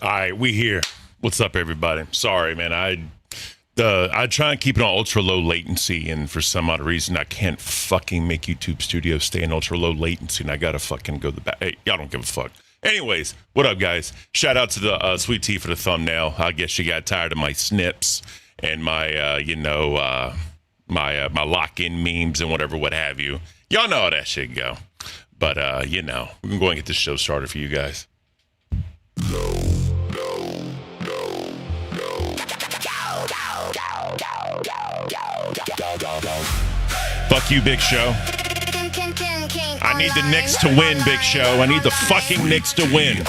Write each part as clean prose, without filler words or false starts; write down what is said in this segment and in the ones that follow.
All right, we here. What's up, everybody? Sorry, man. I try and keep it on ultra low latency, and for some odd reason, I can't fucking make YouTube Studio stay in ultra low latency, and I gotta fucking go to the back. Hey, y'all don't give a fuck. Anyways, what up, guys? Shout out to the Sweet Tea for the thumbnail. I guess she got tired of my snips and my, my lock-in memes and whatever, what have you. Y'all know how that shit go. But, we're gonna go and get this show started for you guys. Fuck you, Big Show. I need the Knicks to win, Big Show. I need the fucking Knicks to win.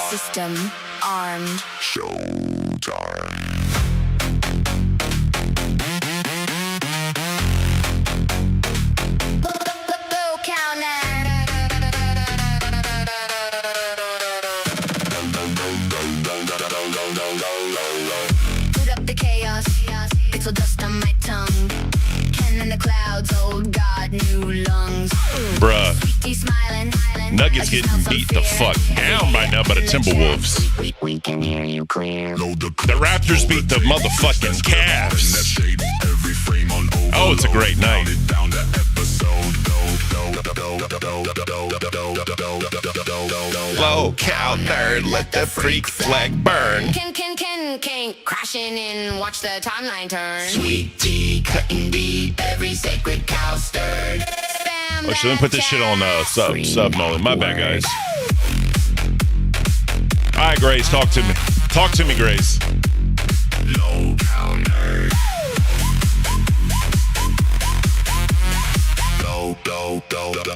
System armed. Showtime. Dust on my tongue. Ken in the clouds, old God, new lungs. Bruh. Smiling, Nuggets getting beat the fuck down right now by the Timberwolves. We can hear you clear. The Raptors beat the motherfucking Cavs. Oh, it's a great night. Low cow nerd, let the freak flag burn. Ken, crashing in, watch the timeline turn. Sweet tea, cutting deep, every sacred cow stirred. Oh, should we put this shit on sub mode? My bad, guys. All right, Grace, talk to me. Talk to me, Grace. Low cow nerd. Low cow nerd.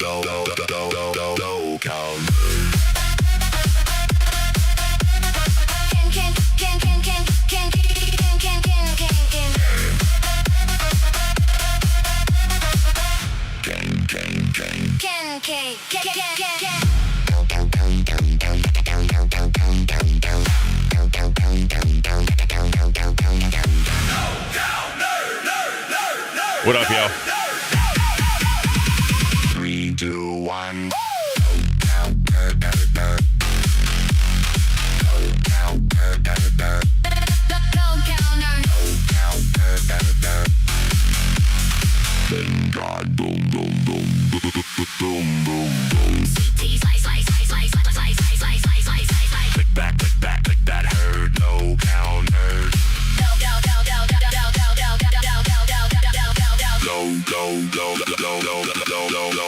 What up, y'all? 3, 2, 1. God, boom, boom, boom, boom, boom, boom. Click back, click that herd, low cow nerd.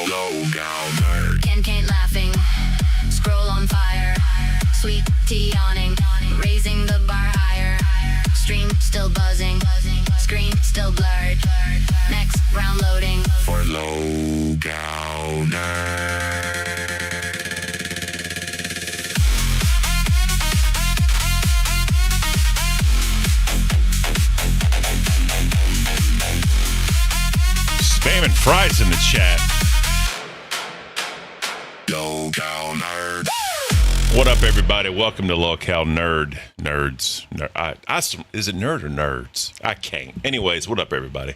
Low cow nerd. Ken laughing, scroll on fire, sweet tea awning, raising the bar higher, stream still buzzing, screen still blurred, next round loading For low cow nerd. Spamming fries in the chat. Low cow nerd. What up, everybody? Welcome to Low Cow Nerds. Is it nerd or nerds? I can't. Anyways, what up, everybody?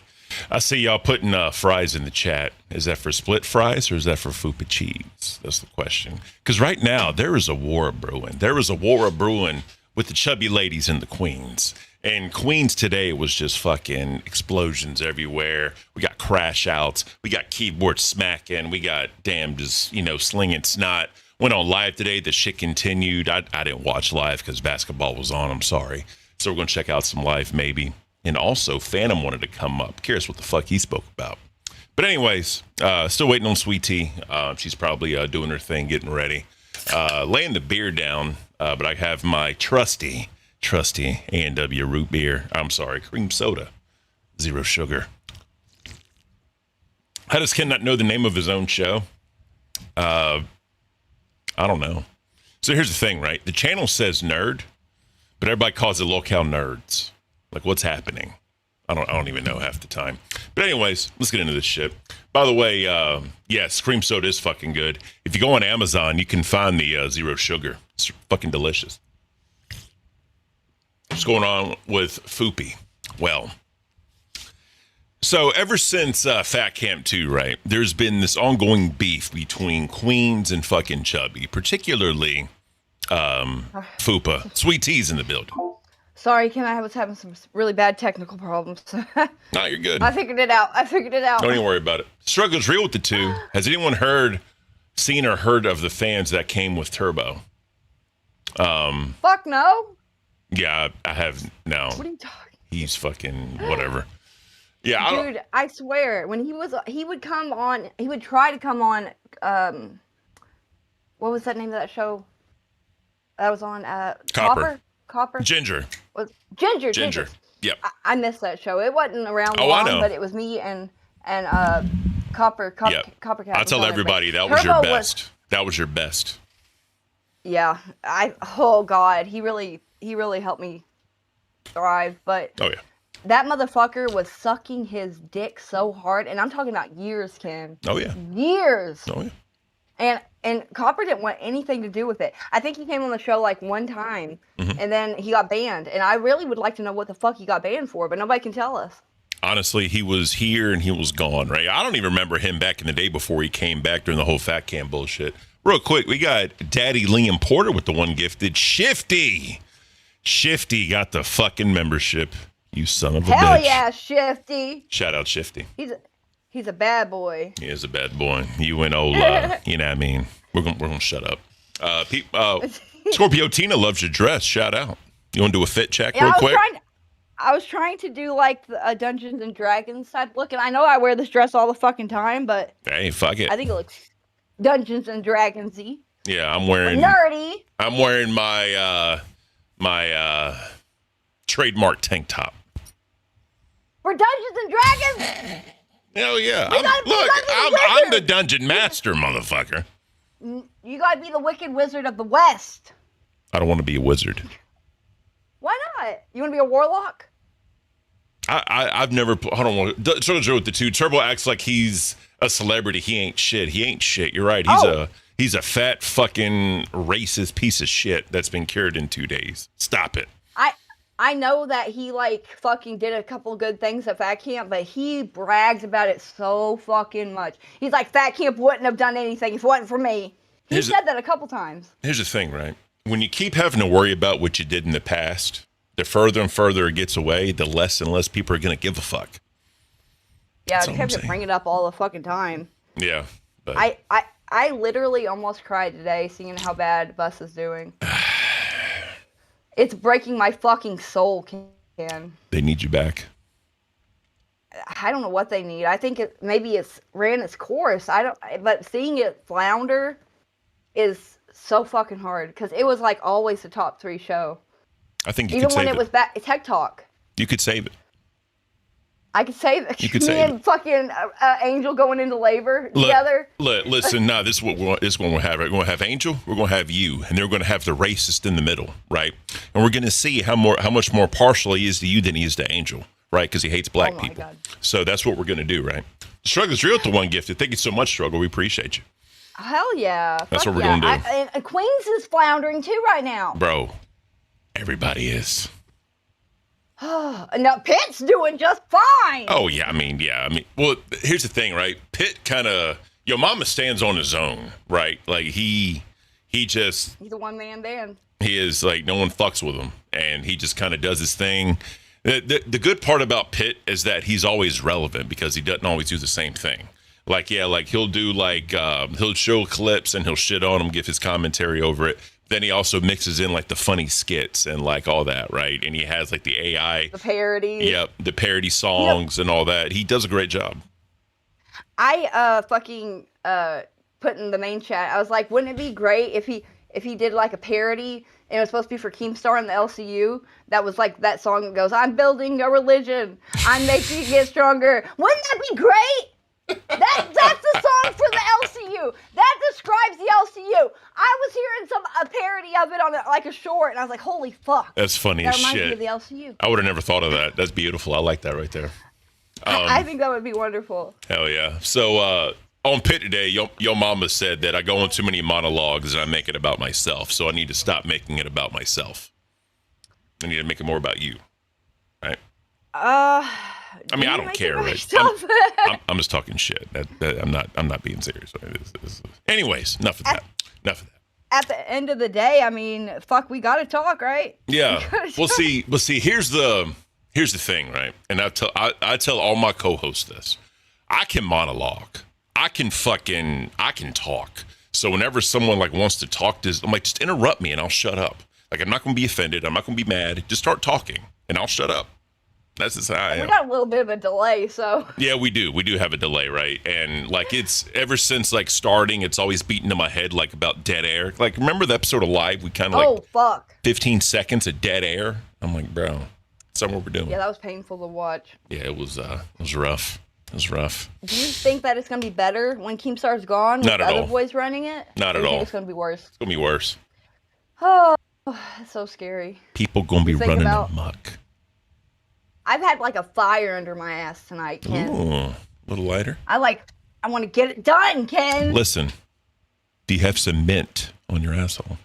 I see y'all putting fries in the chat. Is that for split fries or is that for fupa cheese? That's the question. Because right now, there is a war brewing. There is a war brewing with the chubby ladies and the queens. And Queens today was just fucking explosions everywhere. We got crash outs. We got keyboard smacking. We got just, slinging snot. Went on live today. The shit continued. I didn't watch live because basketball was on. I'm sorry. So we're going to check out some live maybe. And also, Phantom wanted to come up. Curious what the fuck he spoke about. But anyways, still waiting on Sweet Tea. She's probably doing her thing, getting ready. Laying the beer down. But I have my trusty A&W root beer. I'm sorry, cream soda. 0 sugar. How does Ken not know the name of his own show? I don't know. So here's the thing, right? The channel says nerd, but everybody calls it Local Nerds. Like, what's happening? I don't even know half the time. But anyways, let's get into this shit. By the way, yes, cream soda is fucking good. If you go on Amazon, you can find the 0 sugar. It's fucking delicious. What's going on with Foopy? Well, So ever since Fat Camp 2, right, there's been this ongoing beef between Queens and fucking Chubby, particularly Fupa. Sweet T's in the building. Sorry, Ken, I was having some really bad technical problems. No, you're good. I figured it out. Don't even worry about it. Struggle's real with the two. Has anyone seen or heard of the fans that came with Turbo? Fuck no. Yeah, I have now. What are you talking? He's fucking whatever. Yeah, Dude, I swear, when he would come on, he would try to come on, what was that name of that show? That was on, Copper? Ginger. Ginger. Yep. I missed that show. It wasn't around I long, know. but it was me and Copper Yep. Cat. I tell everybody that was your best. That was your best. Yeah. Oh God, he really helped me thrive, but. Oh yeah. That motherfucker was sucking his dick so hard, and I'm talking about years, Ken. Oh yeah. Years. Oh yeah. And Copper didn't want anything to do with it. I think he came on the show like one time, and then he got banned. And I really would like to know what the fuck he got banned for, but nobody can tell us. Honestly, he was here and he was gone, right? I don't even remember him back in the day before he came back during the whole Fat Camp bullshit. Real quick, we got Daddy Liam Porter with the one gifted. Shifty got the fucking membership. You son of a bitch. Hell yeah, Shifty. Shout out Shifty. He's a bad boy. He is a bad boy. You and old, you know what I mean? We're gonna shut up. Scorpio Tina loves your dress. Shout out. You want to do a fit check real quick? I was trying to do like a Dungeons and Dragons type look, and I know I wear this dress all the fucking time, but hey, fuck it. I think it looks Dungeons and Dragons-y. Yeah, I'm wearing nerdy. I'm wearing my trademark tank top. For Dungeons and Dragons? Hell yeah. I'm the dungeon master, motherfucker. You gotta be the Wicked Wizard of the West. I don't want to be a wizard. Why not? You want to be a warlock? I've never. Hold on. Turbo's with the two. Turbo acts like he's a celebrity. He ain't shit. You're right. He's a fat fucking racist piece of shit that's been cured in 2 days. Stop it. I know that he like fucking did a couple good things at Fat Camp, but he brags about it so fucking much. He's like, Fat Camp wouldn't have done anything if it wasn't for me. He said that a couple times. Here's the thing, right? When you keep having to worry about what you did in the past, the further and further it gets away, the less and less people are going to give a fuck. Yeah, I kept bringing it up all the fucking time. Yeah. But I literally almost cried today seeing how bad Bus is doing. It's breaking my fucking soul, Ken. They need you back. I don't know what they need. I think maybe it's ran its course. But seeing it flounder is so fucking hard because it was like always the top 3 show. I think you even could save when it was back Tech Talk. You could save it. I could save it. You could Me save and fucking Angel going into labor together. Listen, this is what we'll have. We're going to have Angel. We're going to have you, and they're going to have the racist in the middle, right? And we're going to see how much more partial he is to you than he is to Angel, right? Because he hates black people. God. So that's what we're going to do, right? Struggle's real with the one gifted. Thank you so much, Struggle. We appreciate you. Hell yeah. That's what we're going to do. And Queens is floundering too right now. Bro, everybody is. Now Pitt's doing just fine. Oh yeah, I mean, well, here's the thing, right? Pitt kind of, Yo Mama stands on his own, right? Like he's a one-man band. He is like, no one fucks with him, and he just kind of does his thing. The good part about Pitt is that he's always relevant because he doesn't always do the same thing. Like he'll do he'll show clips and he'll shit on them, give his commentary over it. Then he also mixes in like the funny skits and like all that, right? And he has like the AI, the parody. Yep, the parody songs and all that. He does a great job. I put in the main chat. I was like, wouldn't it be great if he did like a parody and it was supposed to be for Keemstar and the LCU? That was like that song that goes, "I'm building a religion. I'm making it stronger." Wouldn't that be great? That's the song for the LCU. That describes the LCU. I was hearing a parody of it on like a short, and I was like, "Holy fuck!" That's funny as shit. That reminds me of the LCU. I would have never thought of that. That's beautiful. I like that right there. I think that would be wonderful. Hell yeah! So on Pitt today, your mama said that I go on too many monologues and I make it about myself. So I need to stop making it about myself. I need to make it more about you, right? I mean, Do I you don't make care, your own right? stuff? I'm just talking shit. I'm not being serious. Anyways, enough of that. At the end of the day, I mean, fuck, we gotta talk, right? Yeah. Well, see. Here's the thing, right? And I tell all my co-hosts this. I can monologue. I can talk. So whenever someone like wants to talk, I'm like, just interrupt me and I'll shut up. Like, I'm not gonna be offended. I'm not gonna be mad. Just start talking and I'll shut up. That's just how I am. We got a little bit of a delay, so. Yeah, we do. We do have a delay, right? And like, it's ever since like starting, it's always beaten to my head like about dead air. Like, remember the episode of Live? We kind of like fuck. 15 seconds of dead air. I'm like, bro, that's not what we're doing. Yeah, that was painful to watch. Yeah, it was rough. It was rough. Do you think that it's gonna be better when Keemstar's gone with Not the at other all. boys running it? Not Or at do you think all. It's gonna be worse. It's gonna be worse. Oh, it's so scary. People gonna be Think running about- amok. I've had like a fire under my ass tonight, Ken. Ooh, a little lighter. I want to get it done, Ken. Listen, do you have some mint on your asshole?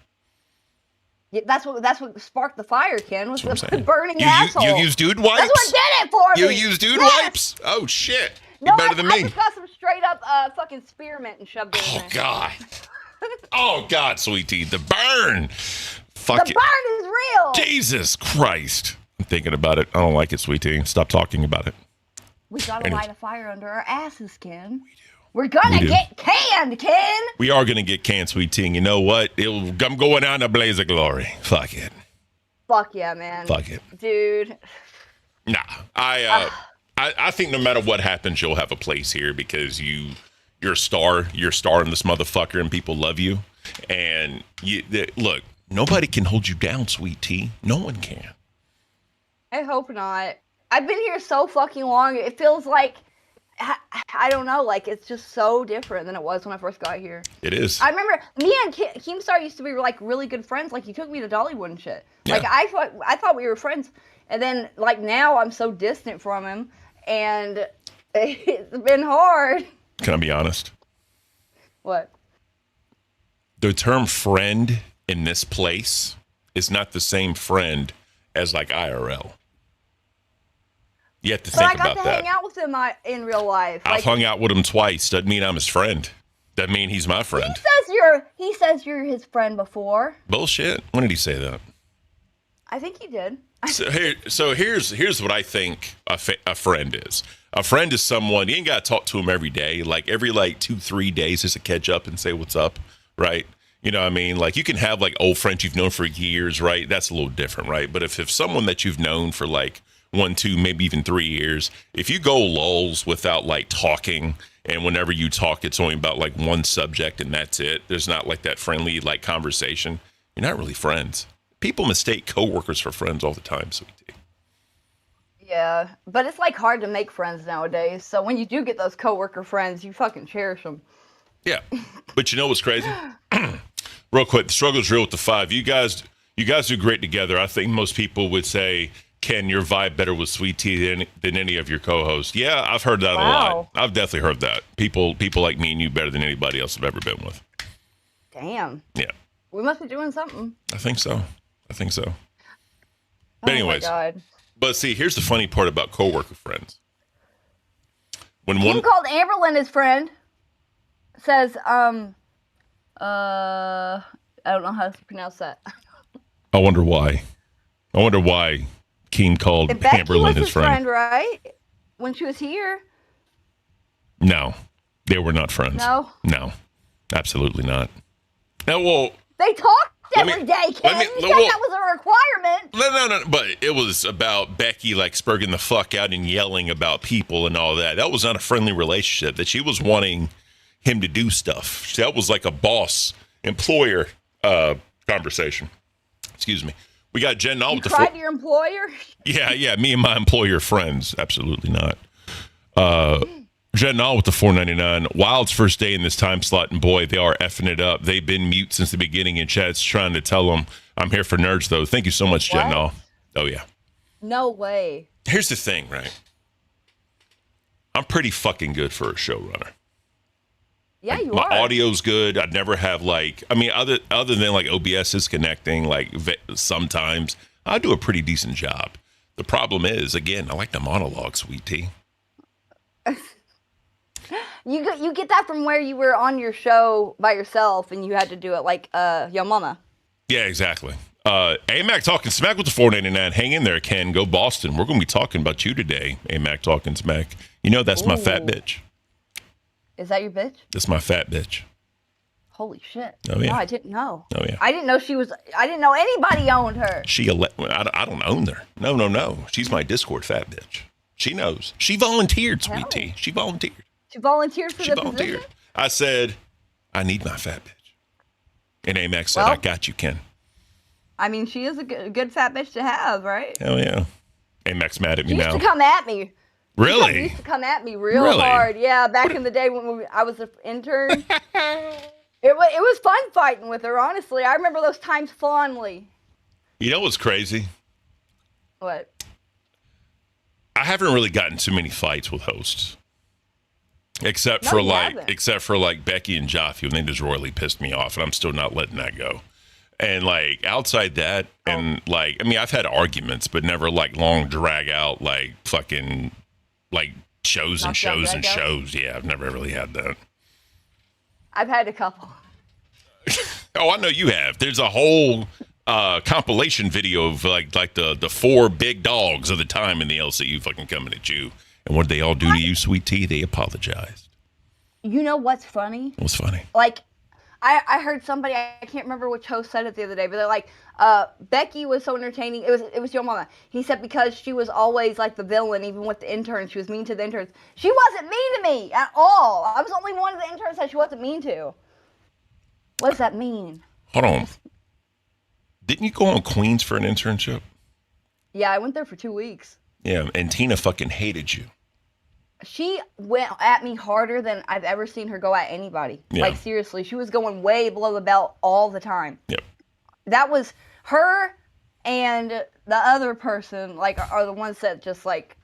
Yeah, that's what sparked the fire, Ken. Was That's the what I'm saying. burning asshole. You use dude wipes? That's what did it for You me. use dude Yes. wipes? Oh shit! No, You're better than I me. just got some straight up fucking spearmint and shoved it in Oh there. God. Oh God, sweetie, the burn. Fuck The it. burn is real. Jesus Christ. I'm thinking about it. I don't like it, sweetie. Stop talking about it. We gotta Anyways. light a fire under our asses, Ken. We do. We're gonna We do. get canned, Ken. We are gonna get canned, sweetie. And you know what? I'm going down in a blaze of glory. Fuck it. Fuck yeah, man. Fuck it. Dude. Nah. I think no matter what happens, you'll have a place here because you're a star. You're a star in this motherfucker, and people love you. And look, nobody can hold you down, sweet tea. No one can. I hope not. I've been here so fucking long. It feels like, I don't know, like it's just so different than it was when I first got here. It is. I remember me and Keemstar used to be like really good friends. Like he took me to Dollywood and shit. Yeah. Like I thought we were friends. And then like now I'm so distant from him and it's been hard. Can I be honest? What? The term friend in this place is not the same friend as like IRL. You have to But I think got about to that. hang out with him in real life. I've Like, hung out with him twice. Doesn't mean I'm his friend. Doesn't mean he's my friend. he says you're his friend before. Bullshit. When did he say that? I think he did. So here's what I think a friend is. A friend is someone you ain't got to talk to him every day. Like every 2-3 days, just to catch up and say what's up, right? You know what I mean? Like you can have like old friends you've known for years, right? That's a little different, right? But if someone that you've known for like 1, 2, maybe even 3 years, if you go lulls without like talking, and whenever you talk, it's only about like one subject and that's it. There's not like that friendly like conversation. You're not really friends. People mistake coworkers for friends all the time, sweetie. Yeah, but it's like hard to make friends nowadays. So when you do get those coworker friends, you fucking cherish them. Yeah, but you know what's crazy? Real quick, the struggle's real with the 5. You guys do great together. I think most people would say, Ken, your vibe better with Sweet Tea than any of your co-hosts. Yeah, I've heard that a lot. I've definitely heard that. People like me and you better than anybody else I've ever been with. Damn. Yeah. We must be doing something. I think so. But Oh anyways, my God. but see, here's the funny part about coworker friends. When Kim one called Amberlyn his friend. Says, I don't know how to pronounce that. I wonder why Keem called And Becky Amberlyn was his friend. right? When she was here? No, they were not friends. No, absolutely not. No, well, They talked Let me- every day, Kim. let me- You said well- that was a requirement. no, but it was about Becky like spurging the fuck out and yelling about people and all that. That was not a friendly relationship. That she was wanting him to do stuff. That was like a boss employer conversation. Excuse me. We got Jen Nall You with the cried to your employer? Yeah, me and my employer friends. Absolutely not. Jen Nall with the $4.99. Wild's first day in this time slot, and boy, they are effing it up. They've been mute since the beginning, and Chad's trying to tell them, I'm here for nerds, though. Thank you so much, Jen What? Nall. Oh, yeah. No way. Here's the thing, right? I'm pretty fucking good for a showrunner. Yeah, Like, you my are. audio's good. I'd never have other than like OBS is connecting, sometimes I do a pretty decent job. The problem is, again, I like the monologue, sweet tea. You get that from where you were on your show by yourself and you had to do it like Yo Mama. Yeah, exactly. AMAC Talking Smack with the $4.99. Hang in there, Ken. Go Boston. We're going to be talking about you today, AMAC Talking Smack. You know that's my fat bitch. Is that your bitch? That's my fat bitch. Holy shit. Oh, yeah. No, I didn't know. Oh, yeah. I didn't know I didn't know anybody owned her. I don't own her. No. She's my Discord fat bitch. She knows. She volunteered, sweet tea. She volunteered. She volunteered for the position? I said, I need my fat bitch. And AMAC said, Well, I got you, Ken. I mean, she is a good fat bitch to have, right? Hell yeah. AMAC's mad at me She now. used to come at me. Really? She used to come at me real hard. Yeah, back in the day when I was an intern. It was fun fighting with her, honestly. I remember those times fondly. You know what's crazy? What? I haven't really gotten too many fights with hosts. Except for like Becky and Jaffe, and they just royally pissed me off, and I'm still not letting that go. And like outside that, and like, I mean, I've had arguments, but never like long drag out, like fucking like shows and shows and shows. Yeah, I've never really had that. I've had a couple. Oh, I know you have. There's a whole compilation video of like the four big dogs of the time in the LCU fucking coming at you. And what did they all do to you, sweet tea? They apologized. You know what's funny? What's funny? Like, I heard somebody, I can't remember which host said it the other day, but they're like, Becky was so entertaining. It was Yo Mama. He said because she was always like the villain, even with the interns. She was mean to the interns. She wasn't mean to me at all. I was the only one of the interns that she wasn't mean to. What does that mean? Hold on. Didn't you go on Queens for an internship? Yeah, I went there for 2 weeks. Yeah, and Tina fucking hated you. She went at me harder than I've ever seen her go at anybody. Yeah. Like, seriously, she was going way below the belt all the time. Yep. That was her and the other person, like, are the ones that just, like,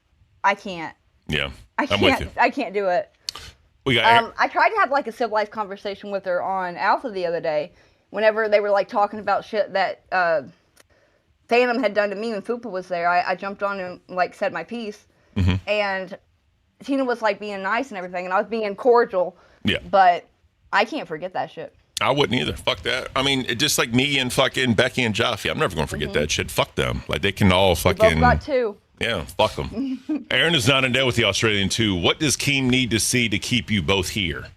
I can't. Yeah, I'm with you. I can't do it. We got I tried to have, like, a civilized conversation with her on Alpha the other day whenever they were, like, talking about shit that Phantom had done to me when Fupa was there. I jumped on and, like, said my piece. Mm-hmm. And Tina was, like, being nice and everything, and I was being cordial. Yeah. But I can't forget that shit. I wouldn't either. Fuck that. I mean, just like me and fucking Becky and Jaffe, I'm never going to forget that shit. Fuck them. Like, they can all fucking... We both got two. Yeah, fuck them. Aaron is not in debt with the Australian 2. What does Keem need to see to keep you both here?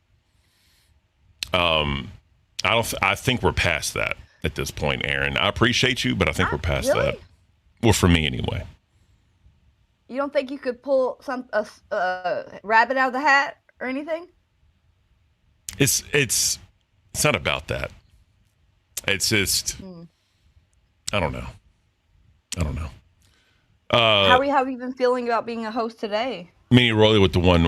I think we're past that at this point, Aaron. I appreciate you, but I think we're past that. Well, for me anyway. You don't think you could pull a rabbit out of the hat or anything? It's not about that. It's just I don't know. How have you been feeling about being a host today? Mini Rolly with the one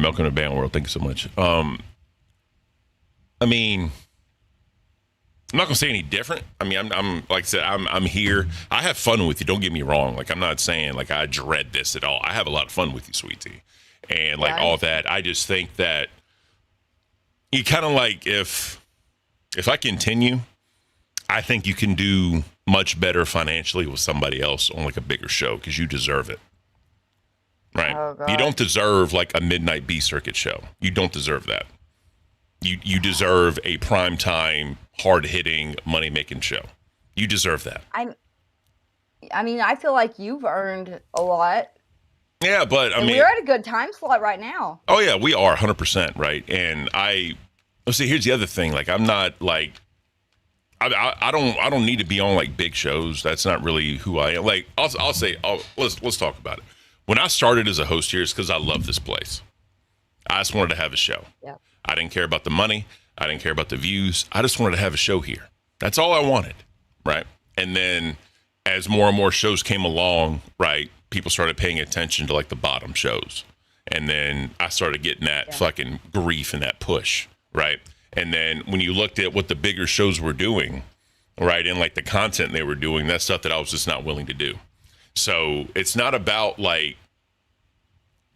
Malcolm in the Band World. Thank you so much. I mean, I'm not gonna say any different. I mean, I'm like I said, I'm here. I have fun with you. Don't get me wrong. Like, I'm not saying like I dread this at all. I have a lot of fun with you, sweetie, and like all that. I just think that you kind of like if I continue, I think you can do much better financially with somebody else on like a bigger show because you deserve it. Right? Oh, God. You don't deserve like a midnight B circuit show. You don't deserve that. You deserve a primetime, hard-hitting, money-making show. You deserve that. I mean, I feel like you've earned a lot. Yeah, but I mean, we're at a good time slot right now. Oh yeah, we are 100%, right? And let's see. Here's the other thing. Like, I'm not like, I don't need to be on like big shows. That's not really who I am. Like, I'll say, let's talk about it. When I started as a host here, it's because I love this place. I just wanted to have a show. Yeah. I didn't care about the money. I didn't care about the views. I just wanted to have a show here. That's all I wanted, right? And then as more and more shows came along, right, people started paying attention to like the bottom shows. And then I started getting that fucking grief and that push, right? And then when you looked at what the bigger shows were doing, right, and like the content they were doing, that's stuff that I was just not willing to do. So it's not about like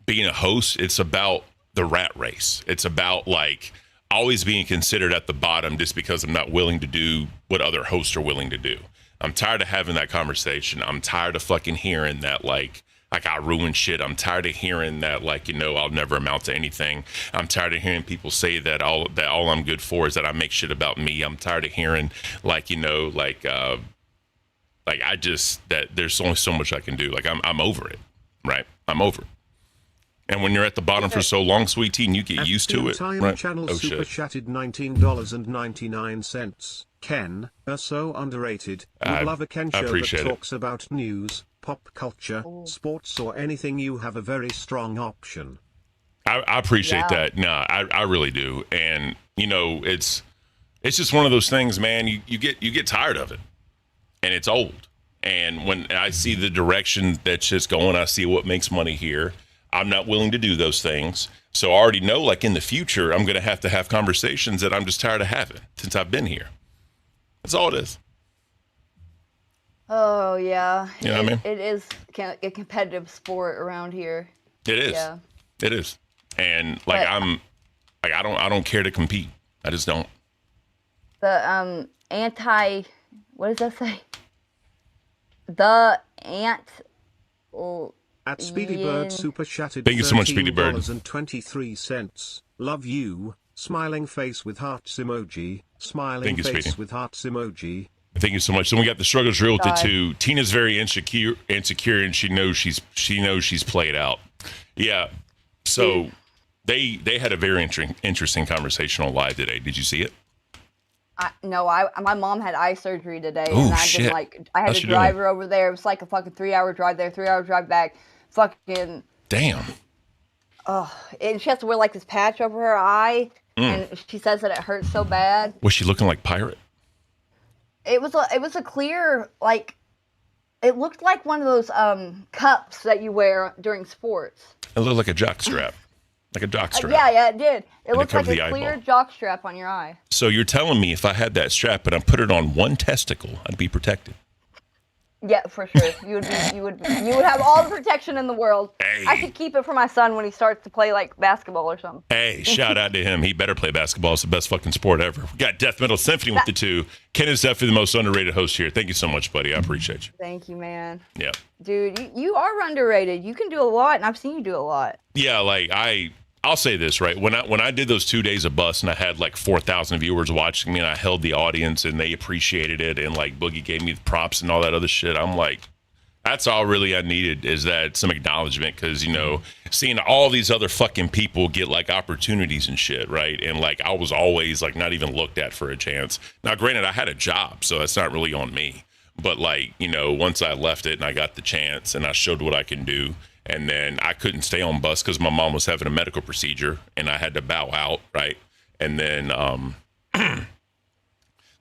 being a host. It's about the rat race. It's about like always being considered at the bottom just because I'm not willing to do what other hosts are willing to do. I'm tired of having that conversation. I'm tired of fucking hearing that like I ruined shit. I'm tired of hearing that like, I'll never amount to anything. I'm tired of hearing people say that all I'm good for is that I make shit about me. I'm tired of hearing like, like I just that there's only so much I can do. Like I'm over it. Right? I'm over it. And when you're at the bottom for so long, Sweet Tea, and you get used to it. Time Right? channel Oh super shit. chatted $19.99. Ken, are so underrated. Would love a Ken I show that appreciate it. talks about news, pop culture, sports, or anything. You have a very strong option. I appreciate Yeah. that. No, I really do. And it's just one of those things, man. You get tired of it, and it's old. And when I see the direction that shit's going, I see what makes money here. I'm not willing to do those things. So I already know, like in the future, I'm going to have conversations that I'm just tired of having since I've been here. That's all it is. Oh yeah. You know what I mean? It is a competitive sport around here. It is. Yeah. It is. And like But- I don't care to compete. I just don't. The what does that say? The ant. At Speedy Yeah. Bird super chatted Thank you so much, Speedy Bird. $13.23. Love you. Smiling face with hearts emoji. Smiling Thank you, face Speedy. with hearts emoji. Thank you so much. Then we got the struggles realty God. too. Tina's very insecure, and she knows she's played out. Yeah. So they had a very interesting conversation on live today. Did you see it? My mom had eye surgery today, Oh, and I shit. just like I had How's to she drive doing? her over there. It was like a fucking 3-hour drive there, 3-hour drive back. Fucking, Damn. and she has to wear like this patch over her eye, and she says that it hurts so bad. Was she looking like pirate? It was a clear, like, it looked like one of those cups that you wear during sports. It looked like a jock strap, like a jock strap. Yeah, it did. It looked like covered a the clear eyeball. jock strap on your eye. So you're telling me if I had that strap and I put it on one testicle, I'd be protected? Yeah, for sure. You would have all the protection in the world. Hey. I could keep it for my son when he starts to play like basketball or something. Hey, shout out to him. He better play basketball. It's the best fucking sport ever. We got Death Metal Symphony with the two. Ken is definitely the most underrated host here. Thank you so much, buddy. I appreciate you. Thank you, man. Yeah. Dude, you are underrated. You can do a lot, and I've seen you do a lot. Yeah, like I'll say this, right? When I did those 2 days of bus and I had like 4,000 viewers watching me and I held the audience and they appreciated it and like Boogie gave me the props and all that other shit, I'm like, that's all really I needed is that some acknowledgement because, seeing all these other fucking people get like opportunities and shit, right? And like I was always like not even looked at for a chance. Now, granted, I had a job, so that's not really on me. But like, once I left it and I got the chance and I showed what I can do, and then I couldn't stay on bus because my mom was having a medical procedure and I had to bow out, right? And then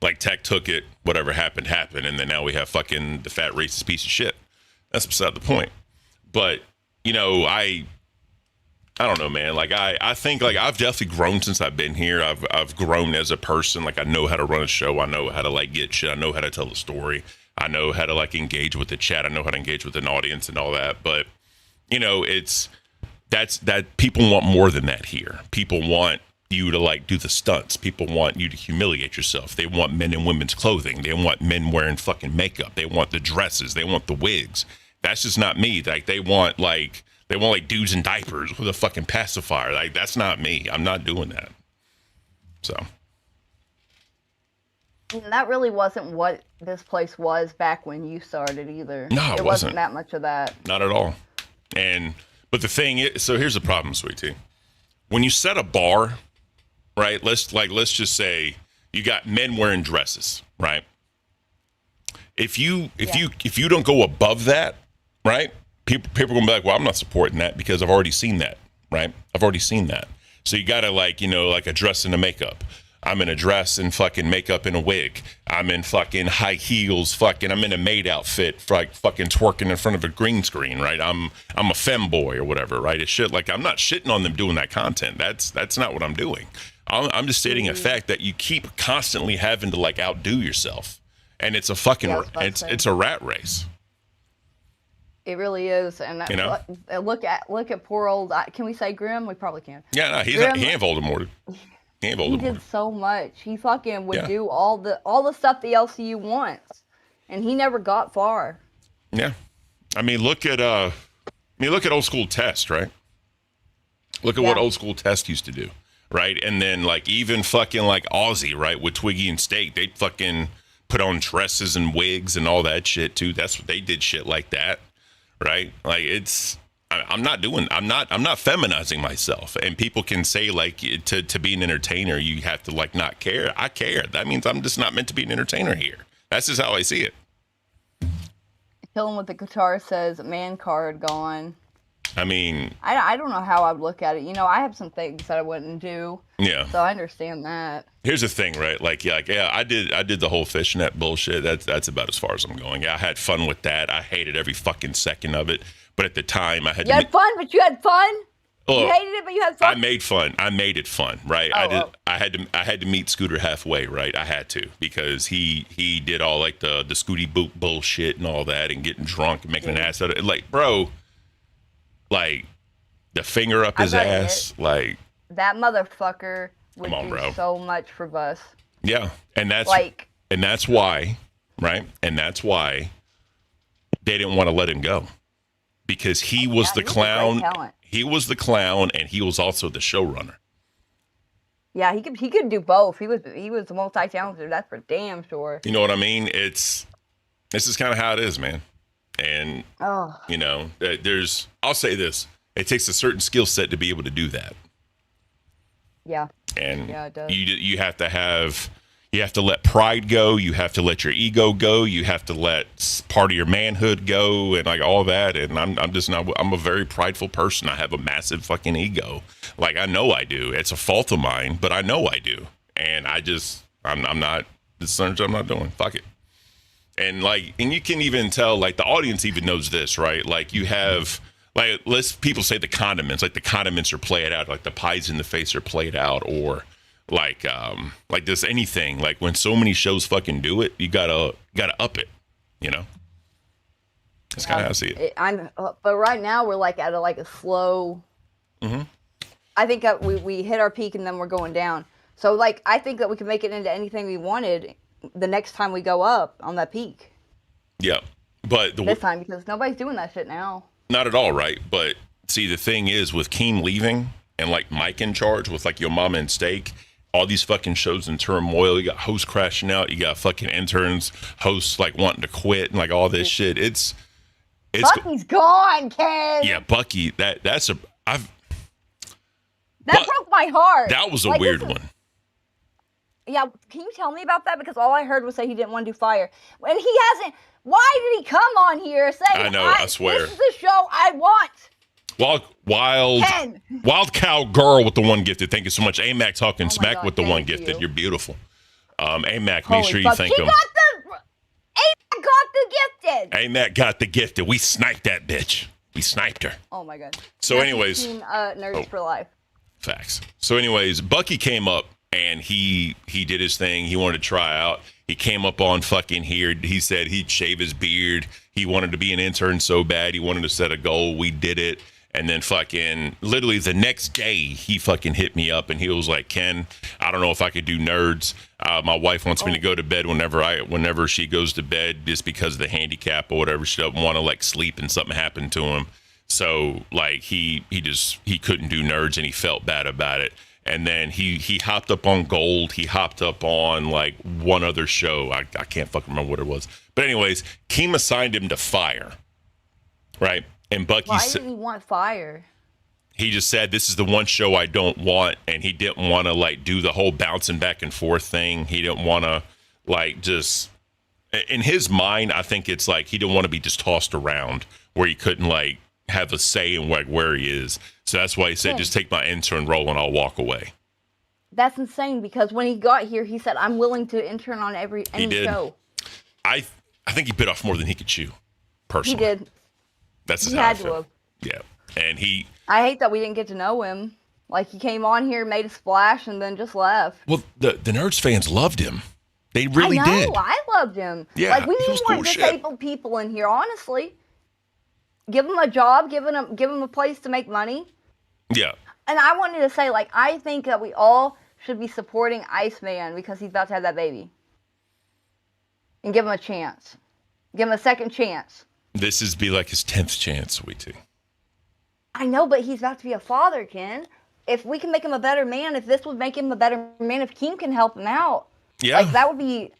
like Tech took it, whatever happened, and then now we have fucking the fat racist piece of shit. That's beside the point. But, I don't know, man. Like I think like I've definitely grown since I've been here. I've grown as a person. Like I know how to run a show. I know how to like get shit. I know how to tell a story. I know how to like engage with the chat. I know how to engage with an audience and all that. But that people want more than that here. People want you to like do the stunts. People want you to humiliate yourself. They want men in women's clothing. They want men wearing fucking makeup. They want the dresses. They want the wigs. That's just not me. Like they want like dudes in diapers with a fucking pacifier. Like that's not me. I'm not doing that. So And that really wasn't what this place was back when you started either. No, it wasn't wasn't. that much of that. not at all. But the thing is, so here's the problem, Sweet Tea. When you set a bar, right? Let's just say you got men wearing dresses, right? If you don't go above that, right? People are gonna be like, well, I'm not supporting that because I've already seen that, right? I've already seen that. So you gotta like a dress and a makeup. I'm in a dress and fucking makeup and a wig. I'm in fucking high heels, I'm in a maid outfit, fucking twerking in front of a green screen, right? I'm a femboy or whatever, right? It's shit. Like I'm not shitting on them doing that content. That's not what I'm doing. I'm just stating a fact that you keep constantly having to like outdo yourself, and it's a fucking it's a rat race. It really is. And look at poor old. Can we say Grim? We probably can. Yeah, no, he ain't Voldemort. He ain't He Voldemort. did so much. He fucking would Yeah. do all the stuff the LCU wants. and he never got far. Yeah. I mean, look at old school Test, right? Look at what old school Test used to do, right? And then like even fucking like Aussie, right, with Twiggy and Steak, they fucking put on dresses and wigs and all that shit too. That's what they did, shit like that, right? Like I'm not feminizing myself. And people can say like to be an entertainer, you have to like not care. I care. That means I'm just not meant to be an entertainer here. That's just how I see it. Killing with the guitar says man card gone. I mean, I don't know how I'd look at it. You know, I have some things that I wouldn't do. Yeah. So I understand that. Here's the thing, right? Like, yeah, I did the whole fishnet bullshit. That's about as far as I'm going. Yeah, I had fun with that. I hated every fucking second of it. But at the time, I had You had fun, but you had fun. Oh, you hated it, but you had fun. I made fun. I made it fun, right? I had to meet Scooter halfway, right? I had to because he did all like the Scooty boot bullshit and all that, and getting drunk and making an ass out of it. Like, bro, like the finger up his ass, like that motherfucker would do bro. so much for Bus. Yeah, and that's why, right? And that's why they didn't want to let him go because he was the clown. He was the clown, and he was also the showrunner. Yeah, he could do both. He was multi-talented. That's for damn sure. You know what I mean? This is kind of how it is, man. And you know, I'll say this: it takes a certain skill set to be able to do that. Yeah. And yeah, it does. You have to let pride go. You have to let your ego go. You have to let part of your manhood go, and like all that. And I'm just not. I'm a very prideful person. I have a massive fucking ego. Like I know I do. It's a fault of mine, but I know I do. And I'm not. This something I'm not doing. Fuck it. And you can even tell, like the audience even knows this, right? Like you have. Like people say the condiments, like the condiments are played out, like the pies in the face are played out, or like this anything. Like when so many shows fucking do it, you gotta up it, you know. That's kind of how I see it. But right now we're like at a slow. Mm-hmm. I think that we hit our peak and then we're going down. So like I think that we can make it into anything we wanted the next time we go up on that peak. Yeah, but this time because nobody's doing that shit now. Not at all, right? But see, the thing is, with Keem leaving and like Mike in charge with like Your Mama and Steak, all these fucking shows in turmoil. You got hosts crashing out. You got fucking interns, hosts like wanting to quit and like all this shit. It's Bucky's gone, Ken. Yeah, Bucky. That broke my heart. That was a weird one. Yeah, can you tell me about that? Because all I heard was say he didn't want to do Fire, and he hasn't. Why did he come on here saying, I know, I swear. This is the show I want? Wild Cow Girl with the one gifted. Thank you so much. AMAC talking smack God, with the one gifted. You're beautiful. AMAC, make sure you thank him. AMAC got the gifted. AMAC got the gifted. We sniped that bitch. We sniped her. Oh my God. So anyways. Nerds for life. Facts. So anyways, Bucky came up and he did his thing. He wanted to try out. He came up on fucking here. He said he'd shave his beard. He wanted to be an intern so bad. He wanted to set a goal. We did it. And then fucking literally the next day, he fucking hit me up and he was like, Ken, I don't know if I could do nerds. My wife wants me to go to bed whenever she goes to bed just because of the handicap or whatever. She doesn't want to like sleep and something happened to him. So like he couldn't do nerds and he felt bad about it. And then he hopped up on Gold. He hopped up on like one other show. I can't fucking remember what it was. But anyways, Keem assigned him to Fire, right? And Bucky Why did he want Fire? He just said, this is the one show I don't want. And he didn't want to like do the whole bouncing back and forth thing. He didn't want to like just, in his mind, I think it's like he didn't want to be just tossed around where he couldn't like have a say in like where he is. So that's why he said, just take my intern role and I'll walk away. That's insane because when he got here, he said, I'm willing to intern on any show. I think he bit off more than he could chew, personally. He did. That's just how I feel. Yeah. And I hate that we didn't get to know him. Like, he came on here, made a splash, and then just left. Well, the Nerds fans loved him. They really did. I loved him. Yeah, like, we need more disabled people in here, honestly. Give them a job, give them a place to make money. Yeah. And I wanted to say, like, I think that we all should be supporting Iceman because he's about to have that baby. And give him a chance. Give him a second chance. This is be like his 10th chance, sweetie. I know, but he's about to be a father, Ken. If we can make him a better man, if this would make him a better man, if Keem can help him out, Yeah. like that would be.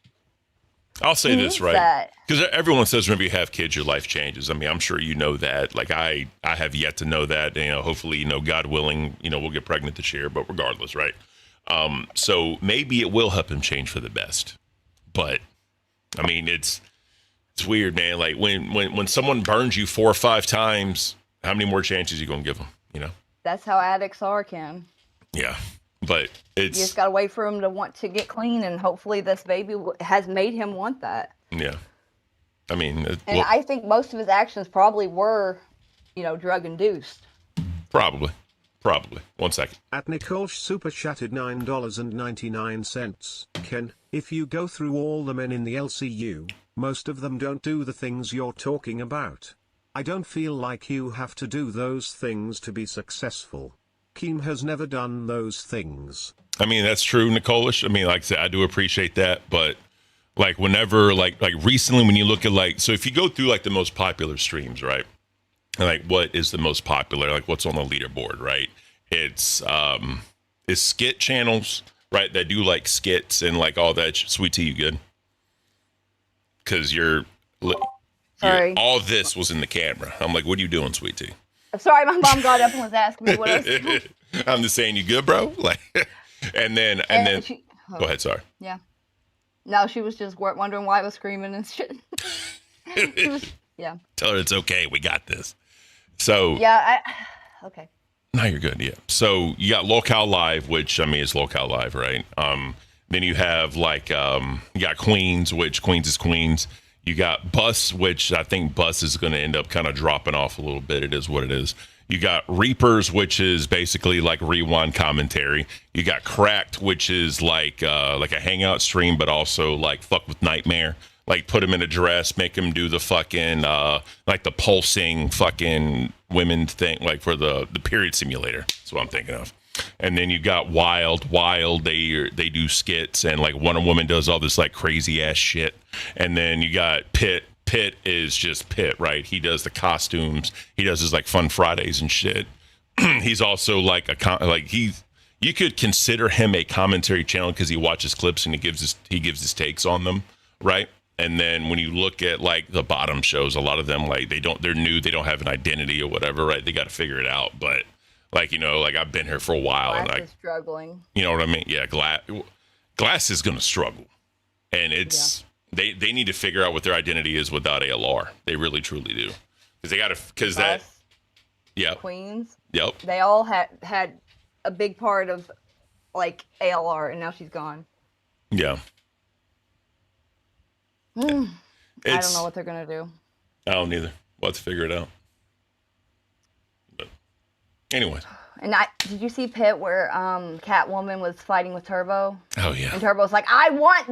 I'll say He this, needs right? that. Because everyone says whenever you have kids, your life changes. I mean, I'm sure you know that. Like I have yet to know that. You know, hopefully, God willing, we'll get pregnant this year. But regardless, right? So maybe it will help him change for the best. But I mean, it's weird, man. Like when someone burns you 4 or 5 times, how many more chances you gonna give them? That's how addicts are, Ken. Yeah, but You just gotta wait for him to want to get clean, and hopefully this baby has made him want that. yeah. I mean, And I think most of his actions probably were, drug induced. probably. 1 second. At Nicole Super Chatted $9.99. Ken, if you go through all the men in the LCU, most of them don't do the things you're talking about. I don't feel like you have to do those things to be successful. Keem has never done those things. I mean, that's true, Nicolish. I mean, like I said, I do appreciate that, but like whenever, like recently, when you look at so if you go through like the most popular streams, right? And like what is the most popular, like what's on the leaderboard, right? It's skit channels, right? That do like skits and like all that. Sweet tea, you good? Because Sorry. all this was in the camera. I'm like, what are you doing, sweet tea? I'm sorry, my mom got up and was asking me what I was doing. I'm just saying, you good, bro? Like, and then she, go ahead. Sorry. Yeah. No, she was just wondering why I was screaming and shit. Yeah. Tell her it's okay. We got this. So Yeah, okay. no, you're good. Yeah. So you got Locale Live, which I mean is Locale Live, right? Then you have like you got Queens, which Queens is Queens. You got Bus, which I think Bus is going to end up kind of dropping off a little bit. It is what it is. You got Reapers, which is basically like rewind commentary. You got Cracked, which is like a hangout stream, but also like fuck with Nightmare. Like put him in a dress, make him do the fucking like the pulsing fucking women thing, like for the period simulator. That's what I'm thinking of. And then you got Wild. They do skits, and like Wonder Woman does all this like crazy ass shit. And then you got Pitt. Pitt is just Pitt, right? He does the costumes. He does his like Fun Fridays and shit. He's also like you could consider him a commentary channel because he watches clips and he gives his takes on them, right? And then when you look at like the bottom shows, a lot of them like they're new, they don't have an identity or whatever, right? They got to figure it out, but. Like, like I've been here for a while. Glass and I is struggling. You know what I mean? Yeah, Glass is going to struggle. And it's, they need to figure out what their identity is without ALR. They really, truly do. Because they got to, because that, yeah. Queens. Yep. They all had a big part of, like, ALR, and now she's gone. Yeah. I don't know what they're going to do. I don't either. We'll have to figure it out. Anyway. And did you see Pitt where Catwoman was fighting with Turbo? Oh, yeah. And Turbo's like, I want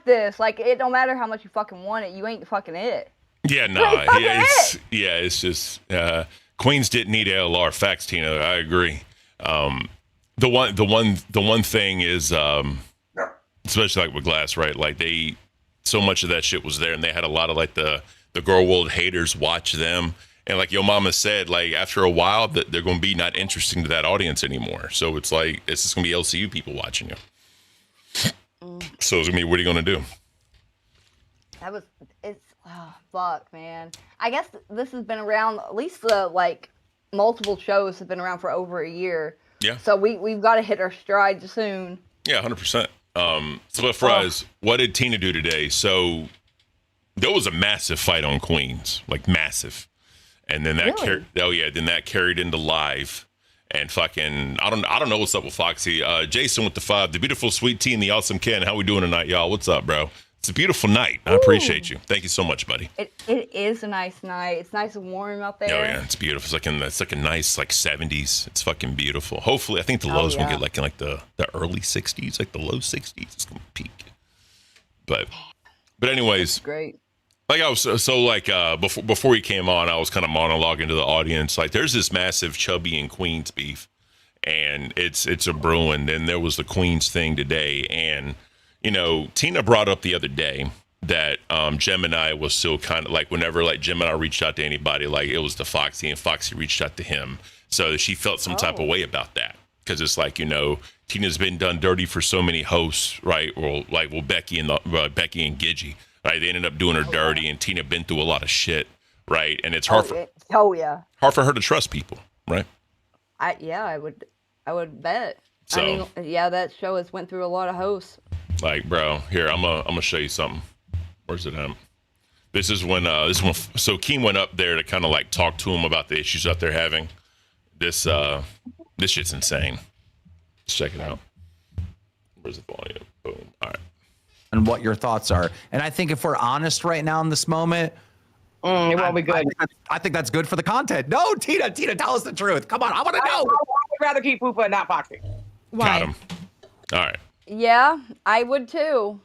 this. Like, it don't matter how much you fucking want it. You ain't fucking it. Yeah, no. It's just, Queens didn't need ALR. Facts, Tina. I agree. The one thing is, especially like with Glass, right? Like so much of that shit was there, and they had a lot of like the girl world haters watch them. And like your mama said, like after a while, that they're going to be not interesting to that audience anymore. So it's like it's just going to be LCU people watching you. So it's going to be, what are you going to do? Fuck, man. I guess this has been around. At least the like multiple shows have been around for over a year. Yeah. So we've got to hit our stride soon. Yeah, 100%. So Fries, what did Tina do today? So there was a massive fight on Queens, like massive. And then that that carried into live, and fucking I don't know what's up with Foxy. Jason with the 5, the beautiful sweet tea and the awesome Ken. How we doing tonight, y'all? What's up, bro? It's a beautiful night. I appreciate you. Thank you so much, buddy. It is a nice night. It's nice and warm out there. Oh yeah, it's beautiful. It's like a nice like 70s. It's fucking beautiful. Hopefully, I think the lows will get like in like the early 60s, like the low 60s. It's gonna peak. But anyways, that's great. Like I was before he came on, I was kind of monologuing to the audience. Like there's this massive Chubby and Queens beef, and it's a brewing. Then there was the Queens thing today, and Tina brought up the other day that Gemini was still kind of like whenever like Gemini reached out to anybody, like it was to Foxy and Foxy reached out to him. So she felt some type of way about that because it's like, you know, Tina's been done dirty for so many hosts, right? Or like, well, Becky and Gidgy, right? They ended up doing her dirty, and Tina been through a lot of shit, right? And it's hard hard for her to trust people, right? I would bet. So, I mean, yeah, that show has went through a lot of hosts. Like, bro, here I'm gonna show you something. Where's it at? This is when so Keem went up there to kind of like talk to him about the issues that they're having. This shit's insane. Let's check it out. Where's the volume? Boom. All right. And what your thoughts are. And I think if we're honest right now in this moment, it won't be good. I think that's good for the content. No, Tina, tell us the truth. Come on, I want to know. I would rather keep Poopa and not Foxy. Got him. All right. Yeah, I would too.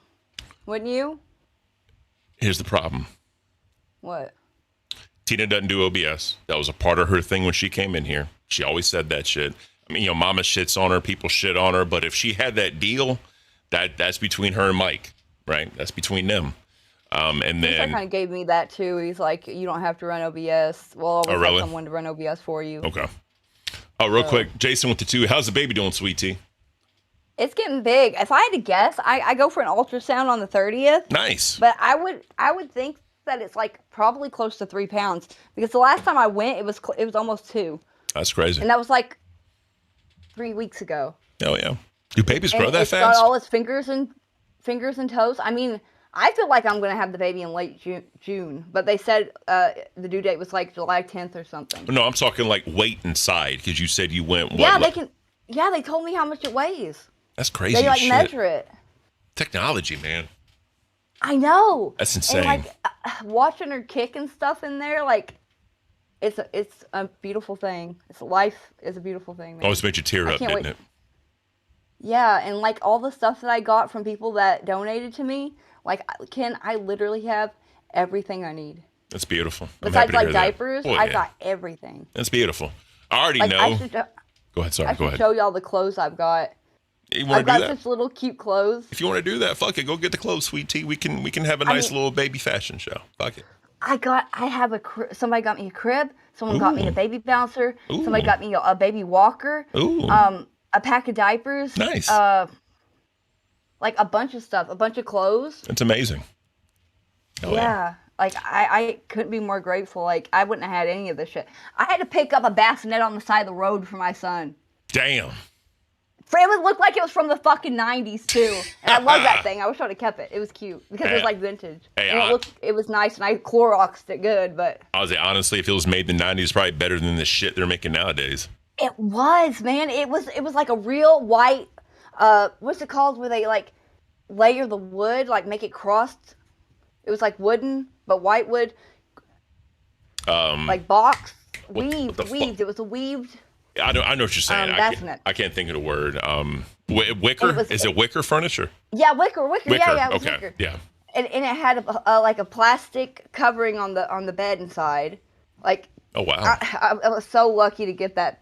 Wouldn't you? Here's the problem. What? Tina doesn't do OBS. That was a part of her thing when she came in here. She always said that shit. I mean, you know, Mama shits on her, people shit on her, but if she had that deal, that's between her and Mike, right? That's between them. And then kind of gave me that too. He's like, you don't have to run OBS. We'll always really? have someone to run OBS for you. Okay. Oh, real quick, Jason with the 2. How's the baby doing, sweet tea? It's getting big. If I had to guess, I go for an ultrasound on the 30th. Nice. But I would think that it's like probably close to 3 pounds because the last time I went, it was almost 2. That's crazy. And that was like 3 weeks ago. Oh yeah. Do babies grow that it's fast? got all its fingers and toes. I mean, I feel like I'm gonna have the baby in late June, but they said the due date was like July 10th or something. No, I'm talking like weight inside because you said you went. Yeah, they can. Yeah, they told me how much it weighs. That's crazy. They like shit. measure it. Technology, man. I know. That's insane. And like watching her kick and stuff in there, like it's a beautiful thing. Life is a beautiful thing. Man. Always made you tear up, didn't wait. it? Yeah, and like all the stuff that I got from people that donated to me, like I literally have everything I need. That's beautiful. Besides I'm happy to like hear diapers, that. Oh, I yeah. got everything. That's beautiful. I already Like know. Go ahead, I sorry. Go should ahead. show y'all the clothes I've got. You want I've to do got that? such little cute clothes. If you want to do that, fuck it. Go get the clothes, sweet tea. We can have a nice little baby fashion show. Fuck it. I have somebody got me a crib. Someone got me a baby bouncer. Ooh. Somebody got me a baby walker. Ooh. A pack of diapers. Nice. Like a bunch of stuff, a bunch of clothes. That's amazing. Oh, Yeah. Like I couldn't be more grateful. Like I wouldn't have had any of this shit. I had to pick up a bassinet on the side of the road for my son. Damn. It would look like it was from the fucking 90s too. And I love that thing. I wish I would have kept it. It was cute because it was like vintage. Hey, and it was nice and I Cloroxed it good, but I was honestly, if it was made in the 90s, probably better than the shit they're making nowadays. it was, man. It was like a real white what's it called where they like layer the wood, like make it crossed. It was like wooden, but white wood. Like box. Weaved. It was a weaved. I know what you're saying. Bassinet. I can't think of the word. Wicker? Is it wicker furniture? Yeah, wicker. Yeah, it was okay. wicker. Yeah. And it had like a plastic covering on the bed inside. Like, Oh wow. I was so lucky to get that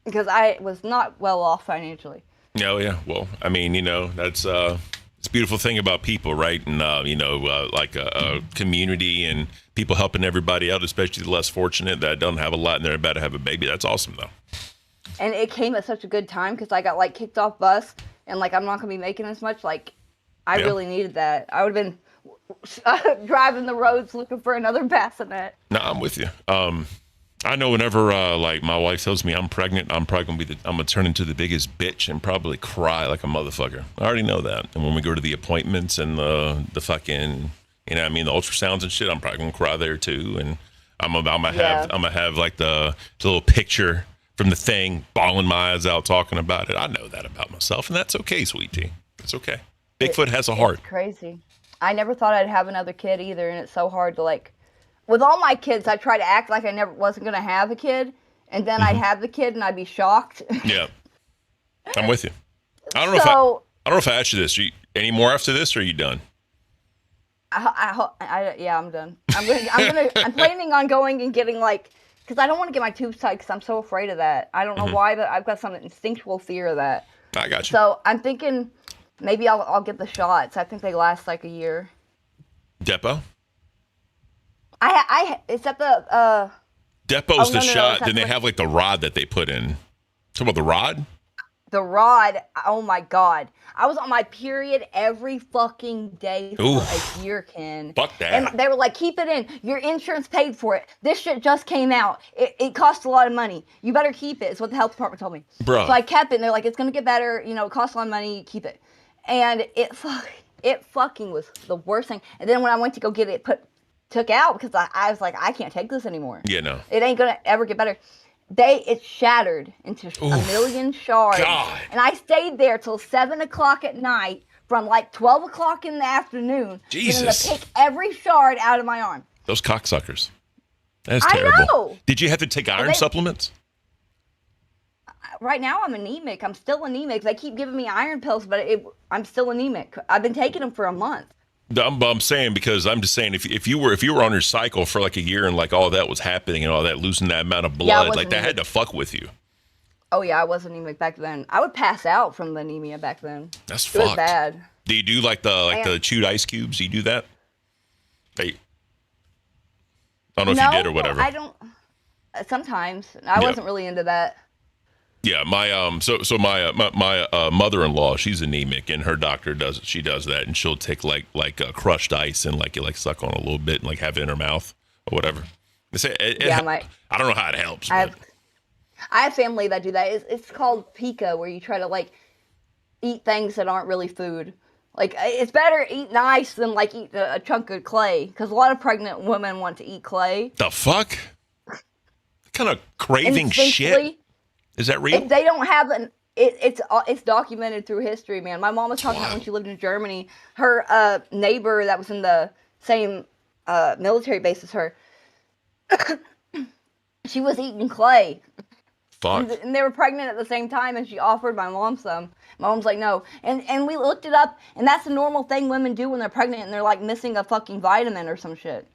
because I was not well off financially. Oh yeah. Well, I mean, that's it's a beautiful thing about people, right? And like a community and people helping everybody out, especially the less fortunate that don't have a lot and they're about to have a baby. That's awesome, though. And it came at such a good time because I got like kicked off bus and like I'm not gonna be making as much. Like, I really needed that. I would have been driving the roads looking for another bassinet. No, I'm with you. I know whenever like my wife tells me I'm pregnant, I'm probably gonna turn into the biggest bitch and probably cry like a motherfucker. I already know that. And when we go to the appointments and the fucking, the ultrasounds and shit, I'm probably gonna cry there too. And I'm gonna have like the little picture from the thing, bawling my eyes out, talking about it. I know that about myself, and that's okay, sweetie. It's okay. Bigfoot has a heart. It's crazy. I never thought I'd have another kid either, and it's so hard to like. With all my kids, I try to act like I wasn't gonna have a kid, and then I'd have the kid and I'd be shocked. Yeah, I'm with you. I don't know if I asked you this. Any more after this, or are you done? Yeah, I'm done. I'm planning on going and getting like, because I don't want to get my tubes tied because I'm so afraid of that. I don't know why, but I've got some instinctual fear of that. I got you. So I'm thinking maybe I'll get the shots. I think they last like a year. Depo? It's at the Depo's the no, shot. it's Then they not- have like the rod that they put in. Talk about the rod? The rod, oh my God. I was on my period every fucking day for Oof. a year, Ken. Fuck that. And they were like, keep it in. Your insurance paid for it. This shit just came out. It costs a lot of money. You better keep it, is what the health department told me. Bruh. So I kept it, and they're like, it's going to get better. You know, it costs a lot of money. Keep it. And it fucking was the worst thing. And then when I went to go get it took out, because I was like, I can't take this anymore. Yeah, no. It ain't going to ever get better. It shattered into a million shards. God. And I stayed there till 7 o'clock at night from like 12 o'clock in the afternoon. Jesus. To pick every shard out of my arm. Those cocksuckers. That's I terrible. know. Did you have to take iron supplements? Right now I'm anemic. I'm still anemic. They keep giving me iron pills, but I'm still anemic. I've been taking them for a month. I'm saying, because I'm just saying, if you were on your cycle for like a year and like all that was happening and all that, losing that amount of blood, like that had to fuck with you. Oh yeah, I was anemic back then. I would pass out from the anemia back then. That's It fucked. was bad. Do you do like the chewed ice cubes? Do you do that? Hey, I don't know if you did or whatever. I don't. Sometimes I wasn't really into that. Yeah, my my mother-in-law, she's anemic, and her doctor does that, and she'll take like crushed ice and like suck on a little bit and like have it in her mouth or whatever. I don't know how it helps. I have family that do that. It's called pica, where you try to like eat things that aren't really food. Like it's better eating ice than like eat a chunk of clay, because a lot of pregnant women want to eat clay. The fuck? What kind of craving shit? Is that real? They don't have it's documented through history, man. My mom was talking about when she lived in Germany. Her neighbor that was in the same military base as her, she was eating clay. Fuck. And they were pregnant at the same time, and she offered my mom some. My mom's like, no. And we looked it up, and that's the normal thing women do when they're pregnant and they're like missing a fucking vitamin or some shit.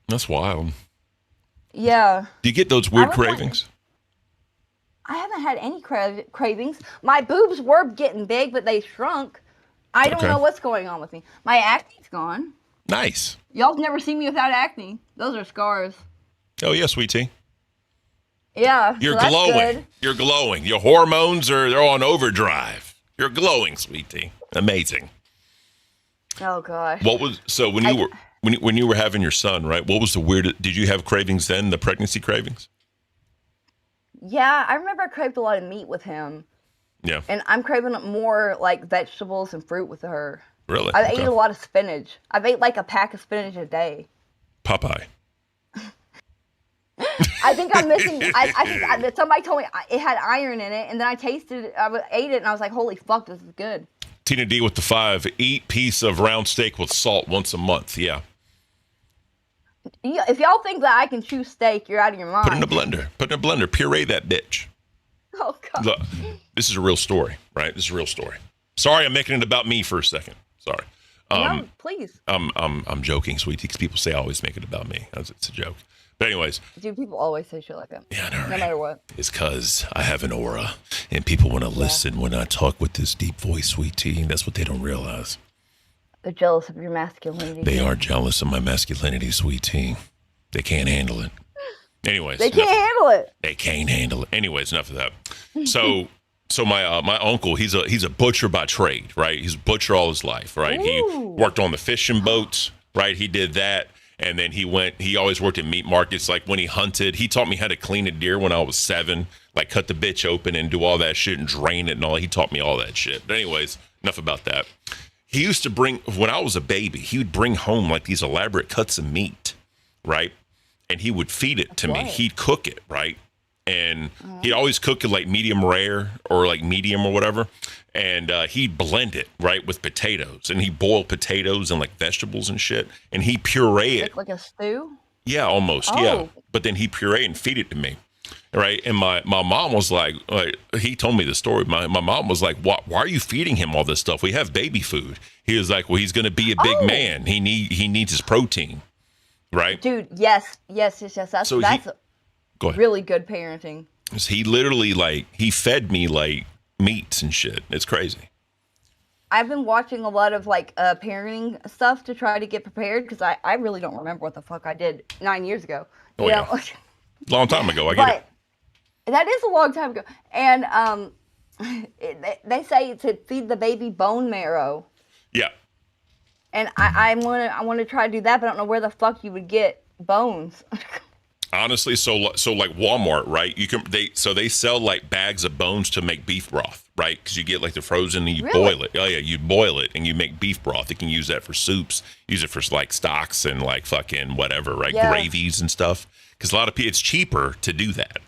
That's wild. Yeah. Do you get those weird cravings? I haven't had any cravings. My boobs were getting big, but they shrunk. I don't know what's going on with me. My acne's gone. Nice. Y'all have never seen me without acne. Those are scars. Oh, yeah, sweetie. Yeah. You're so glowing. Good. You're glowing. Your hormones they're on overdrive. You're glowing, sweetie. Amazing. Oh gosh. What was when you were having your son, right? What was the weirdest? Did you have cravings then? The pregnancy cravings? Yeah, I remember I craved a lot of meat with him. Yeah. And I'm craving more like vegetables and fruit with her. Really? I ate a lot of spinach. I've ate like a pack of spinach a day. Popeye. I think I'm missing. I think somebody told me it had iron in it, and then I tasted it. Ate it, and I was like, "Holy fuck, this is good." Tina D with the 5. Eat piece of round steak with salt once a month. Yeah. If y'all think that I can chew steak, you're out of your mind. Put it in a blender. Puree that bitch. Oh God. Look, this is a real story, right? This is a real story. Sorry, I'm making it about me for a second. Sorry. No, please. I'm joking, sweetie, because people say I always make it about me. It's a joke. But anyways. Dude, people always say shit like that. Yeah, I know, right? No matter what. It's because I have an aura, and people want to listen when I talk with this deep voice, sweet tea, and that's what they don't realize. They're jealous of your masculinity. They are jealous of my masculinity, sweet tea. They can't handle it. Anyways. They can't handle it. They can't handle it. Anyways, enough of that. So my uncle, he's a butcher by trade, right? He's a butcher all his life, right? Ooh. He worked on the fishing boats, right? He did that. And then he always worked in meat markets. Like when he hunted, he taught me how to clean a deer when I was 7, like cut the bitch open and do all that shit and drain it and all. He taught me all that shit. But anyways, enough about that. He used to bring, when I was a baby, he would bring home like these elaborate cuts of meat, right? And he would feed it to me. He'd cook it, right? And he'd always cook it like medium rare or like medium or whatever. And he'd blend it, right, with potatoes. And he'd boil potatoes and like vegetables and shit. And he'd puree it. Like a stew? Yeah, almost, yeah. But then he'd puree and feed it to me, right? And my mom was like, he told me the story. My mom was like, why are you feeding him all this stuff? We have baby food. He was like, well, he's going to be a big man. He needs his protein, right? Dude, yes. That's really good parenting. He literally he fed me like meats and shit. It's crazy. I've been watching a lot of like parenting stuff to try to get prepared because I really don't remember what the fuck I did 9 years ago. Oh, You yeah. know? Long time ago. I get it. But that is a long time ago. And they say to feed the baby bone marrow. Yeah. And I want to try to do that, but I don't know where the fuck you would get bones. Honestly, so like Walmart, right? They sell like bags of bones to make beef broth, right? Because you get like the frozen and you boil it. Oh yeah, you boil it and you make beef broth. You can use that for soups, use it for like stocks and like fucking whatever, right? Yeah. Gravies and stuff. Because a lot of people, it's cheaper to do that.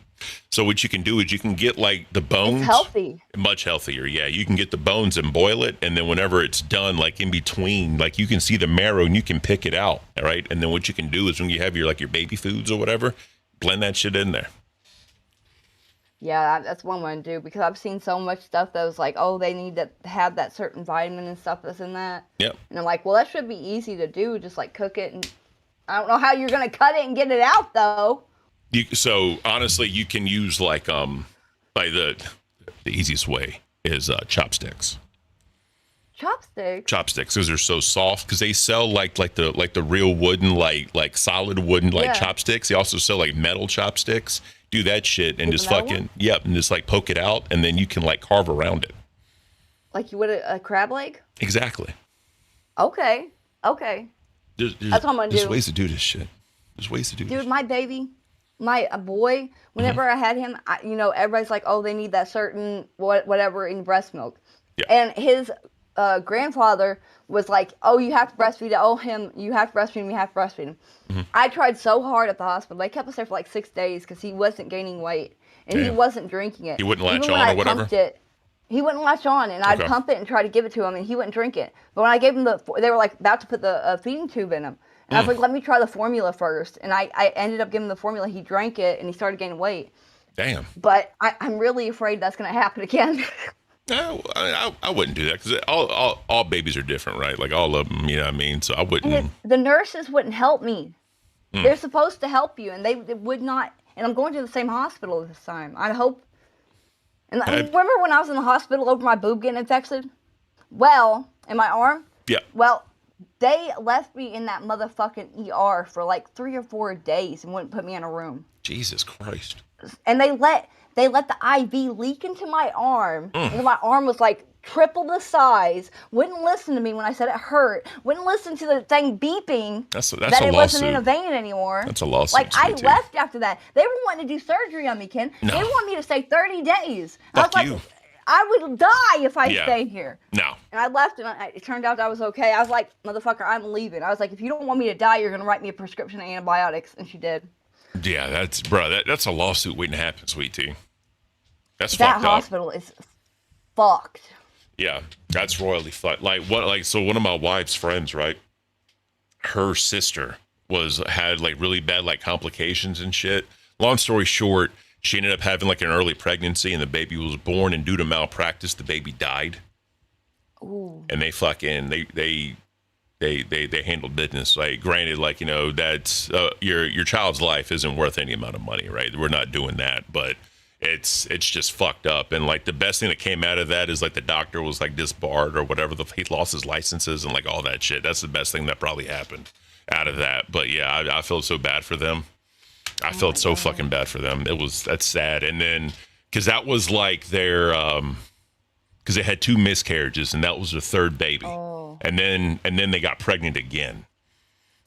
So what you can do is you can get like the bones. It's healthy. Much healthier, yeah. You can get the bones and boil it, and then whenever it's done, like in between, like you can see the marrow and you can pick it out, all right? And then what you can do is when you have your baby foods or whatever, blend that shit in there. Yeah, that's one way to do because I've seen so much stuff that was like, oh, they need to have that certain vitamin and stuff that's in that. Yep. And I'm like, well, that should be easy to do. Just like cook it, and I don't know how you're gonna cut it and get it out though. So honestly, you can use like the easiest way is chopsticks. Chopsticks, because they're so soft. Because they sell like the real wooden like solid wooden chopsticks. They also sell like metal chopsticks. Do that shit and just fucking and just like poke it out, and then you can like carve around it. Like you would a crab leg. Exactly. Okay. There's, That's what I'm gonna do. There's ways to do this shit. There's ways to do this. Dude, my baby, my boy, whenever I had him, everybody's like, oh, they need that certain whatever in breast milk. Yeah. And his grandfather was like, oh, you have to breastfeed it. Oh, you have to breastfeed him. You have to breastfeed him. Mm-hmm. I tried so hard at the hospital. They kept us there for like 6 days because he wasn't gaining weight. And he Damn. wasn't drinking it. He wouldn't latch Even when on I or whatever? pumped it, he wouldn't latch on, and I'd Okay. pump it and try to give it to him, and he wouldn't drink it. But when I gave him they were like about to put the feeding tube in him. And I was like, let me try the formula first. And I ended up giving him the formula. He drank it, and he started gaining weight. Damn. But I'm really afraid that's going to happen again. No, I wouldn't do that because all babies are different, right? Like all of them, you know what I mean? So I wouldn't. And the nurses wouldn't help me. They're supposed to help you, and they would not. And I'm going to the same hospital this time. I hope. And remember when I was in the hospital over my boob getting infected? Well, in my arm? Yeah. Well, they left me in that motherfucking ER for like 3 or 4 days and wouldn't put me in a room. Jesus Christ. And they let the IV leak into my arm. And my arm was like triple the size. Wouldn't listen to me when I said it hurt. Wouldn't listen to the thing beeping. That's that a it wasn't in a lawsuit. vein anymore. That's a lawsuit. Like I sweetie. left after that. They were wanting to do surgery on me, Ken. No. They want me to stay 30 days. Fuck I was you. like, I would die if I Yeah. stayed here. No. And I left, and it turned out I was okay. I was like, motherfucker, I'm leaving. I was like, if you don't want me to die, you're gonna write me a prescription of antibiotics, and she did. Yeah, that's a lawsuit waiting to happen, sweet tea. That's That fucked up. hospital is fucked. Yeah, that's royally fucked. So one of my wife's friends, right? Her sister had like really bad like complications and shit. Long story short, she ended up having like an early pregnancy, and the baby was born, and due to malpractice, the baby died. Ooh. And they handled business. Like, granted, like, that's your child's life isn't worth any amount of money, right? We're not doing that, but it's just fucked up. And like the best thing that came out of that is like the doctor was like disbarred or whatever. He lost his licenses and like all that shit. That's the best thing that probably happened out of that. But yeah, I felt so bad for them. I felt so fucking bad for them. That's sad. And then because that was like their because they had 2 miscarriages, and that was their 3rd baby. Oh. And then they got pregnant again.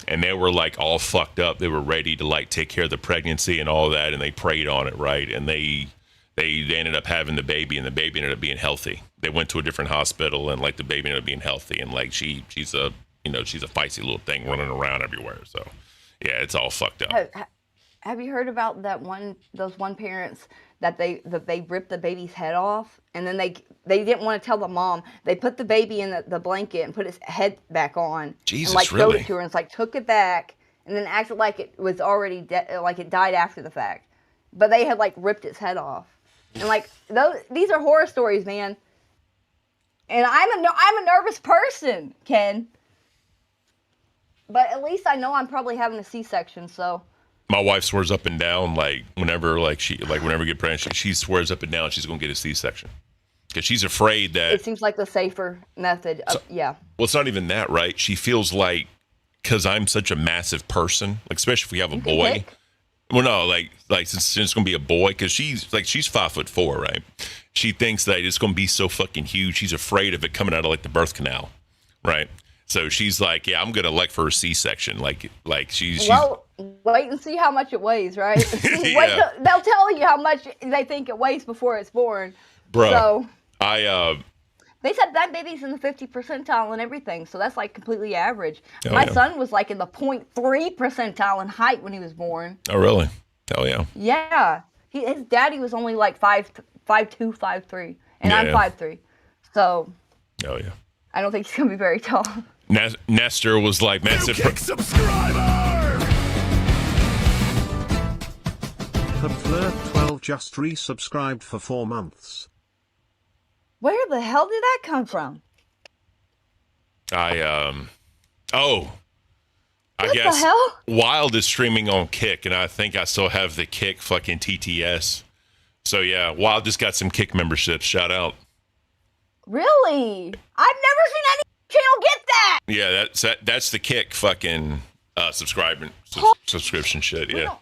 And they were like all fucked up. They were ready to like take care of the pregnancy and all that, and they prayed on it, right? And they ended up having the baby, and the baby ended up being healthy. They went to a different hospital, and like the baby ended up being healthy, and like she's a feisty little thing running around everywhere. So yeah, it's all fucked up. Have you heard about those parents that they ripped the baby's head off, and then they didn't want to tell the mom. They put the baby in the blanket and put his head back on. Jesus, and like really? showed it to her, and it's like took it back, and then acted like it was already like it died after the fact, but they had like ripped its head off, and like these are horror stories, man. And I'm a nervous person, Ken. But at least I know I'm probably having a C-section, so. My wife swears up and down, like whenever we get pregnant, she swears up and down she's gonna get a C-section. because she's afraid that. It seems like the safer method. Yeah. Well, it's not even that, right? She feels like because I'm such a massive person, like especially if we have a boy. Pick. Well, no, like since it's gonna be a boy, because she's 5'4", right? She thinks that it's gonna be so fucking huge. She's afraid of it coming out of like the birth canal, right? So she's like, yeah, I'm gonna elect for a C-section. Like she's. Well, wait and see how much it weighs, right? Yeah. They'll tell you how much they think it weighs before it's born. Bro, So I they said that baby's in the 50th percentile and everything, so that's like completely average. Oh, My yeah. son was like in the 0.3 percentile in height when he was born. Oh, really? Oh, yeah. Yeah, his daddy was only like 5'2", 5'3", and Yeah, I'm yeah. 5'3", so Oh, yeah. I don't think he's gonna be very tall. Nestor was like massive. Subscriber! The Flirt 12 just resubscribed for 4 months. Where the hell did that come from? I What the guess hell? Wild is streaming on Kick, and I think I still have the Kick fucking TTS. So yeah, Wild just got some Kick memberships. Shout out. Really? I've never seen any channel get that. Yeah, that's the Kick fucking subscription shit. We Yeah, don't-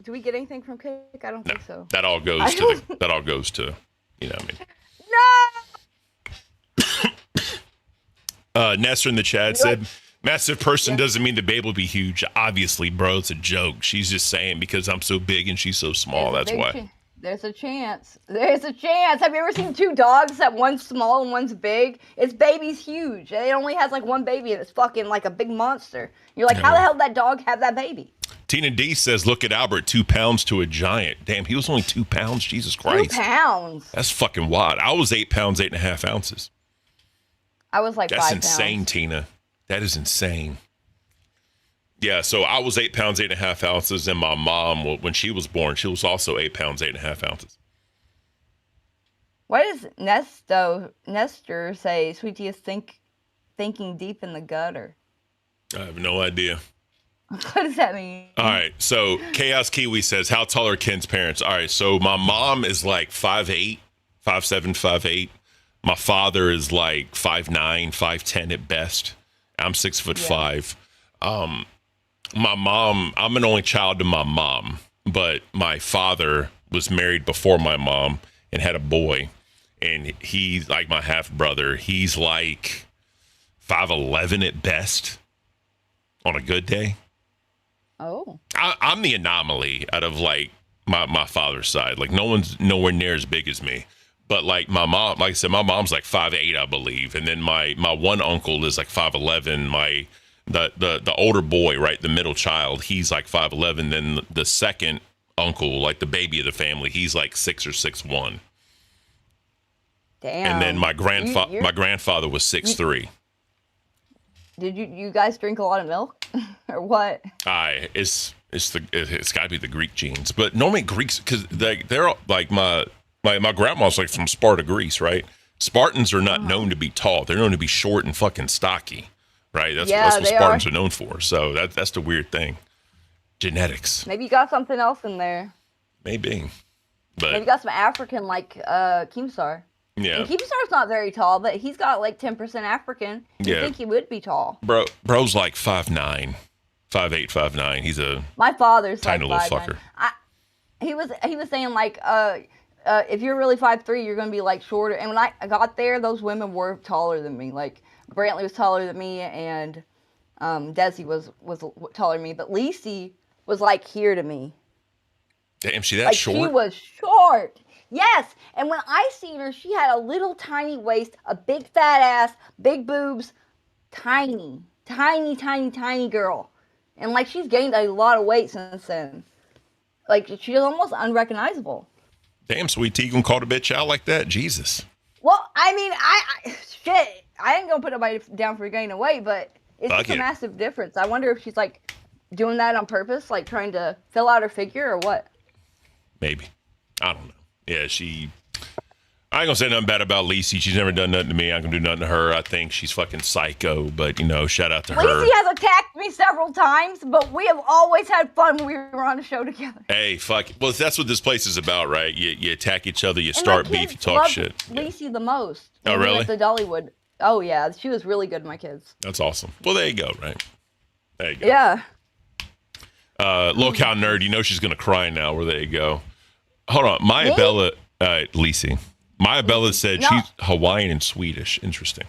Do we get anything from Kick? I don't no, think so. that all goes to that all goes to, you know what I mean. No. Nestor in the chat said, massive person doesn't mean the baby will be huge. Obviously, bro, it's a joke. She's just saying because I'm so big and she's so small. There's a That's big why. There's a chance. There's a chance. Have you ever seen two dogs that one's small and one's big? Its baby's huge. It only has like one baby and it's fucking like a big monster. You're like, how the hell did that dog have that baby? Tina D says, look at Albert, 2 pounds to a giant. Damn, he was only 2 pounds. Jesus Christ. 2 pounds. That's fucking wild. I was 8 pounds, 8.5 ounces. I was like That's 5 insane, pounds. Tina. That is insane. Yeah, so I was 8 pounds, 8.5 ounces, and my mom, when she was born, she was also 8 pounds, 8.5 ounces. What does Nestor say? Sweetie is thinking deep in the gutter. I have no idea. What does that mean? All right, so Chaos Kiwi says, how tall are Ken's parents? All right, so my mom is like 5'8", 5'7", 5'8". My father is like 5'9", 5'10" at best. I'm 6'5". My mom, I'm an only child to my mom, but my father was married before my mom and had a boy. And he's like my half brother. He's like 5'11" at best on a good day. Oh. I'm the anomaly out of like my father's side. Like no one's nowhere near as big as me. But like my mom, like I said, my mom's like 5'8", I believe. And then my one uncle is like 5'11". The older boy, right, the middle child, he's like 5'11". Then the second uncle, like the baby of the family, he's like 6 or 6'1". Damn. And then my You're- grandfather was 6'3". Did you guys drink a lot of milk or what? It's got to be the Greek genes. But normally Greeks, because they're all, like my grandma's like from Sparta, Greece, right? Spartans are not known to be tall. They're known to be short and fucking stocky, right? That's what they Spartans are. are known for. So that's the weird thing. Genetics, Maybe you got something else in there. maybe. Maybe But you got some African like Keemstar. yeah, And Keemstar's not very tall, but he's got like 10% African. You Yeah. think he would be tall? bro's like 5'9", 5'8", 5'9". He's a My father's tiny like little 5'9". fucker. He was saying like if you're really 5'3", you're gonna be like shorter. And when I got there, those women were taller than me. Like Brantley was taller than me, and Desi was taller than me, but Lacey was like here to me. Damn, she that Like short? she was short. Yes, and when I seen her, she had a little tiny waist, a big fat ass, big boobs, tiny girl, and like she's gained a lot of weight since then. Like she's almost unrecognizable. Damn, Sweet Tea gonna call the bitch out like that? Jesus. Well, I mean, shit, I ain't gonna put nobody down for gaining weight, but it's Fuck just a it. massive difference. I wonder if she's like doing that on purpose, like trying to fill out her figure or what. Maybe. I don't know. Yeah, she. I ain't gonna say nothing bad about Lacey. She's never done nothing to me. I can do nothing to her. I think she's fucking psycho, but shout out to her. Lacey has attacked me several times, but we have always had fun when we were on a show together. Hey, fuck. Well, that's what this place is about, right? You attack each other, you start beef, you talk shit. Lacey the most. Oh, really? At the Dollywood. Oh, yeah. She was really good, my kids. That's awesome. Well, there you go, right? There you go. Yeah. Low cow nerd, she's gonna cry now. Where there you go. Hold on, Maya Bella, Lacey. Maya Bella said she's Hawaiian and Swedish. Interesting.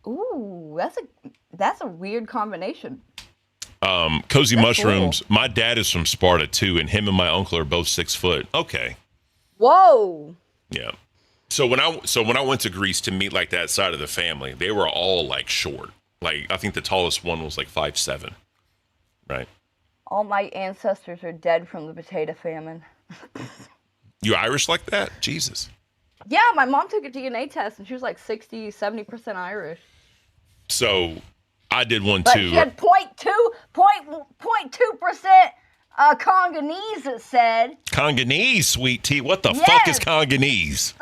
Ooh, that's a weird combination. Cozy Mushrooms. Cool. My dad is from Sparta too, and him and my uncle are both 6 foot. Okay. Whoa. Yeah. So when I went to Greece to meet like that side of the family, they were all like short. Like I think the tallest one was like 5'7". Right. All my ancestors are dead from the potato famine. You Irish like that? Jesus. Yeah, my mom took a DNA test and she was like 60, 70% Irish. So I did one but too. She had 0.2% Congolese, it said. Congolese, sweet tea. What the fuck is Congolese?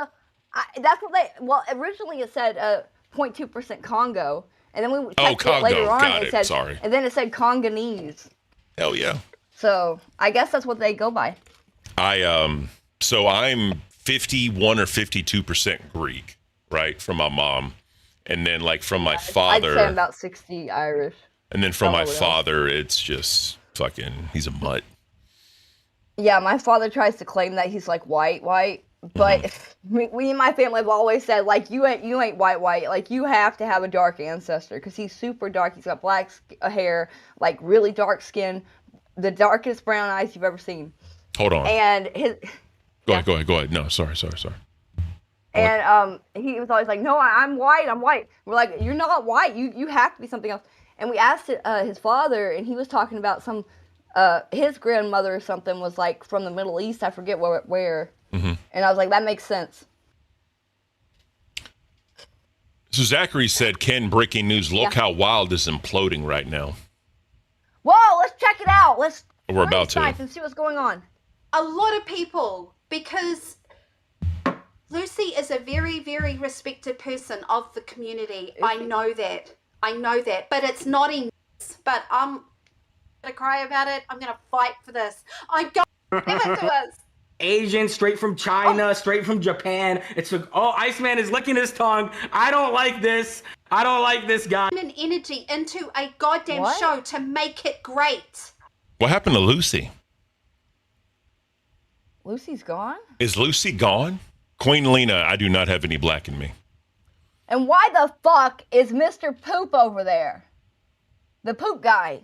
That's what originally it said 0.2% Congo. And then we checked Congo. it later on. Got it said, sorry. And then it said Congolese. Hell yeah. So I guess that's what they go by. So I'm 51 or 52% Greek, right, from my mom, and then like from my father. I'd say I'm about 60 Irish. And then from my father, it's just fucking. He's a mutt. Yeah, my father tries to claim that he's like white, but we in my family have always said like you ain't white, like you have to have a dark ancestor because he's super dark. He's got black hair, like really dark skin, the darkest brown eyes you've ever seen. Hold on. And his. Go ahead. No, sorry. And he was always like, "No, I'm white. We're like, "You're not white. You have to be something else." And we asked his father, and he was talking about some his grandmother or something was like from the Middle East. I forget where. Mm-hmm. And I was like, that makes sense. So Zachary said, Ken, breaking news. Look how Wild is imploding right now. Whoa, let's check it out. We're about to. And see what's going on. A lot of people, because Lucy is a very, very respected person of the community. I know that. But it's not in. But I'm going to cry about it. I'm going to fight for this. I'm going to give it to us. Asian, straight from China, straight from Japan. It's like, Iceman is licking his tongue. I don't like this. I don't like this guy. And energy into a goddamn show to make it great. What happened to Lucy? Lucy's gone? Is Lucy gone? Queen Lena, I do not have any black in me. And why the fuck is Mr. Poop over there? The poop guy.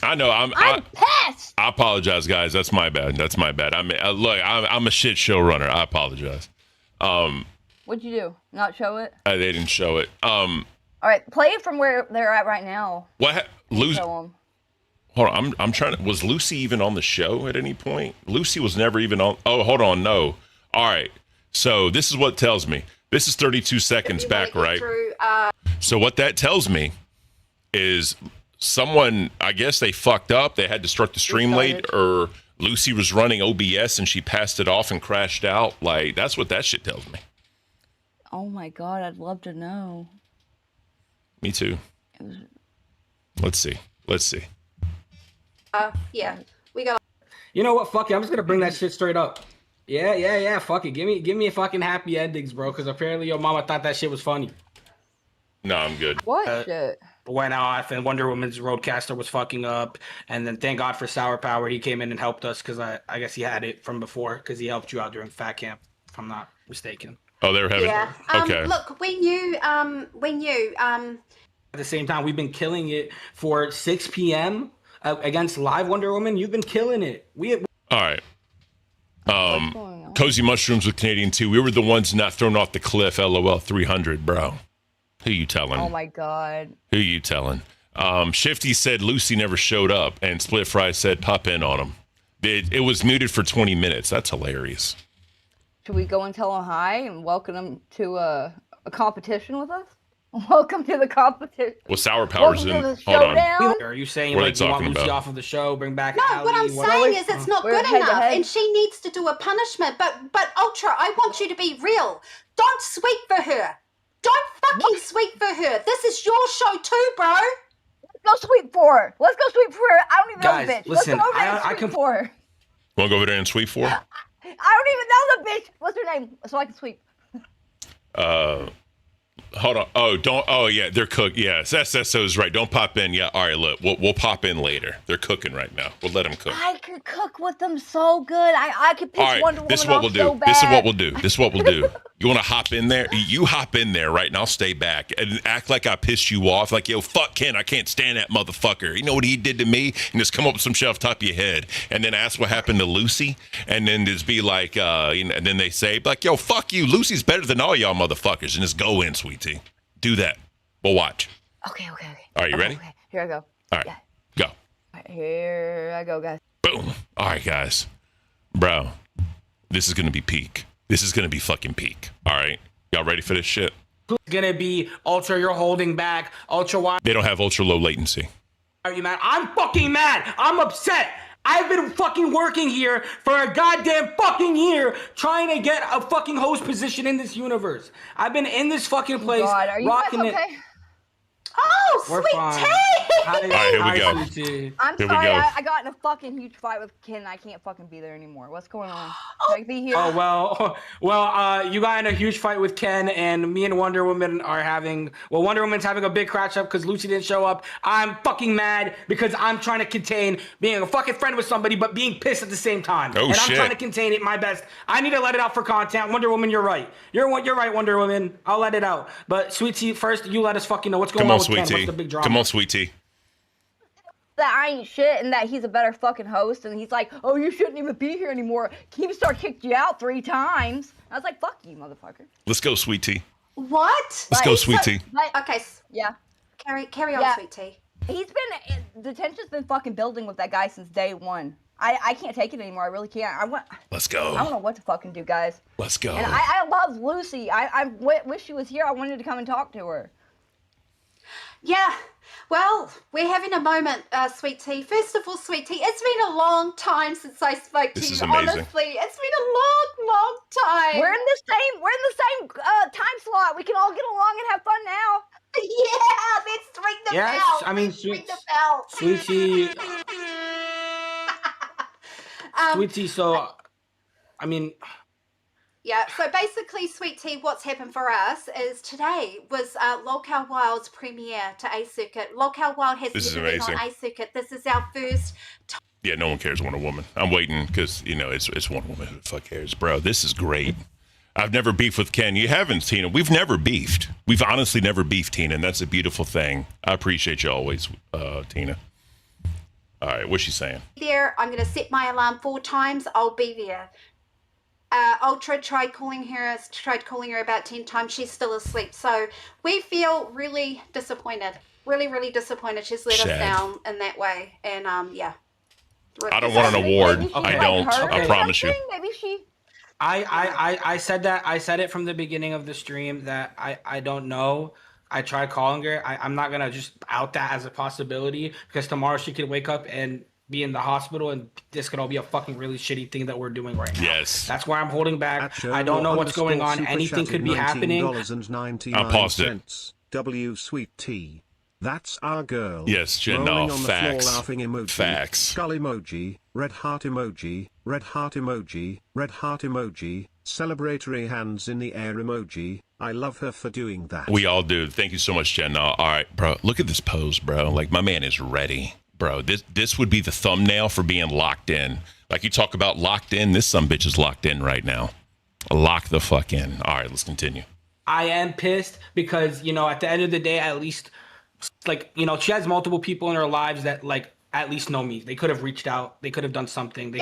I know. I'm pissed. I apologize, guys. That's my bad. I mean, look, I'm a shit showrunner. I apologize. What'd you do? Not show it? They didn't show it. All right, play it from where they're at right now. What? Lucy? Show them. Hold on. I'm trying to. Was Lucy even on the show at any point? Lucy was never even on. Oh, hold on. No. All right. So this is what it tells me. This is 32 seconds back, right? So what that tells me is someone, I guess they fucked up. They had to start the stream late, or Lucy was running OBS and she passed it off and crashed out. Like, that's what that shit tells me. Oh my God, I'd love to know. Me too. Let's see. Yeah, we got. You know what? Fuck it. I'm just gonna bring that shit straight up. Yeah. Fuck it. Give me a fucking happy endings, bro. Because apparently your mama thought that shit was funny. No, I'm good. What shit? Went off and Wonder Woman's Roadcaster was fucking up, and then thank God for Sour Power. He came in and helped us because I guess he had it from before because he helped you out during Fat Camp, if I'm not mistaken. Oh, they were having. Yeah. Okay. Look, when you At the same time, we've been killing it for 6 p.m. Against live Wonder Woman. You've been killing it. All right. Cozy Mushrooms with Canadian 2. We were the ones not thrown off the cliff. LOL 300, bro. Who you telling? Oh my God. Who you telling? Shifty said Lucy never showed up, and Split Fry said pop in on him. It was muted for 20 minutes. That's hilarious. Should we go and tell him hi and welcome him to a competition with us? Welcome to the competition. Well, Sour Power's Welcome in. to the Hold on. showdown. Are you saying What are like they you want talking Lucy about? off of the show, bring back No, what I'm Allie, saying is it's not We're good head to enough, head. and she needs to do a punishment. But Ultra, I want you to be real. Don't sweep for her. Don't fucking sweep for her. This is your show too, bro. Let's go sweep for her. Let's go sweep for her. I don't even Guys, know the bitch. listen, Let's go over there I and sweep can- for her. Want to go over there and sweep for her? I don't even know the bitch. What's her name? So I can sweep. Hold on. Oh, don't. Oh, yeah, they're cooked. Yes, SSO's right. Don't pop in. Yeah, all right, look, we'll pop in later. They're cooking right now. We'll let them cook. I could cook with them so good. I could piss All right, Wonder Woman this is what we'll off do. so bad. This is what we'll do. This is what we'll do. You want to hop in there? You hop in there, right? And I'll stay back and act like I pissed you off. Like, yo, fuck Ken. I can't stand that motherfucker. You know what he did to me? And just come up with some shit off the top of your head. And then ask what happened to Lucy. And then just be like, and then they say, like, yo, fuck you. Lucy's better than all y'all motherfuckers. And just go in, sweetie. Do that. We'll watch. Okay. All right, you ready? Okay. Here I go. All right, Yeah. go. All right, here I go, guys. Boom. All right, guys. Bro, this is going to be peak. This is going to be fucking peak. All right. Y'all ready for this shit? It's gonna be Ultra, you're holding back. Ultra, why They don't have ultra low latency. are you mad? I'm fucking mad. I'm upset. I've been fucking working here for a goddamn fucking year trying to get a fucking host position in this universe. I've been in this fucking place God, are you guys rocking it. okay? Oh, We're sweet fine. tea. Hi, All right, here we go. hi, sweetie. I'm Here we sorry. go. I got in a fucking huge fight with Ken. And I can't fucking be there anymore. What's going on? Can I be here? Oh well, you got in a huge fight with Ken, and me and Wonder Woman are having. Well, Wonder Woman's having a big crash up because Lucy didn't show up. I'm fucking mad because I'm trying to contain being a fucking friend with somebody, but being pissed at the same time. Oh, and shit. I'm trying to contain it my best. I need to let it out for content. Wonder Woman, you're right. You're right, Wonder Woman. I'll let it out. But Sweet Tea, first, you let us fucking know what's going Come on on, with Ken. sweetie. What's the big drama? Come on, sweetie. That I ain't shit and that he's a better fucking host. And he's like, oh, you shouldn't even be here anymore. Keemstar kicked you out 3 times. I was like, fuck you, motherfucker. Let's go, sweetie. What? Let's go, sweetie. Like, Okay, yeah. carry on, Yeah. sweet tea. He's been, the tension's been fucking building with that guy since day one. I can't take it anymore. I really can't. Let's I don't go. know what to fucking do, guys. Let's go. And I love Lucy. I wish she was here. I wanted to come and talk to her. Yeah. Well, we're having a moment, sweet tea. First of all, sweet tea, it's been a long time since I spoke to This you. is amazing. Honestly, it's been a long time. We're in the same time slot. We can all get along and have fun now. Yeah, let's ring the Yes, bell. I mean, Let's ring the bell. Sweet Tea, Sweet Tea. So, I mean. Yeah, so basically, Sweet Tea, what's happened for us is today was Lolcow Wild's premiere to A Circuit. Lolcow Wild has This is never been on amazing. A Circuit. This is our first. Yeah, no one cares Wonder Woman. I'm waiting because, it's Wonder Woman. Who the fuck cares? Bro, this is great. I've never beefed with Ken. You haven't, Tina. We've never beefed. We've honestly never beefed, Tina, and that's a beautiful thing. I appreciate you always, Tina. All right, what's she saying? There, I'm going to set my alarm 4 times. I'll be there. Ultra tried calling her about 10 times. She's still asleep. So we feel really disappointed. Really, really disappointed. She's let us Sad. down in that way. And yeah. I don't want an award. Maybe she, I like, don't. hurt I or promise you. something? Maybe she. I said that. I said it from the beginning of the stream that I don't know. I tried calling her. I'm not gonna just out that as a possibility because tomorrow she could wake up and be in the hospital and this could all be a fucking really shitty thing that we're doing right now. Yes. That's why I'm holding back. I don't know what's going on. Anything could be happening. I paused it. W Sweet Tea. That's our girl. Yes, Jen, Rolling no, on the facts. floor laughing emoji. Facts. Skull emoji. Red heart emoji. Red heart emoji. Red heart emoji. Celebratory hands in the air emoji. I love her for doing that. We all do. Thank you so much, Jen. All right, bro. Look at this pose, bro. Like, my man is ready. Bro, this would be the thumbnail for being locked in. Like, you talk about locked in. This sumbitch is locked in right now. Lock the fuck in. All right, let's continue. I am pissed because, at the end of the day, at least, she has multiple people in her lives that, at least know me. They could have reached out. They could have done something. They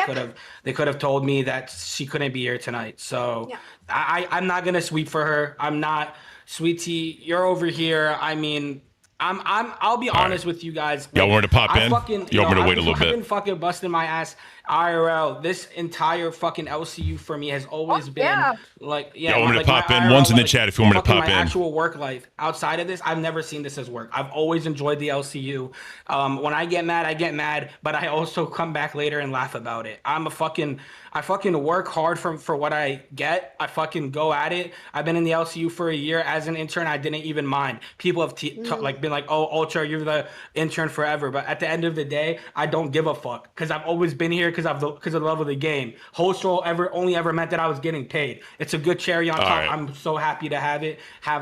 could have told me that she couldn't be here tonight. So Yeah. I'm not going to sweep for her. I'm not. Sweet Tea, you're over here. I mean, I'll be honest with you guys. Y'all want me to pop in? Fucking, Y'all want me to wait a little I've bit? been fucking busting my ass. IRL, this entire fucking LCU for me has always been yeah. like, Y'all want me to like pop my in? IRL, One's in the like, chat if you want me to fucking pop my in. actual work life. Outside of this, I've never seen this as work. I've always enjoyed the LCU. When I get mad, but I also come back later and laugh about it. I fucking work hard for what I get. I fucking go at it. I've been in the LCU for a year as an intern. I didn't even mind. People have like been like, "Oh, Ultra, you're the intern forever." But at the end of the day, I don't give a fuck because I've always been here because of the love of the game. Host role only ever meant that I was getting paid. It's a good cherry on top. right. I'm so happy to have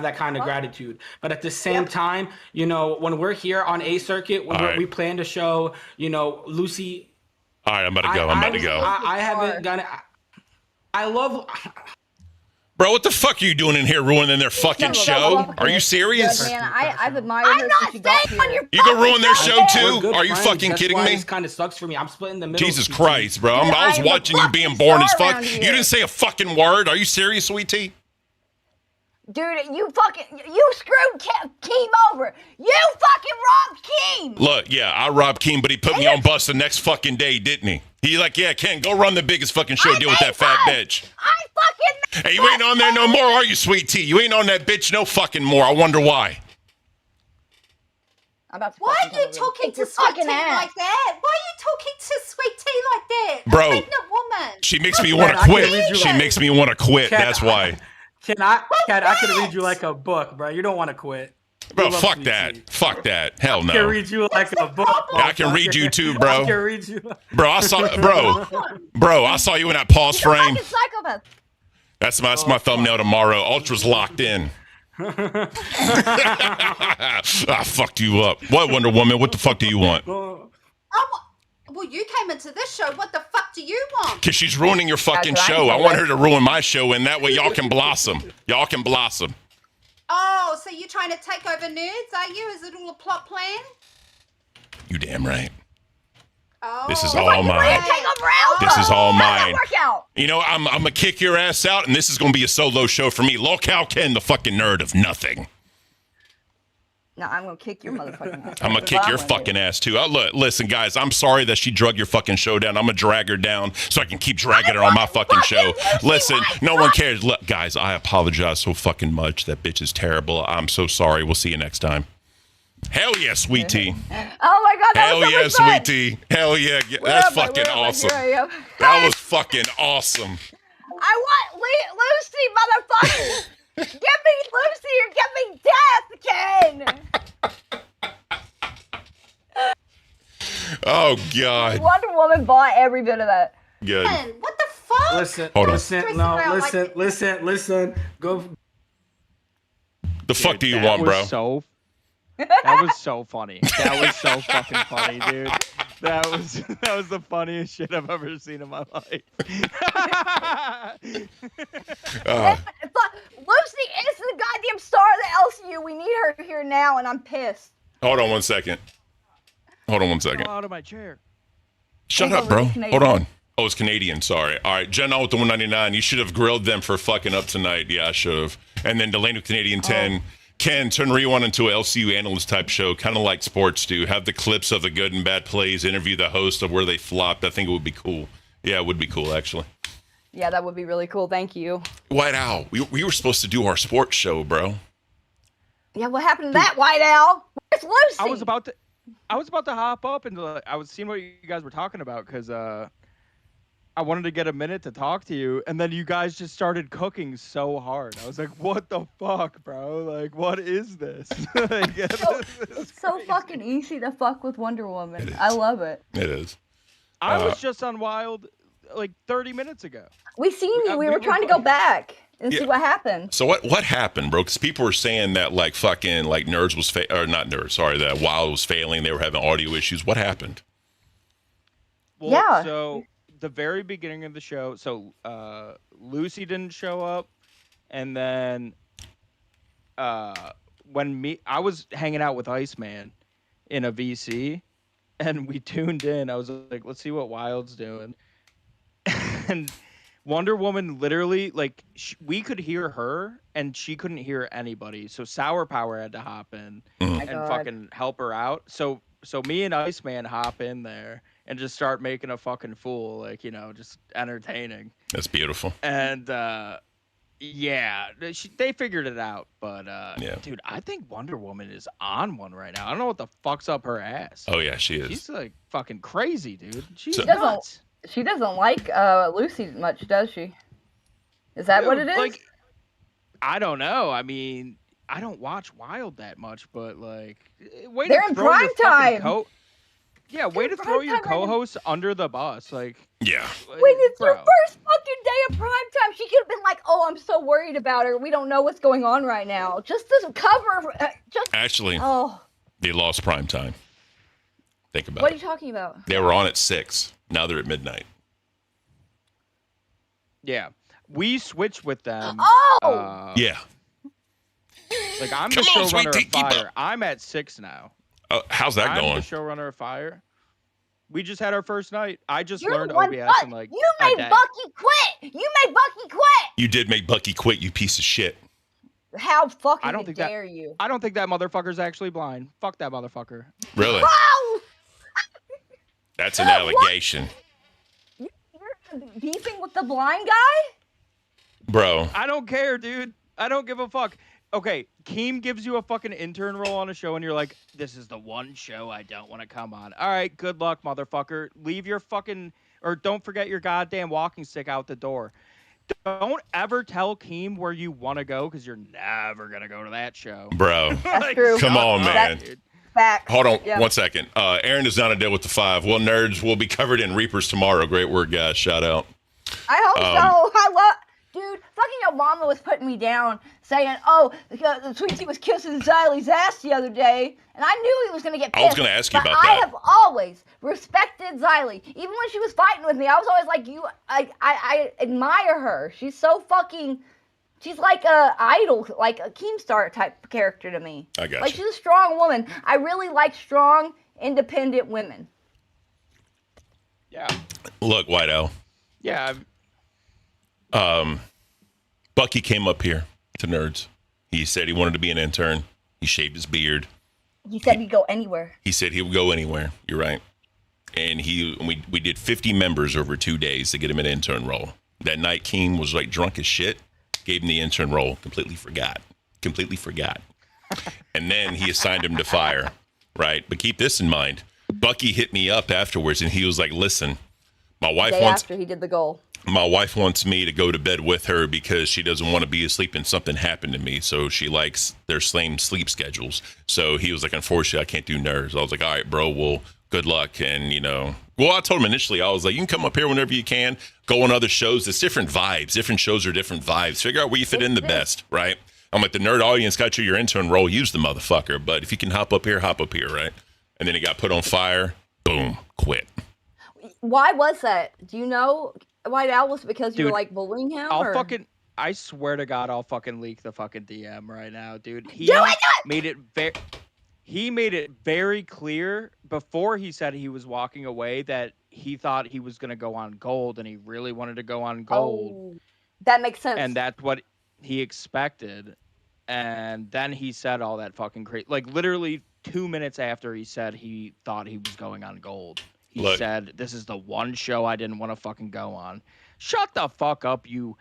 that kind of gratitude. But at the same time, you know, when we're here on A circuit, when we planned a show, you know, Lucy. All right, I'm about to go. I haven't done it. I love. Bro, what the fuck are you doing in here ruining their fucking show? Are you serious? Man, I've admired her since she got here. You gonna ruin their show We're too? good Are you friends. fucking That's kidding why me? This kind of sucks for me. I'm split in the middle. Jesus CT. Christ, bro. I was I'm the watching you being fucking born as star fuck. around You here. didn't say a fucking word. Are you serious, Sweet Tea? Dude, you screwed Keem over. You fucking robbed Keem. Look, yeah, I robbed Keem, but he put me on bus the next fucking day, didn't he? He like, yeah, Ken, go run the biggest fucking show, deal with that fat bitch. I fucking. Hey, you ain't on there no more, are you, Sweet Tea? You ain't on that bitch no fucking more. I wonder why. Why are you talking to Sweet Tea like that? Why are you talking to Sweet Tea like that? Bro, A pregnant woman. She makes me want to I can read quit. you She like- makes me want to quit. Ken, That's why. I could read you like a book, bro. You don't want to quit. Bro, You love fuck Sweet that. Tea. Fuck that. Hell I can no. read you like a book. I can read you too, bro. I can read you. Bro, I saw I saw you in that pause frame. Fucking psychopath. That's my thumbnail tomorrow. Ultra's locked in. I fucked you up. What, Wonder Woman? What the fuck do you want? Well, you came into this show. What the fuck do you want? Because she's ruining your fucking That's show. right. I want her to ruin my show, and that way y'all can blossom. Y'all can blossom. Oh, so you're trying to take over nerds, are you? Is it all a plot plan? You damn right. Oh, This is okay. all mine. Take over Alpha. This is all How'd that mine. work out? You know, I'm gonna kick your ass out, and this is gonna be a solo show for me. Locale Ken, the fucking nerd of nothing. No, I'm gonna kick your motherfucking ass. I'm gonna kick your fucking ass too. Look, listen, guys, I'm sorry that she drug your fucking show down. I'm gonna drag her down so I can keep dragging her on my fucking show. Listen, no one cares. Look, guys, I apologize so fucking much. That bitch is terrible. I'm so sorry. We'll see you next time. Hell yeah, Sweet Tea. Oh my god, that Hell was so yeah, much fun. Sweet Tea. Hell yeah. Where That's am I? fucking Where am I? awesome. Here I am. That was fucking awesome. I want Lucy, motherfucker. Give me Lucy or give me death, Ken. Oh God. Wonder Woman bought every bit of that. Good. Man, what the fuck? Listen, Hold on. listen. Go. The fuck do you That want, was bro? That was so funny. That was so fucking funny, dude. That was the funniest shit I've ever seen in my life. Lucy is the goddamn star of the LCU. We need her here now, and I'm pissed. Hold on one second. Go out of my chair. Shut up, bro. Hold on. Oh, it's Canadian. Sorry. All right. Jen out with the 199. You should have grilled them for fucking up tonight. Yeah, I should have. And then Delaney with Canadian 10. Ken, turn Rewind into an LCU analyst type show, kind of like sports do. Have the clips of the good and bad plays, interview the host of where they flopped. I think it would be cool. Yeah, it would be cool, actually. Yeah, that would be really cool. Thank you. White Owl, we were supposed to do our sports show, bro. Yeah, what happened to that, White Owl? Where's Lucy? I was about to hop up and I was seeing what you guys were talking about because I wanted to get a minute to talk to you, and then you guys just started cooking so hard. I was like, "What the fuck, bro? Like, what is this?" Like, It's so fucking easy to fuck with Wonder Woman. I love it. It is. I was just on Wild like 30 minutes ago. We seen you. We we were were trying to go back and Yeah. see what happened. So what happened, bro? Because people were saying that like fucking like nerds was or not nerds, sorry, that Wild was failing. They were having audio issues. What happened? Well, Yeah. So the very beginning of the show, so Lucy didn't show up, and then I was hanging out with Iceman in a VC, and we tuned in. I was like, let's see what Wild's doing. And Wonder Woman literally, like, we could hear her, and she couldn't hear anybody. So Sour Power had to hop in and God. fucking help her out. So me and Iceman hop in there, and just start making a fucking fool, like, you know, just entertaining. That's beautiful. And yeah, they figured it out. But Yeah. dude, I think Wonder Woman is on one right now. I don't know what the fuck's up her ass. Oh yeah, she is. She's like fucking crazy, dude. She's So- nuts. She doesn't like Lucy much, does she? Is that what it is? Like, I don't know. I mean, I don't watch Wild that much, but like, way They're to in throw prime your fucking time. Yeah, way to in throw prime your time right now. co-host under the bus. Like, Yeah. when it's her bro. first fucking day of prime time, she could have been like, "Oh, I'm so worried about her. We don't know what's going on right now." Just to cover, just Actually, oh, they lost prime time. Think about what are it. you talking about? They were on at 6. Now they're at midnight. Yeah, we switched with them. Oh! Yeah. Like, I'm Come the on, showrunner sweetie, of keep Fire. up. I'm at 6 now. How's that I'm going? the showrunner of Fire. We just had our first night. I just You're learned the one OBS in like you a made day. Bucky quit. You made Bucky quit. You did make Bucky quit, you piece of shit. How fucking I don't think that- dare you? I don't think that motherfucker's actually blind. Fuck that motherfucker. Really? Oh! That's an allegation. You're beefing with the blind guy? Bro. I don't care, dude. I don't give a fuck. Okay, Keem gives you a fucking intern role on a show, and you're like, this is the one show I don't want to come on. All right, good luck, motherfucker. Leave your fucking, or don't forget your goddamn walking stick out the door. Don't ever tell Keem where you want to go, because you're never going to go to that show. Bro. That's true. Come on, man. Dude. Facts. Hold on Yeah. 1 second. Aaron is not a deal with the 5. Well, nerds will be covered in Reapers tomorrow. Great work, guys. Shout out. I hope so. I love, dude. Fucking your mama was putting me down, saying, "Oh, the Sweetie was kissing Xylie's ass the other day," and I knew he was gonna get pissed. I was gonna ask you but about I that. have always respected Xylie, even when she was fighting with me. I was always like, I admire her. She's so fucking. She's like a idol, like a Keemstar type character to me. I got Like you. she's a strong woman. I really like strong, independent women. Yeah. Look, White Owl. Yeah. Bucky came up here to Nerds. He said he wanted to be an intern. He shaved his beard. He said he'd go anywhere. He said he would go anywhere. You're right. And we did 50 members over 2 days to get him an intern role. That night, Keem was like drunk as shit. Gave him the intern role. Completely forgot. And then he assigned him to Fire. Right. But keep this in mind. Bucky hit me up afterwards and he was like, listen, my wife Day wants after he did the goal. my wife wants me to go to bed with her because she doesn't want to be asleep and something happened to me. So she likes their same sleep schedules. So he was like, unfortunately, I can't do Nerds. I was like, all right, bro, well, good luck. And, you know, well, I told him initially, I was like, you can come up here whenever you can, go on other shows. It's different vibes. Different shows are different vibes. Figure out where you fit in the best, right? I'm like, the nerd audience got you your intern role. Use the motherfucker. But if you can hop up here, right? And then he got put on Fire. Boom, quit. Why was that? Do you know? White Owl, was it because you were Dude, like bullying him? I'll or? fucking, I swear to God, I'll fucking leak the fucking DM right now, dude. He Do it! made it very, he made it very clear before he said he was walking away that he thought he was gonna go on gold and he really wanted to go on gold. Oh, that makes sense. And that's what he expected. And then he said all that fucking crazy, like literally 2 minutes after he said he thought he was going on gold. He Look. said, this is the one show I didn't want to fucking go on. Shut the fuck up, you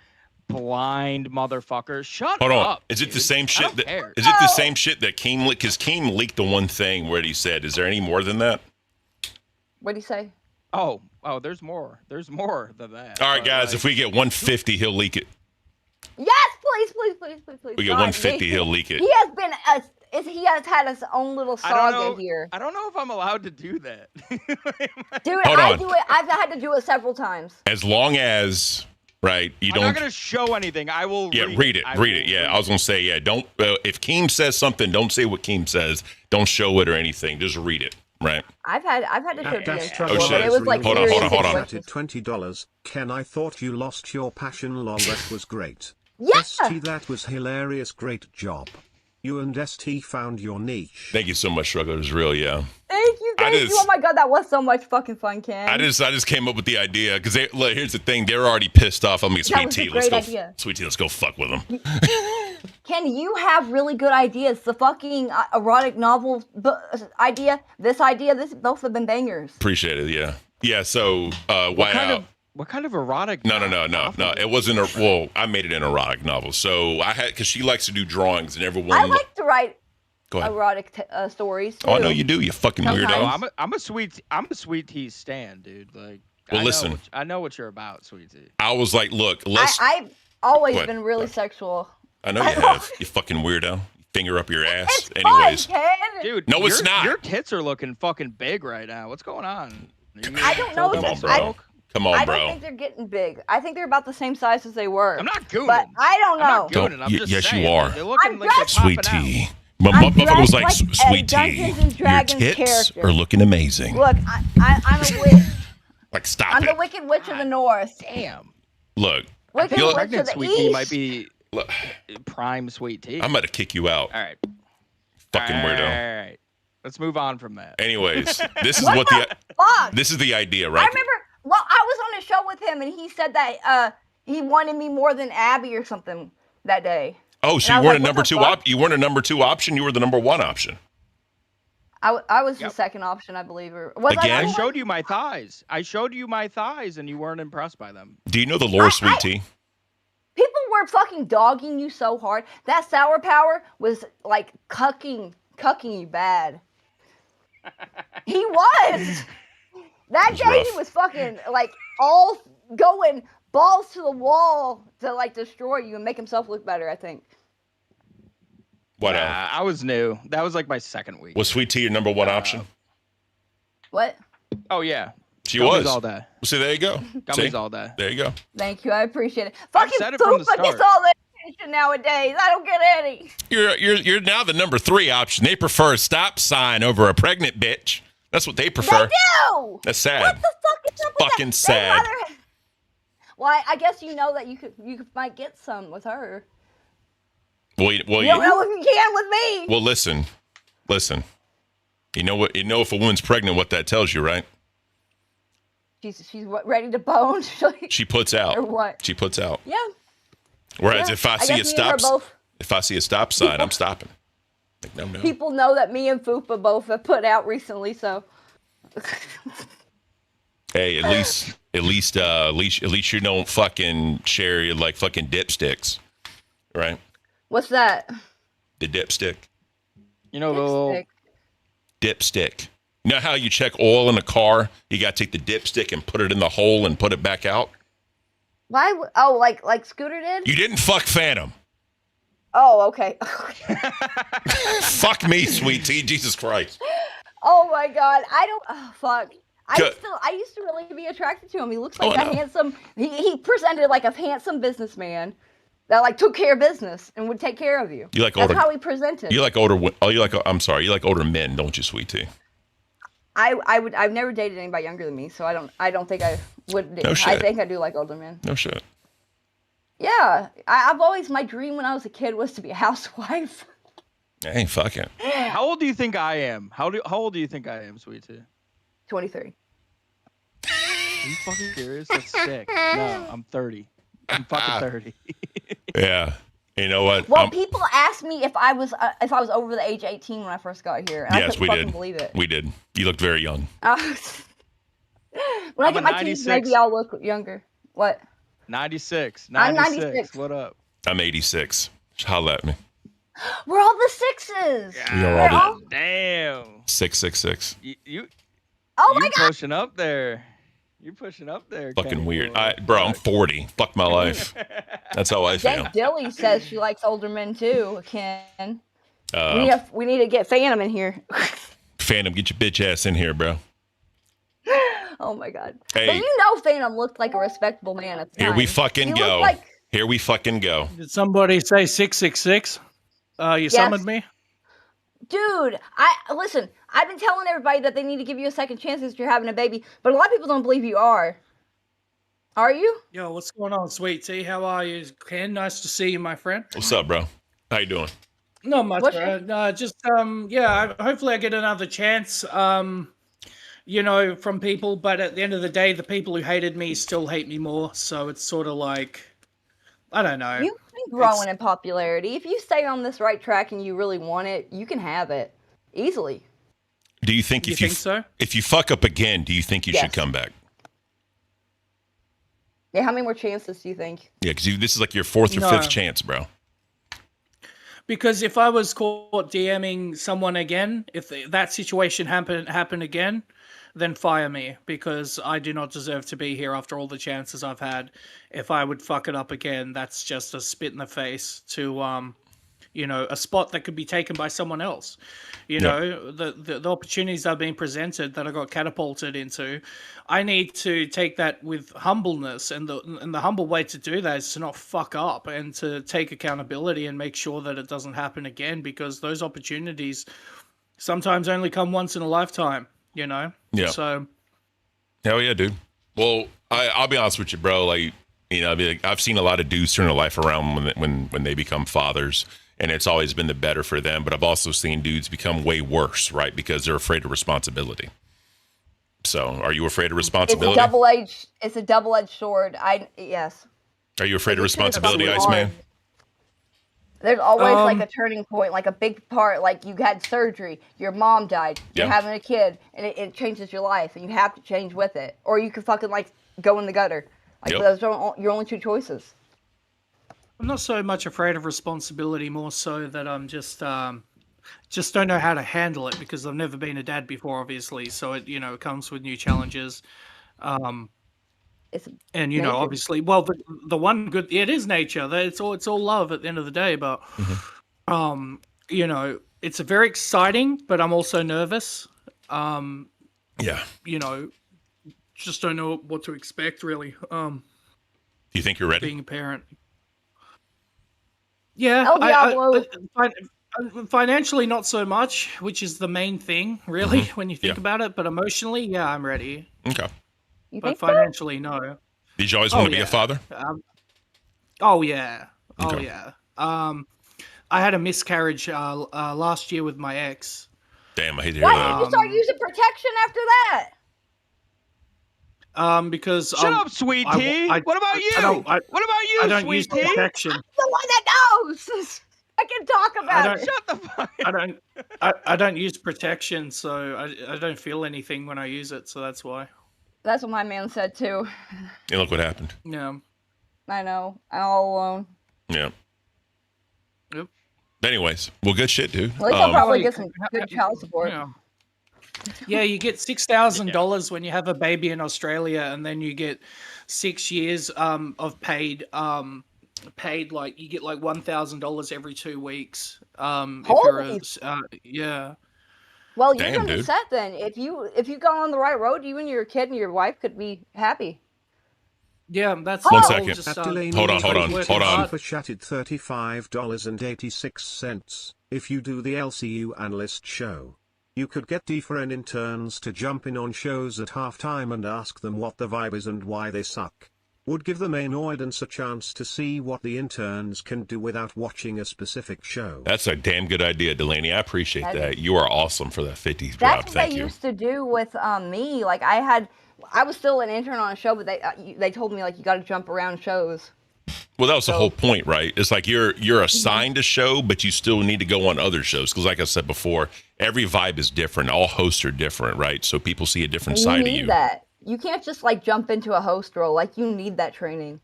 blind motherfucker. Shut Hold on. up. Is it the dude. same I shit don't that care. is it the same shit that Keem leaked? Because Keem leaked the one thing where he said, is there any more than that? What'd he say? Oh, there's more. There's more than that. All right, But, guys, like, if we get 150, he'll leak it. Yes, please. We get God, 150, he'll leak it. He has been he has had his own little I don't saga know. here. I don't know if I'm allowed to do that. Dude, Hold I on. do it. I've had to do it several times. As long as, right, you I'm not don't. gonna show anything. I will. Yeah, read it. I Read will it. Yeah, I was going to say, yeah, don't. If Keem says something, don't say what Keem says. Don't show it or anything. Just read it, right? I've had to show Dash it Travel Oh, but shit. it was like Hold on, serious hold on. donated $20. Ken, I thought you lost your passion. Lol, that was great. Yeah. ST, that was hilarious. Great job. You and ST found your niche. Thank you so much, Struggle. It was real, yeah. Thank you. Oh my god, that was so much fucking fun, Ken. I just came up with the idea because look, here's the thing. They were already pissed off. I'm like, That Sweet was a Tea, let's great go. idea. Sweet Tea, let's go fuck with them. Ken, you have really good ideas. The fucking erotic novel idea, this, both have been bangers. Appreciate it, yeah. Yeah. So What kind of erotic? No. It wasn't a. Well, I made it an erotic novel. So I had because she likes to do drawings and everyone. I like to write Go ahead. erotic stories too. Oh, I know you do. You fucking Sometimes. weirdo. I'm a sweet tea stan, dude. Like, Well, listen. I know what you're about, sweet tea. I was like, look, let's. I've always Go ahead. been really sexual. I know you have. You fucking weirdo. Finger up your ass. It's Anyways. fun, Ken. Dude, No, it's not. Your tits are looking fucking big right now. What's going on? I don't know. Come on, if bro. Come on, I bro. don't think they're getting big. I think they're about the same size as they were. I'm not gooning. But I don't know. I'm not Don't- gooning. I'm just yes, you saying. are. They're looking I'm like they're Sweet popping tea. out. My I'm motherfucker was like, dressed like sweet a tea. Dungeons and Your Dragons tits character. are looking amazing. Look, I'm a witch. Like, stop I'm it. the Wicked Witch of the North. Damn. Look, Wicked You'll- Witch of Pregnant the sweet East. tea might be look, prime sweet tea. I'm going to kick you out. All right. Fucking weirdo. All right. Let's move on from that. Anyways, this is What what the fuck? this is the idea, I right? remember. Well, I was on a show with him, and he said that he wanted me more than Abby or something that day. Oh, so And I you was weren't a like, number what the two fuck? you weren't a number 2 option. You were the number 1 option. I was Yep. the second option, I believe. Or was Again? I I number showed one? you my thighs. I showed you my thighs, and you weren't impressed by them. Do you know the lore, sweet tea? People were fucking dogging you so hard. That sour power was like cucking you bad. He was. That It's day he rough. was fucking like all going balls to the wall to like destroy you and make himself look better, I think. What Nah, I was new. That was like my second week. was sweet tea your number 1 option? What? Oh yeah. She Gummies was. all day. See, there you go. Gummies See? all day. There you go. Thank you, I appreciate it. I've Fucking said it from the Fupa gets start. all the attention nowadays. I don't get any. You're now the number 3 option. They prefer a stop sign over a pregnant bitch. That's what they prefer. They do. That's sad. What the fuck is up with Fucking that? sad. Well, I guess you know that you might get some with her. Well, You don't know if you can with me. well, listen. You know what? You know if a woman's pregnant, what that tells you, right? She's what, ready to bone. She puts out. Or what? She puts out. Yeah. Whereas Yeah. if I I see a guess me and her stop, both- if I see a stop sign, I'm stopping. Like, no. People know that me and Fupa both have put out recently, so Hey, at least you don't fucking share your like fucking dipsticks, right? what's that? The dipstick. You know the little Dipstick. Dipstick. You know how you check oil in a car? You got to take the dipstick and put it in the hole and put it back out. Why? Oh, like Scooter did? You didn't fuck Phantom. Oh, okay. Fuck me, sweet tea. Jesus Christ. Oh my God, I don't. Oh fuck. Good. I used to really be attracted to him. He looks Oh, like I a know. handsome. He presented like a handsome businessman that like took care of business and would take care of you. You like That's older- how he presented. You like older? Oh, you like? I'm sorry. You like older men, don't you, sweet tea? I've never dated anybody younger than me, so I don't think I would. No I shit. think I do like older men. No shit. Yeah, I've always my dream when I was a kid was to be a housewife. Hey, fuck it. How old do you think I am? How old do you think I am, sweet tea? 23. Are you fucking serious? That's sick. No, I'm 30. I'm fucking 30. Yeah. You know what? Well, people asked me if I was over the age of 18 when I first got here. And I Yes, couldn't we fucking did. believe it. We did. You looked very young. When I I'm get a my 96. teeth, maybe I'll look younger. What? 96. I'm 96. 96. What up? I'm 86. Holla at me. We're all the sixes. We are We're all all- Damn. 666. You Oh my God. pushing up there. You're pushing up there. Fucking Kenny weird. boy. Bro, I'm 40. Fuck my life. That's how I feel. Jen Dilly says she likes older men too, Ken. Uh, We need to get Phantom in here. Phantom, get your bitch ass in here, bro. Oh my God. Hey. But you know Phantom looked like a respectable man at the Here time. we fucking He go. looked like- Here we fucking go. Did somebody say 666? You summoned me? Dude, listen, I've been telling everybody that they need to give you a second chance if you're having a baby, but a lot of people don't believe you are. Are you? Yo, what's going on, sweet tea? How are you, Ken? Nice to see you, my friend. What's up, bro? How you doing? Not much, What's bro. Hopefully I get another chance, from people, but at the end of the day, the people who hated me still hate me more, so it's sort of like, I don't know. You've been growing in popularity. If you stay on this right track and you really want it, you can have it easily. Do you think You think so? if you fuck up again, do you think you should Yes. come back? Yeah, how many more chances do you think? Yeah, because this is like your fourth or No. fifth chance, bro. Because if I was caught DMing someone again, if that situation happen again, then fire me, because I do not deserve to be here after all the chances I've had. If I would fuck it up again, that's just a spit in the face to a spot that could be taken by someone else. The opportunities I've been presented that I got catapulted into, I need to take that with humbleness, and the humble way to do that is to not fuck up and to take accountability and make sure that it doesn't happen again, because those opportunities sometimes only come once in a lifetime, Yeah. So Hell yeah, dude. Well, I'll be honest with you, bro. Like, I've seen a lot of dudes turn their life around when they become fathers, and it's always been the better for them. But I've also seen dudes become way worse, right? Because they're afraid of responsibility. So, are you afraid of responsibility? It's a double-edged sword. Yes. Are you afraid of It's gonna come responsibility, Iceman? hard. There's always like a turning point, like a big part, like you had surgery, your mom died, you're Yeah. having a kid, and it changes your life, and you have to change with it. Or you can fucking like go in the gutter. Like Yep. those are your only two choices. I'm not so much afraid of responsibility, more so that I'm just don't know how to handle it, because I've never been a dad before, obviously. So it comes with new challenges. And nature. obviously, well, the one good, it is nature. It's all love at the end of the day. But it's a very exciting, but I'm also nervous. Yeah. Just don't know what to expect, really. Do you think you're ready? Being a parent. Yeah, El Diablo. financially not so much, which is the main thing, really, when you think Yeah. about it. But emotionally, yeah, I'm ready. Okay. You But think so? financially, no. Did you always want to be a father? Oh yeah. Oh Okay. yeah. I had a miscarriage last year with my ex. Damn, I hate to hear Why that. did you start using protection after that? Because Shut up, sweet tea. What about you? What about you, I don't sweet use tea? protection. The one that knows. I can talk about it. Shut the fuck. I don't use protection, so I don't feel anything when I use it. So that's why. That's what my man said too. And look what happened. Yeah. I know. I'm all alone. Yeah. Yep. Anyways, well, good shit, dude. At least I'll probably get some good child support. Yeah, you get $6,000 when you have a baby in Australia, and then you get 6 years of paid like you get like $1,000 every 2 weeks. Holy. Yeah. Well, Damn, you're gonna be dude. set then. If you go on the right road, you and your kid and your wife could be happy. Yeah, that's One the second. whole just, Hold on. For chatted $35.86. If you do the LCU analyst show, you could get different interns to jump in on shows at halftime and ask them what the vibe is and why they suck. Would give the main audience a chance to see what the interns can do without watching a specific show. That's a damn good idea, Delaney. I appreciate that. You are awesome for that 50s That's drop. what Thank they you. used to do with me. Like I was still an intern on a show, but they told me like you got to jump around shows. Well, that was the whole point, right? It's like you're assigned a show, but you still need to go on other shows. Because like I said before, every vibe is different. All hosts are different, right? So people see a different side of You you. need that. You can't just like jump into a host role. Like you need that training.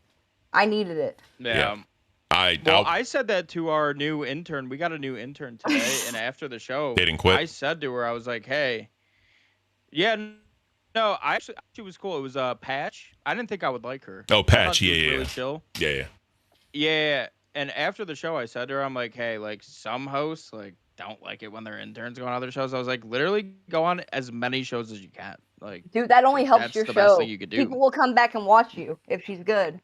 I needed it. Yeah. I said that to our new intern. We got a new intern today, and after the show, They didn't quit? I said to her, I was like, "Hey, yeah, no, she was cool. It was Patch. I didn't think I would like her. Oh, I thought Patch, she was yeah. really chill. Yeah. Yeah, and after the show, I said to her, I'm like, hey, like some hosts like don't like it when their interns go on other shows. I was like, literally go on as many shows as you can. Like, Dude, that only helps that's your the show. best thing you could do. People will come back and watch you if she's good.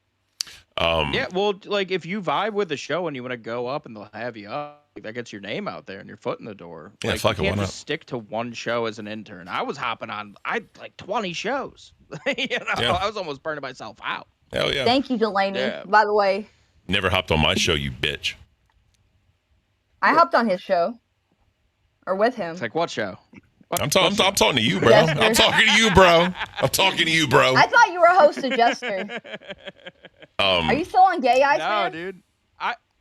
Yeah, well, like if you vibe with the show and you want to go up and they'll have you up, like, that gets your name out there and your foot in the door. Yeah, like, fuck it, you can't why just stick to one show as an intern. I was hopping on, like 20 shows. Yeah. I was almost burning myself out. Hell yeah. Thank you, Delaney. Yeah. By the way, Never hopped on my show, you bitch. I hopped on his show, or with him. It's like what show? I'm talking to you, bro. Jester. I'm talking to you, bro. I'm talking to you, bro. I thought you were a host of Jester. Are you still on Gay Iceman? No, dude.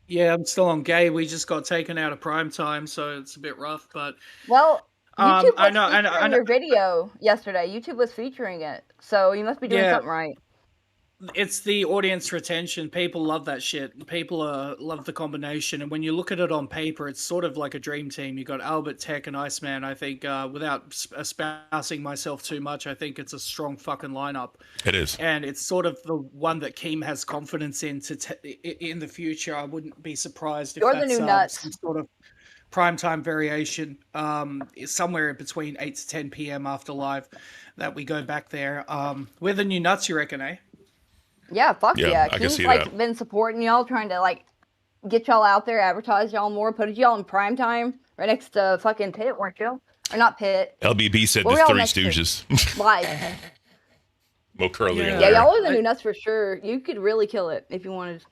Yeah, I'm still on Gay. We just got taken out of prime time, so it's a bit rough. But Well, YouTube I was know, and featuring your video yesterday. YouTube was featuring it, so you must be doing Yeah. something right. it's the audience retention. People love that shit. People love the combination, and when you look at it on paper, it's sort of like a dream team. You got Albert, Tech, and Iceman. I think, without espousing myself too much, I think it's a strong fucking lineup. It is. And it's sort of the one that Keem has confidence in in the future. I wouldn't be surprised if You're the that's new nuts. some sort of primetime variation, somewhere between 8 to 10 p.m. after live, that we go back there. We're the new nuts, you reckon, eh? Yeah, fuck Yeah, yeah. I can Keem's see like that. been supporting y'all, trying to like get y'all out there, advertise y'all more, put y'all in prime time, right next to fucking Pitt, weren't you? Or not Pitt, LBB said Where the y'all Three next to? Stooges. live. Mo Curly Yeah. in Yeah, there. y'all are the new nuts for sure. You could really kill it if you wanted.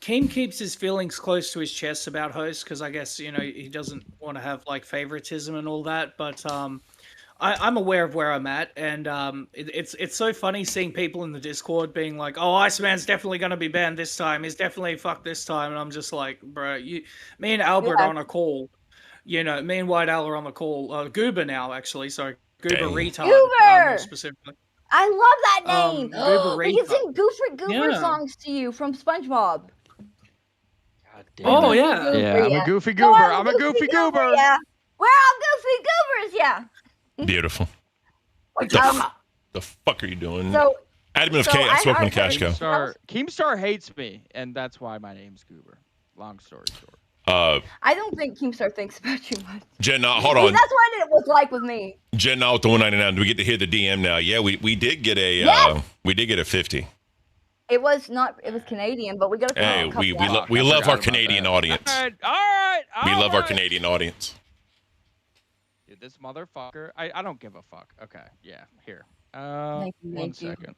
Keem keeps his feelings close to his chest about hosts because I guess, he doesn't want to have like favoritism and all that. But I'm aware of where I'm at, and it's so funny seeing people in the Discord being like, "Oh, Iceman's definitely going to be banned this time. He's definitely fucked this time," and I'm just like, "Bro, me and Albert Yeah. on a call. Me and White Owl are on the call. Goober now, actually. Sorry, Goober Dang. retard. Goober! More specifically. I love that name. Goober He can retard. sing Goober Yeah. songs to you from SpongeBob. God damn Oh it. yeah. Yeah, I'm a goofy No, goober. I'm a goofy goober. Yeah, we're all goofy goobers. Yeah. Beautiful. Um, The fuck are you doing? so Admin of so K, I I- spoke I on Cash Cow. Keemstar hates me, and that's why my name's Goober. Long story short. I don't think Keemstar thinks about you much. Jen, hold See, on. that's what it was like with me. Jen, now with the 199, do we get to hear the DM now? Yeah, we did get a Yes! we did get a 50. It was Canadian, but we got a Hey, couple we out. love forgot our about Canadian that. audience. All right. We love our Canadian audience. Dude, this motherfucker. I don't give a fuck. Okay, yeah, here. Thank you, One thank you. second.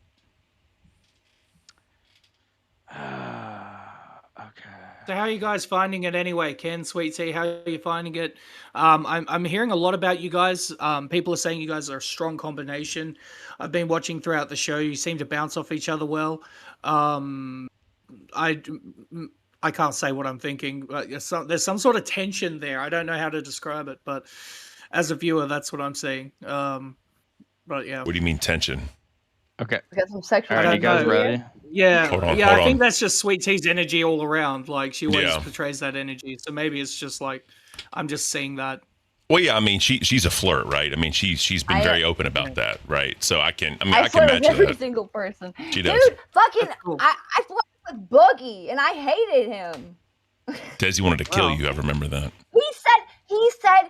Okay. So how are you guys finding it anyway? Ken, Sweet Tea, how are you finding it? I'm hearing a lot about you guys. People are saying you guys are a strong combination. I've been watching throughout the show. You seem to bounce off each other well. I can't say what I'm thinking. But there's some sort of tension there. I don't know how to describe it, but as a viewer, that's what I'm seeing. But yeah. What do you mean tension? Okay. We got some sexual. All right, you guys tension here. ready? Yeah, Hold on, yeah. hold I think on. that's just Sweet Tea's energy all around. Like she always Yeah. portrays that energy. So maybe it's just like I'm just seeing that. Well, yeah, I mean, she's a flirt, right? I mean, she's been very open about that, right? So I can I match flirt with every that. single person. She does. Dude, fucking, That's cool. I flirted with Boogie, and I hated him. Desi wanted to kill Wow. you. I remember that. He said,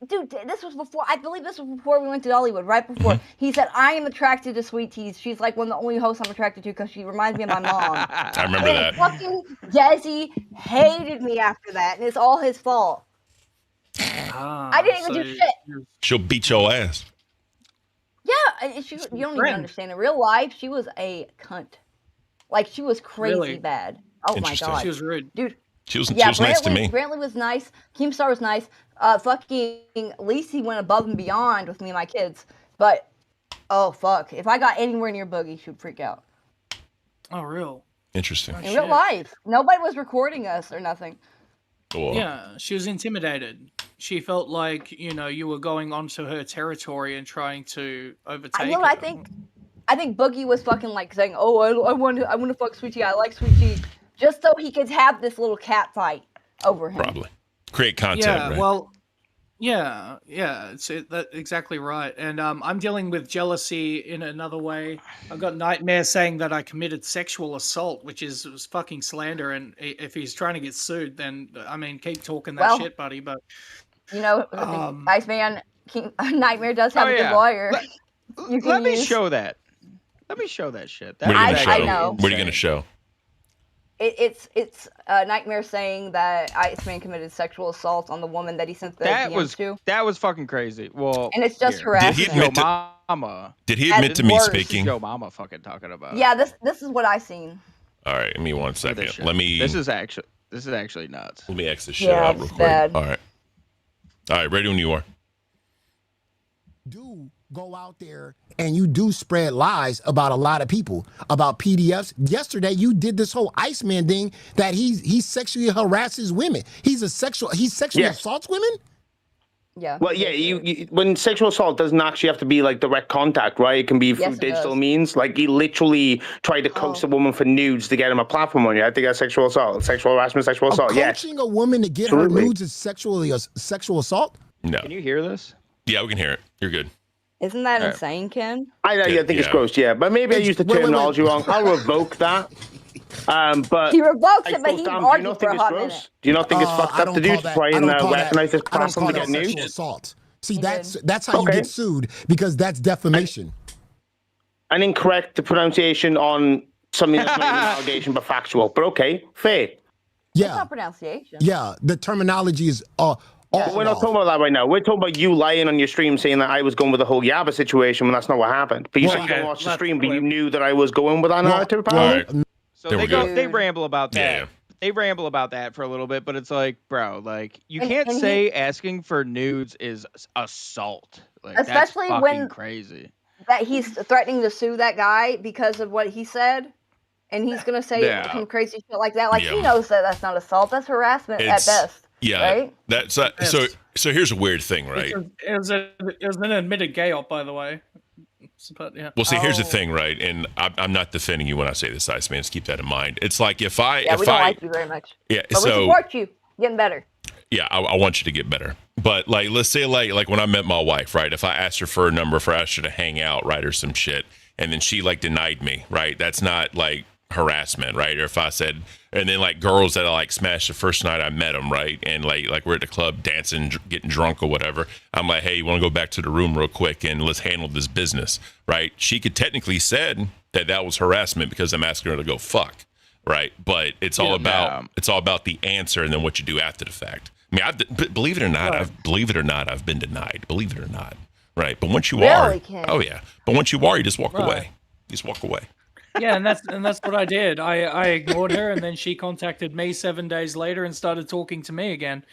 dude, this was before, I believe this was before we went to Dollywood, right before. Mm-hmm. He said, I am attracted to Sweet Teas. She's like one of the only hosts I'm attracted to because she reminds me of my mom. I remember And that. fucking Desi hated me after that, and it's all his fault. I didn't even do shit. She'll beat your ass. Yeah, you don't even friend. understand. In real life, she was a cunt. Like, she was crazy Really? bad. Oh my Interesting. god. She was rude. Dude, She was yeah, nice to me. Brantley was nice. Keemstar was nice. Fucking Lacey went above and beyond with me and my kids. But, oh fuck. If I got anywhere near Boogie, she would freak out. Oh, real. Interesting. In real life. Nobody was recording us or nothing. Cool. Yeah, she was intimidated. She felt like you were going onto her territory and trying to overtake. I think Boogie was fucking like saying, "Oh, I want to fuck Sweet Tea. I like Sweet Tea," just so he could have this little cat fight over him. Probably. Create content, Yeah, right? well, yeah, that's exactly right. And I'm dealing with jealousy in another way. I've got Nightmare saying that I committed sexual assault, which was fucking slander. And if he's trying to get sued, then I mean, keep talking that Well, shit, buddy. But You know, Iceman, Nightmare does have Oh, a yeah. good lawyer. You can Let me use. show that. Let me show that shit. What are you That gonna is show? know. What are you gonna show? It's Nightmare saying that Iceman committed sexual assault on the woman that he sent the DMs to, that was fucking crazy. Well, and it's just here. Did he harassment. admit Yo, to? mama. Did he At admit to me worst. speaking? Yo, mama, fucking talking about. Yeah, this is what I seen. All right, give me 1 Look at second. this shit. Let me This is actually nuts. let me X this shit Yeah, out real it's quick. bad. All right, ready when you are. Do go out there and you do spread lies about a lot of people, about PDFs. Yesterday, you did this whole Iceman thing that he sexually harasses women. He sexually Yeah. assaults women. Yeah. Well, yeah, when sexual assault doesn't actually have to be like direct contact, right? It can be through Yes, it digital does. means. Like he literally tried to coax a woman for nudes to get him a platform on you. I think that's sexual assault, sexual harassment, sexual assault. Yes. Coaching a woman to get Absolutely. her nudes is sexual assault? No. Can you hear this? Yeah, we can hear it. You're good. Isn't that All right. insane, Ken? I think it's gross, yeah. But maybe I used the wait, wait. terminology wrong. I'll revoke that. But He revokes I it, but still he stand. Do you argued not for think a it's hot gross? minute. Do you not think it's I fucked up don't to do call to that- try I and don't call that- weaponize this I don't platform call to that get sexual nudes? assault. See, that's how you Okay. get sued because that's defamation. An incorrect pronunciation on something that's not even an allegation but factual. But okay, fair. It's Yeah, not pronunciation. yeah. The terminology is all But we're not off. talking about that right now. We're talking about you lying on your stream saying that I was going with the whole Yabba situation when that's not what happened. But you said you didn't watch the stream, but you knew that I was going with that narrative, apparently? So There they we go. they ramble about that. Yeah. They ramble about that for a little bit, but it's like, bro, like you And- can't and he- say asking for nudes is assault. Like Especially that's fucking when- crazy. That he's threatening to sue that guy because of what he said, and he's gonna say Yeah. some crazy shit like that. Like he Yeah. knows that that's not assault. That's harassment at best. Yeah. Right? That's so here's a weird thing, right? It was an admitted gay op, by the way. But, yeah. Well, see, here's the Oh. thing, right? And I'm not defending you when I say this, Iceman. Just keep that in mind. It's like if I Yeah, we don't like you very much. yeah, But we so support you getting better. yeah, I want you to get better. But like, let's say like when I met my wife, right? If I asked her for a number, if I asked her to hang out, right, or some shit, and then she like denied me, right? That's not like harassment, right? Or if I said, and then like girls that I like smashed the first night I met them, right? And like we're at the club dancing, getting drunk or whatever. I'm like, hey, you want to go back to the room real quick and let's handle this business, right? She could technically said that was harassment because I'm asking her to go fuck, right? But it's all about the answer and then what you do after the fact. I mean, believe it or not, I've been denied. Believe it or not, right? But once you are, Really, Ken? oh yeah. But once you are, you just walk Right. away. You just walk away. Yeah, and that's what I did. I ignored her, and then she contacted me 7 days later and started talking to me again.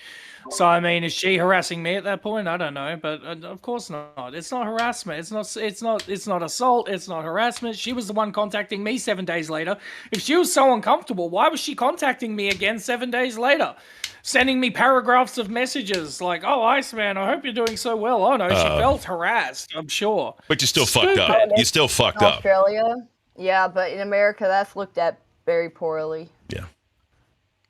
So I mean, is she harassing me at that point? I don't know, but of course not. It's not harassment. It's not assault. It's not harassment. She was the one contacting me 7 days later. If she was so uncomfortable, why was she contacting me again 7 days later? Sending me paragraphs of messages like, "Oh, Iceman, I hope you're doing so well." Oh no, she felt harassed. I'm sure. But you still fucked up. Stupid. You still fucked In up. Australia, yeah, but in America, that's looked at very poorly. Yeah,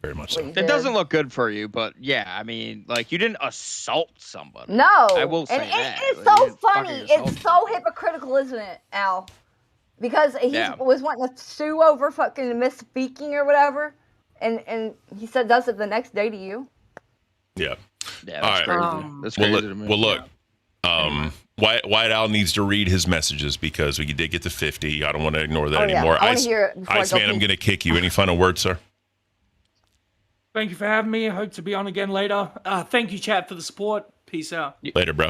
very much What so. you It did. doesn't look good for you, but yeah, I mean, like you didn't assault somebody. No, I will say and that. it's Like, you so didn't fucking funny. assault It's so hypocritical, isn't it, Al? Because he Yeah. was wanting to sue over fucking misspeaking or whatever, and he said does it the next day to you. Yeah. Yeah, All that's right. crazy. That's Well, crazy look, to me. well, look. White Owl needs to read his messages because we did get to 50. I don't want to ignore that Oh, yeah. anymore. I wanna hear it before I go Iceman, I'm pee. going to kick you. Any final words, sir? Thank you for having me. I hope to be on again later. Thank you, chat, for the support. Peace out. Later, bro.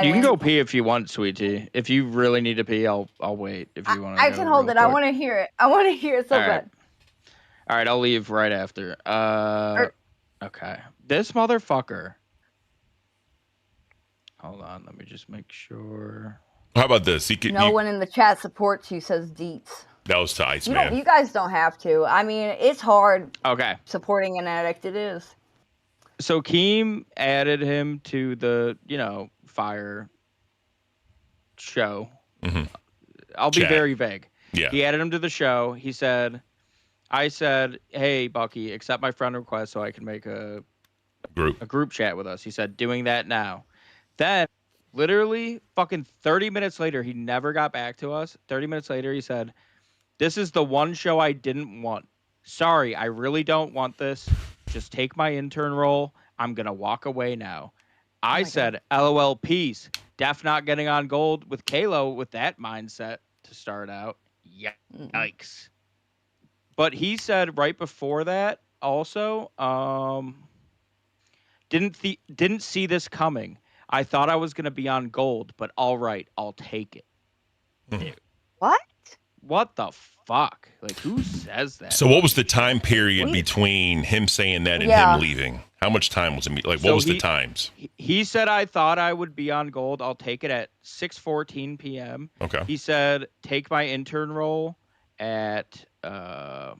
You can go pee if you want, sweetie. If you really need to pee, I'll wait. If you want to, I can hold it. I want to hear it. I want to hear it so All right. bad. All right, I'll leave right after. Okay. This motherfucker. Hold on, let me just make sure. How about this? No one in the chat supports you, says Deets. That was to You Iceman. don't. You guys don't have to. I mean, it's hard Okay. supporting an addict. It is. So Keem added him to the, fire show. Mhm. I'll be Chat. very vague. Yeah. He added him to the show. I said, hey, Bucky, accept my friend request so I can make a group chat with us. He said, doing that now. Then, literally, fucking 30 minutes later, he never got back to us. 30 minutes later, he said, this is the one show I didn't want. Sorry, I really don't want this. Just take my intern role. I'm going to walk away now. I said, LOL, peace. Def not getting on gold with Kalo with that mindset to start out. Yikes. But he said right before that also, didn't see this coming. I thought I was going to be on gold, but all right, I'll take it. Dude. What? What the fuck? Like, who says that? So what was the time period between him saying that and him leaving? How much time was it? Like, what was the times? He said, I thought I would be on gold. I'll take it at 6:14 p.m. Okay. He said, take my intern role at oh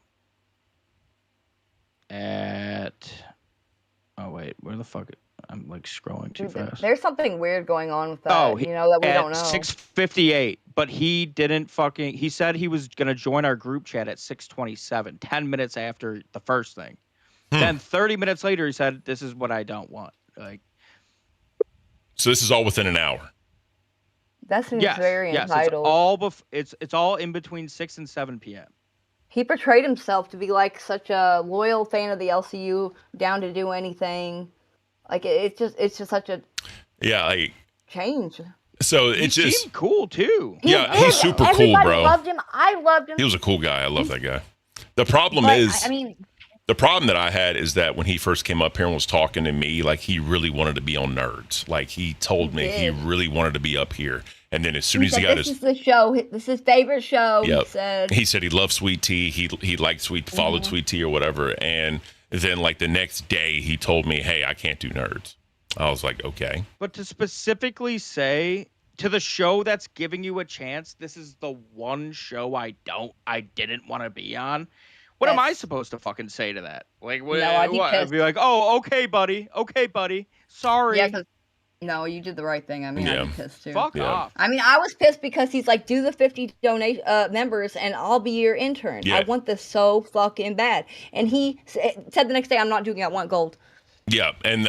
wait, where the fuck? I'm like scrolling too fast. There's something weird going on with that. Oh, that we don't know. 6:58, but he didn't fucking. He said he was gonna join our group chat at 6:27, 10 minutes after the first thing. Then 30 minutes later, he said, "This is what I don't want." Like, so this is all within an hour. That seems very entitled. It's all in between 6 and 7 p.m. He portrayed himself to be like such a loyal fan of the LCU, down to do anything. Like it's just such a like change. So he it's just seemed cool too. He's super Everybody cool, bro. Loved him. I loved him. He was a cool guy. I love that guy. The problem the problem that I had is that when he first came up here and was talking to me, like he really wanted to be on Nerds. Like he told me he really wanted to be up here. And then as soon as he got this is the show. This is his favorite show. Yep. He said he loved Sweet Tea. He liked followed Sweet Tea or whatever. And then like the next day he told me, "Hey, I can't do Nerds." I was like, okay. But to specifically say to the show that's giving you a chance, this is the one show I didn't want to be on. What am I supposed to fucking say to that? Like, what? I'd be like, "Oh, okay, buddy. Okay, buddy. Sorry." Yeah, no, you did the right thing. I mean, I'd be pissed too. Fuck off. I mean, I was pissed because he's like, do the 50 members and I'll be your intern. Yeah. I want this so fucking bad. And he said the next day, I'm not doing it. I want gold. Yeah, and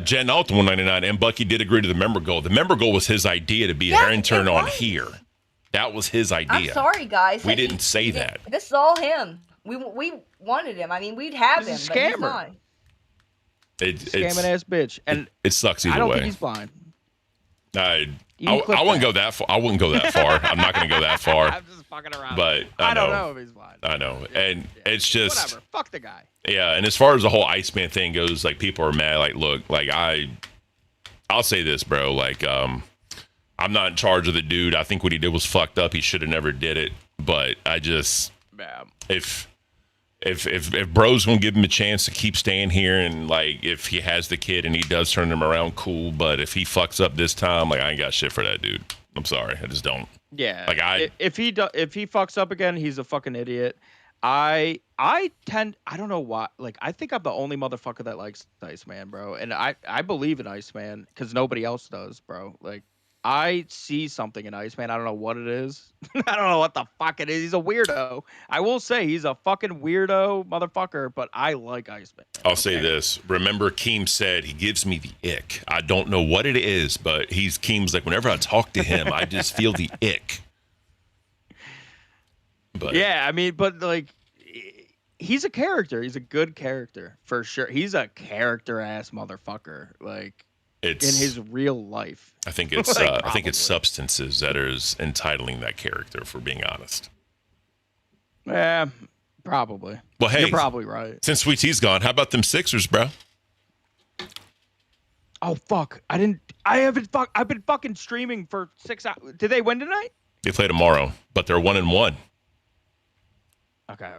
Jen out to 199 and Bucky did agree to the member goal. The member goal was his idea to be our intern on here. That was his idea. I'm sorry, guys. We didn't say that. This is all him. We wanted him. I mean, we'd have him. Scammer. But he's not. It's scamming ass bitch. And it sucks either way. I don't think he's blind. I wouldn't go that far. I wouldn't go that far. I'm not going to go that far. I'm just fucking around. But I don't know if he's blind. I know. And it's just whatever. Fuck the guy. Yeah, and as far as the whole Iceman thing goes, like people are mad. Like, look, like I'll say this, bro. Like, I'm not in charge of the dude. I think what he did was fucked up. He should have never did it. But I just if bro's gonna give him a chance to keep staying here, and like if he has the kid and he does turn him around, cool. But if he fucks up this time, like I ain't got shit for that dude. I'm sorry, I just don't. Yeah. Like if he fucks up again, he's a fucking idiot. I don't know why. Like I think I'm the only motherfucker that likes Iceman, bro, and I believe in Iceman because nobody else does, bro. Like I see something in Iceman. I don't know what it is. I don't know what the fuck it is. He's a weirdo. I will say he's a fucking weirdo motherfucker, but I like Iceman. I'll say this. Remember, Keem said he gives me the ick. I don't know what it is, but Keem's like, whenever I talk to him, I just feel the ick. But yeah, I mean, but like, he's a character. He's a good character for sure. He's a character ass motherfucker. Like. In his real life. I think it's like, I think it's substances that is entitling that character, for being honest. Yeah, probably. Well, hey, you're probably right. Since Sweet Tea's gone, how about them Sixers, bro? Oh fuck! I've been fucking streaming for 6 hours. Did they win tonight? They play tomorrow, but they're 1-1. Okay.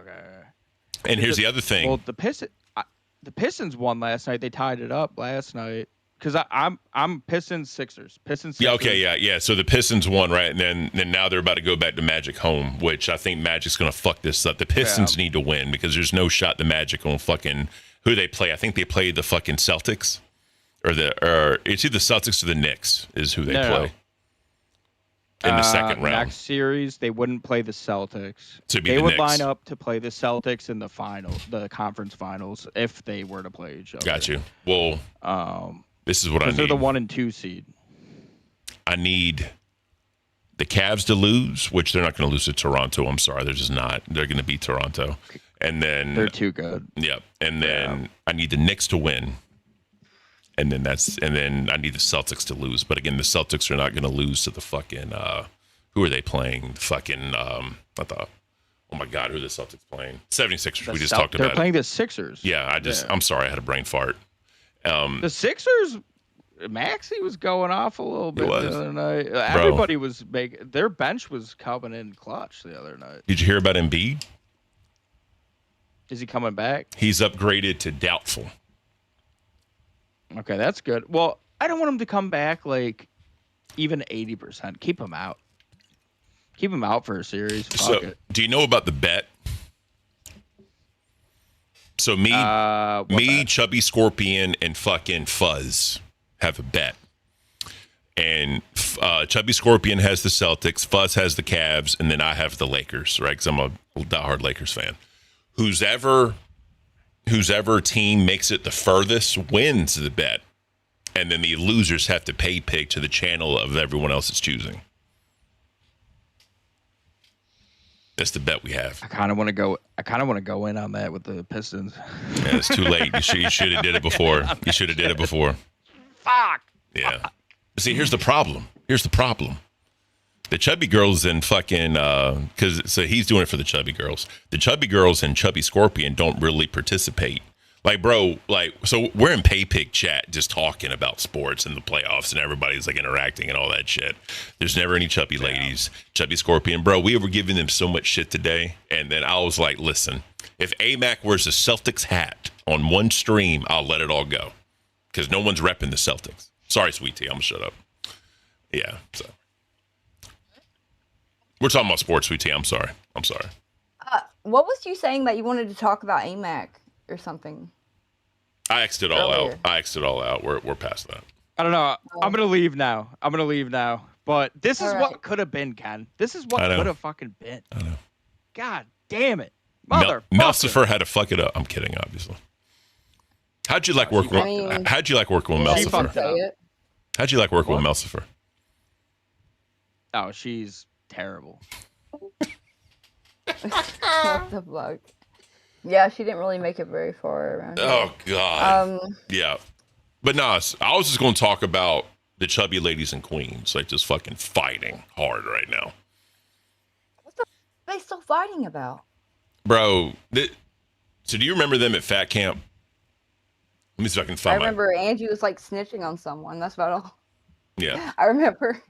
And here's the other thing. Well, the Pistons won last night. They tied it up last night. Because I'm Pistons Sixers. Yeah, okay, yeah. So the Pistons won, right? And then now they're about to go back to Magic home, which I think Magic's going to fuck this up. The Pistons need to win because there's no shot the Magic on fucking who they play. I think they play the fucking Celtics, or it's either the Celtics or the Knicks is who they play in the second round. Next series, they wouldn't play the Celtics. So they would line up to play the Celtics in the the conference finals, if they were to play each other. Got you. Well, this is what I need. They're the 1 and 2 seed. I need the Cavs to lose, which they're not going to lose to Toronto. I'm sorry, they're just not. They're going to beat Toronto, and then they're too good. Yep. And then I need the Knicks to win, and then I need the Celtics to lose. But again, the Celtics are not going to lose to the fucking who are they playing? The fucking oh my god, who are the Celtics playing? 76ers. We just talked about. They're playing the Sixers. Yeah, I'm sorry, I had a brain fart. The Sixers, Maxey was going off a little bit the other night. Everybody was making their bench was coming in clutch the other night. Did you hear about Embiid? Is he coming back? He's upgraded to doubtful. Okay, that's good. Well, I don't want him to come back like even 80%. Keep him out. Keep him out for a series. Fuck it. Do you know about the bet? So me, Chubby Scorpion, and fucking Fuzz have a bet. And Chubby Scorpion has the Celtics, Fuzz has the Cavs, and then I have the Lakers, right? Because I'm a diehard Lakers fan. Whose ever team makes it the furthest wins the bet. And then the losers have to pay pig to the channel of everyone else's choosing. That's the bet we have. I kind of want to go in on that with the Pistons. Yeah, it's too late. You should have did it before. You should have did it before. Fuck. Yeah. See, here's the problem. The chubby girls and fucking so he's doing it for the chubby girls. The chubby girls and Chubby Scorpion don't really participate. Like, bro, so we're in pay pig chat just talking about sports and the playoffs and everybody's like interacting and all that shit. There's never any chubby ladies. Chubby Scorpion, bro, we were giving them so much shit today. And then I was like, listen, if AMAC wears a Celtics hat on one stream, I'll let it all go. Because no one's repping the Celtics. Sorry, Sweet Tea, I'm gonna shut up. Yeah, so. We're talking about sports, Sweet Tea. I'm sorry. What was you saying that you wanted to talk about AMAC or something? I X'd it all out. We're past that. I don't know. I'm gonna leave now. But this is what could have been, Ken. This is what could have fucking been. I know. God damn it, motherfucker. Melcifer had to fuck it up. I'm kidding, obviously. How'd you like working with Melcifer? How'd you like working with Melcifer? Oh, she's terrible. What the fuck? Yeah, she didn't really make it very far around here. Oh, God. Yeah. But I was just going to talk about the chubby ladies and queens, like just fucking fighting hard right now. What the f- are they still fighting about? Bro, so do you remember them at Fat Camp? Let me see if I can find I remember Angie was like snitching on someone. That's about all. Yeah. I remember.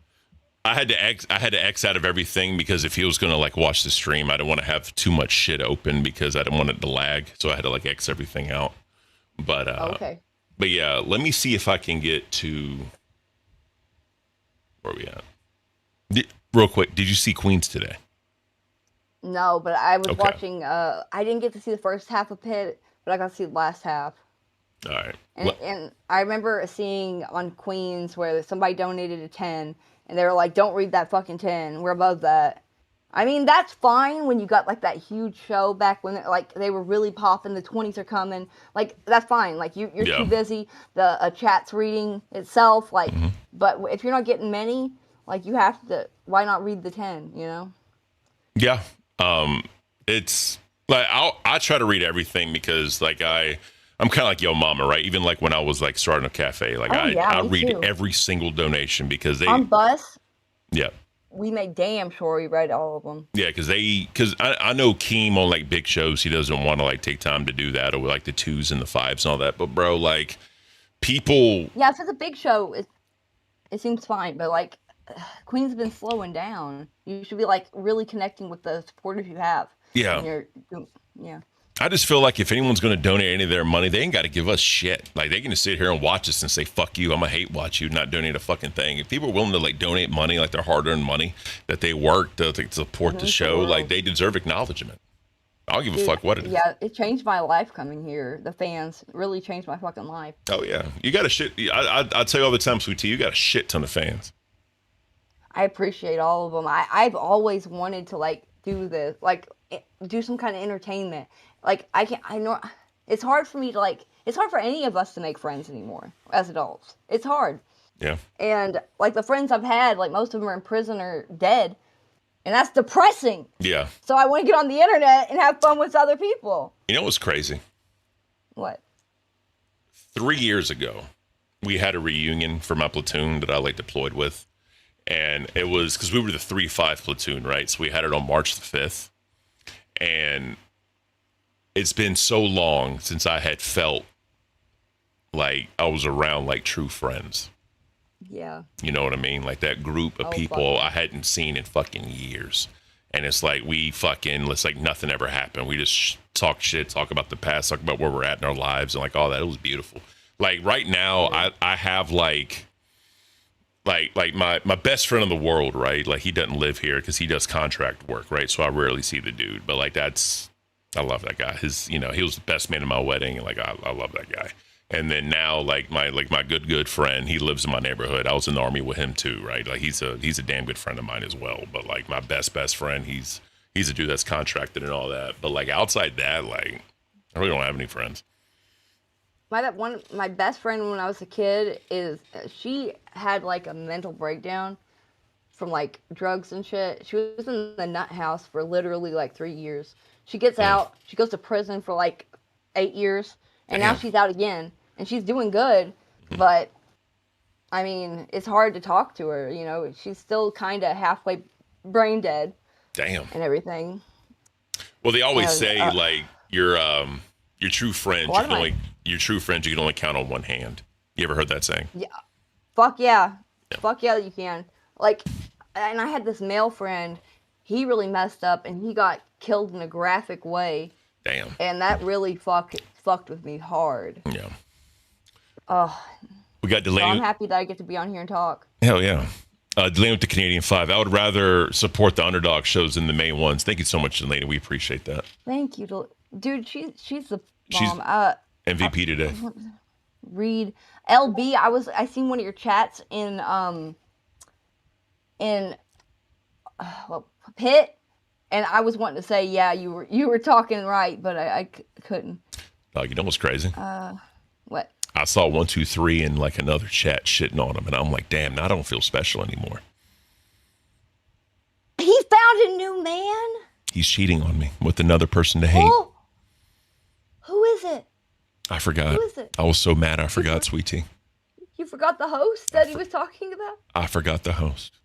I had to X out of everything because if he was going to like watch the stream, I didn't want to have too much shit open because I didn't want it to lag. So I had to like X everything out. But okay. But yeah, let me see if I can get to where we at. Real quick, did you see Queens today? No, but I was watching. I didn't get to see the first half of Pitt, but I got to see the last half. All right. And I remember seeing on Queens where somebody donated a 10. And they were like, don't read that fucking 10. We're above that. I mean, that's fine when you got, like, that huge show back when, like, they were really popping. The 20s are coming. Like, that's fine. Like, you're too busy. The chat's reading itself. Like, but if you're not getting many, like, you have to, why not read the 10, you know? Yeah. It's, like, I try to read everything because, like, I'm kind of like Yo Mama, right? Even like when I was like starting a cafe, like I read every single donation because they on bus. Yeah. We made damn sure we read all of them. Yeah, because I know Keem on like big shows, he doesn't want to like take time to do that or like the 2s and the 5s and all that. But bro, like people. Yeah, if it's a big show, it seems fine. But like Queen's been slowing down. You should be like really connecting with the supporters you have. Yeah. Yeah. I just feel like if anyone's going to donate any of their money, they ain't got to give us shit. Like, they can just sit here and watch us and say, fuck you, I'm going to hate watch you, not donate a fucking thing. If people are willing to, like, donate money, like their hard-earned money that they work to support the show, like, they deserve acknowledgement. I'll give a fuck what it is. Yeah, it changed my life coming here. The fans really changed my fucking life. Oh, yeah. You got a shit. I tell you all the time, Sweet Tea, you got a shit ton of fans. I appreciate all of them. I've always wanted to, like, do this, like, do some kind of entertainment. Like, I know it's hard for me to, like, it's hard for any of us to make friends anymore as adults. It's hard. Yeah. And, like, the friends I've had, like, most of them are in prison or dead. And that's depressing. Yeah. So I want to get on the internet and have fun with other people. You know what's crazy? What? 3 years ago, we had a reunion for my platoon that I, like, deployed with. And it was, because we were the 3-5 platoon, right? So we had it on March the 5th. And it's been so long since I had felt like I was around like true friends. Yeah. You know what I mean? Like that group of people I hadn't seen in fucking years. And it's like it's like nothing ever happened. We just talk shit, talk about the past, talk about where we're at in our lives and like all that. It was beautiful. Like right now, I have like my best friend in the world, right? Like he doesn't live here because he does contract work, right? So I rarely see the dude. But like I love that guy. He was the best man at my wedding, and like I love that guy. And then now, like my good friend, he lives in my neighborhood. I was in the army with him too, right? Like he's a damn good friend of mine as well. But like my best friend, he's a dude that's contracted and all that. But like outside that, like I really don't have any friends. My best friend when I was a kid she had like a mental breakdown from like drugs and shit. She was in the nut house for literally like 3 years. She gets out, she goes to prison for like 8 years. And now she's out again, and she's doing good, but, I mean, it's hard to talk to her, you know? She's still kind of halfway brain dead. Damn. And everything. Well, they always say, like, your true friends, you can only count on one hand. You ever heard that saying? Yeah. Fuck yeah. Fuck yeah, you can. Like, and I had this male friend, he really messed up, and he got killed in a graphic way. Damn. And that really fucked with me hard. Yeah. Oh. We got So I'm Delaney. happy that I get to be on here and talk. Hell yeah. Delaney with the Canadian 5. I would rather support the underdog shows than the main ones. Thank you so much, Delaney. We appreciate that. Thank you, dude. She's the She's bomb. MVP today. Read LB. I seen one of your chats in Pit. And I was wanting to say, yeah, you were talking right, but I couldn't. Oh, you know what's crazy? What? I saw 123 in like another chat shitting on him, and I'm like, damn, now I don't feel special anymore. He found a new man? He's cheating on me with another person to hate. Oh, who is it? I forgot. Who is it? I was so mad I forgot, sweetie. You forgot the host that he was talking about? I forgot the host.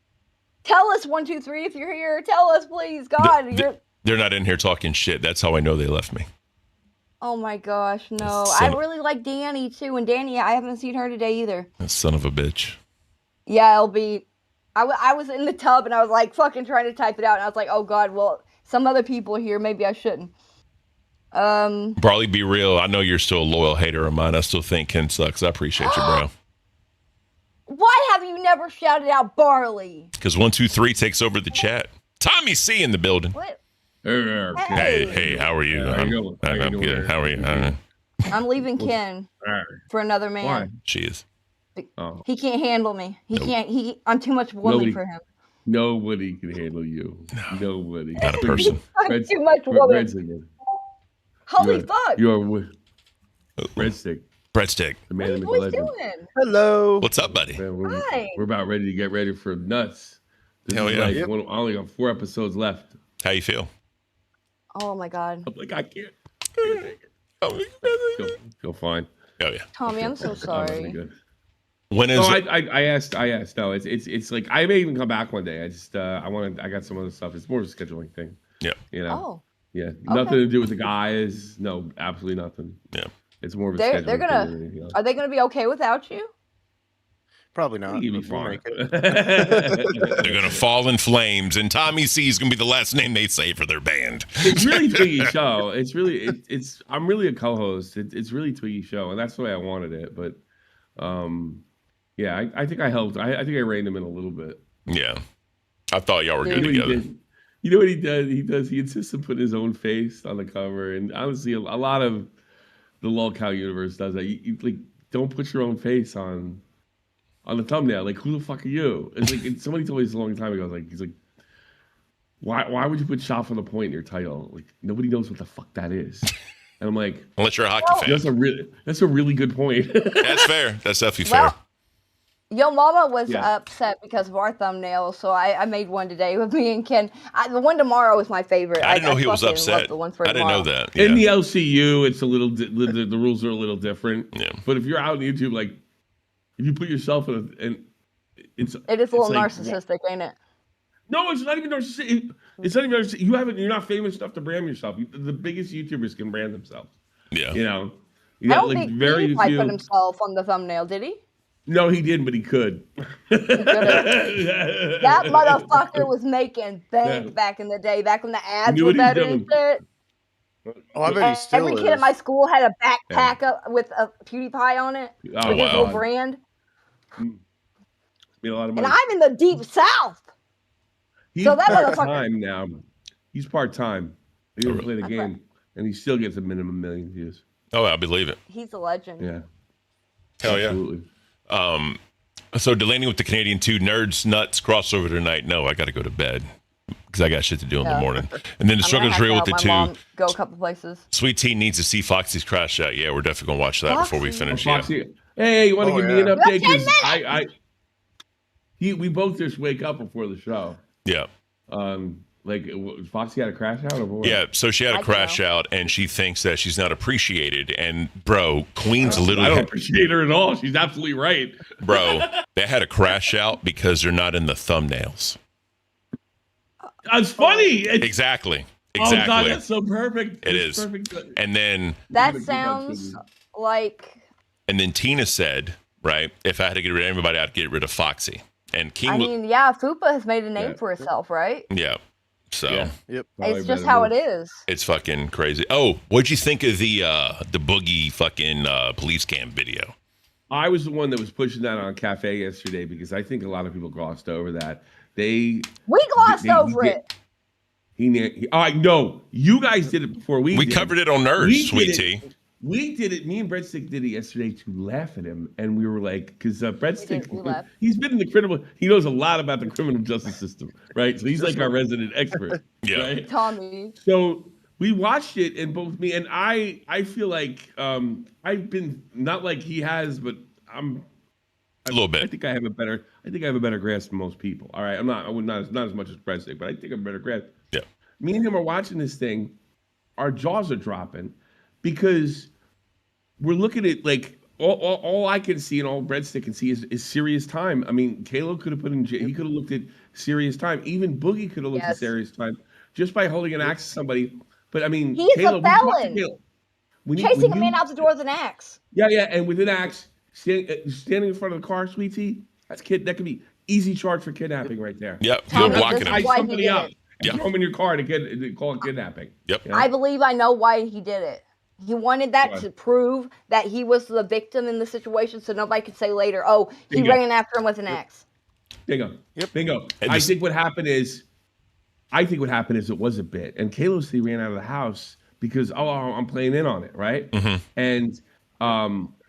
Tell us, 123, if you're here. Tell us, please. God, They're not in here talking shit. That's how I know they left me. Oh my gosh, no. I really like Danny too. And Danny, I haven't seen her today either. That son of a bitch. Yeah, LB. I was in the tub and I was like fucking trying to type it out. And I was like, oh God, well, some other people are here. Maybe I shouldn't. Barley, be real. I know you're still a loyal hater of mine. I still think Ken sucks. I appreciate you, bro. Why have you never shouted out Barley? Because 123 takes over the chat. Tommy C in the building. What? Hey, how are you? I'm good. How are you? I'm leaving Ken for another man. Why? She is. He can't handle me. He can't. I'm too much woman for him. Nobody can handle you. Nobody. Not a person. I'm too much woman. Holy fuck! You are breadstick. Breadstick. The man that What are you doing? Hello. What's up, buddy? Man, Hi. we're about ready to get ready for nuts. Hell yeah. I only got 4 episodes left. How you feel? Oh my God. I'm like, I can't. Feel fine. Oh yeah. Tommy, I'm so sorry. When is? No, I asked. No, it's like I may even come back one day. I just I got some other stuff. It's more of a scheduling thing. Yeah. You know. Oh. Yeah. Nothing to do with the guys. No, absolutely nothing. Yeah. It's more of a scheduling They're gonna. thing. Are they gonna be okay without you? Probably not. You'll be fine. They're gonna fall in flames, and Tommy C is gonna be the last name they say for their band. It's really Twiggy show. It's really it's. I'm really a co-host. It's really Twiggy show, and that's the way I wanted it. But, yeah, I think I helped. I think I reined him in a little bit. Yeah, I thought y'all were good You know together. You know what he does? He insists on putting his own face on the cover, and honestly, a lot of the lolcow universe does that. You like don't put your own face on the thumbnail. Like, who the fuck are you? It's like somebody told me this a long time ago. He's like, why would you put shot from the point in your title? Like, nobody knows what the fuck that is. And I'm like, unless you're a hockey fan. That's a really good point. That's fair. That's definitely fair. Yo mama was upset because of our thumbnail, so I made one today with me and Ken. The one tomorrow is my favorite. I didn't know he was fucking upset. love the one for I didn't know tomorrow. that. Yeah. In the LCU, it's a little the rules are a little different. Yeah. But if you're out on YouTube, like if you put yourself in, It is a little narcissistic, ain't it? No, it's not even narcissistic. It's not even narcissistic. You're not famous enough to brand yourself. The biggest YouTubers can brand themselves. Yeah. You know. I don't think PewDiePie put himself on the thumbnail, did he? No, he didn't, but he could. That motherfucker was making bank back in the day, back when the ads were better and shit. Oh, I bet he still Every kid at my school had a backpack with a PewDiePie on it with his little brand. Made a lot of And money. I'm in the deep south. He's so that part motherfucker. time now. He's part time. He doesn't play the game. and he still gets a minimum million views. Oh, I believe it. He's a legend. Yeah. Hell yeah. Absolutely. So Delaney with the Canadian 2 Nerds Nuts crossover tonight. No, I got to go to bed because I got shit to do in the morning. And then the Struggles Real with the 2. Go a couple places. Sweet Tea needs to see Foxy's crash out. Yeah, we're definitely gonna watch that before we finish. Foxy. Hey, you want to give me an update? Because we both just wake up before the show. Yeah. Like Foxy had a crash out or what? Yeah, so she had a crash out, and she thinks that she's not appreciated. And bro, Queen's literally. I don't appreciate her at all. She's absolutely right. Bro, they had a crash out because they're not in the thumbnails. It's funny. Exactly. Oh God, that's so perfect. It is. Perfect. And then that sounds like. And then Tina said, right, if I had to get rid of everybody, I'd get rid of Foxy. And King. I mean, yeah, Fupa has made a name for herself, right? Yeah. So yep. It's just how it is. It's fucking crazy. Oh, what'd you think of the Boogie fucking police cam video? I was the one that was pushing that on Cafe yesterday because I think a lot of people glossed over that. We glossed over it. I know you guys did it before we did. Covered it on Nerds, Sweet Tea. We did it. Me and Breadstick did it yesterday to laugh at him, and we were like, because Breadstick, he's been in the criminal. He knows a lot about the criminal justice system, right? So he's like our resident expert. Yeah, right? Tommy. So we watched it, and both me and I feel like I've been not like he has, but a little bit. I think I have a better grasp than most people. All right, not as much as Breadstick, but I think I'm a better grasp. Yeah. Me and him are watching this thing. Our jaws are dropping because we're looking at like all I can see and all Breadstick can see is serious time. I mean, Kalo could have put in jail. He could have looked at serious time. Even Boogie could have looked at serious time just by holding an axe to somebody. But I mean, he's Kalo, a felon. Chasing a man out the door with an axe. Yeah, and with an axe, standing in front of the car, Sweet Tea, that could be easy charge for kidnapping right there. Yep, you're blocking him. Somebody up. Yeah. Throw him in your car to call it kidnapping. Yep. You know? I believe I know why he did it. He wanted that to prove that he was the victim in the situation, so nobody could say later, "Oh, he ran after him with an axe." Bingo. Yep. Bingo. I think what happened is it was a bit, and Kalo said he ran out of the house because I'm playing in on it, right? Mm-hmm. And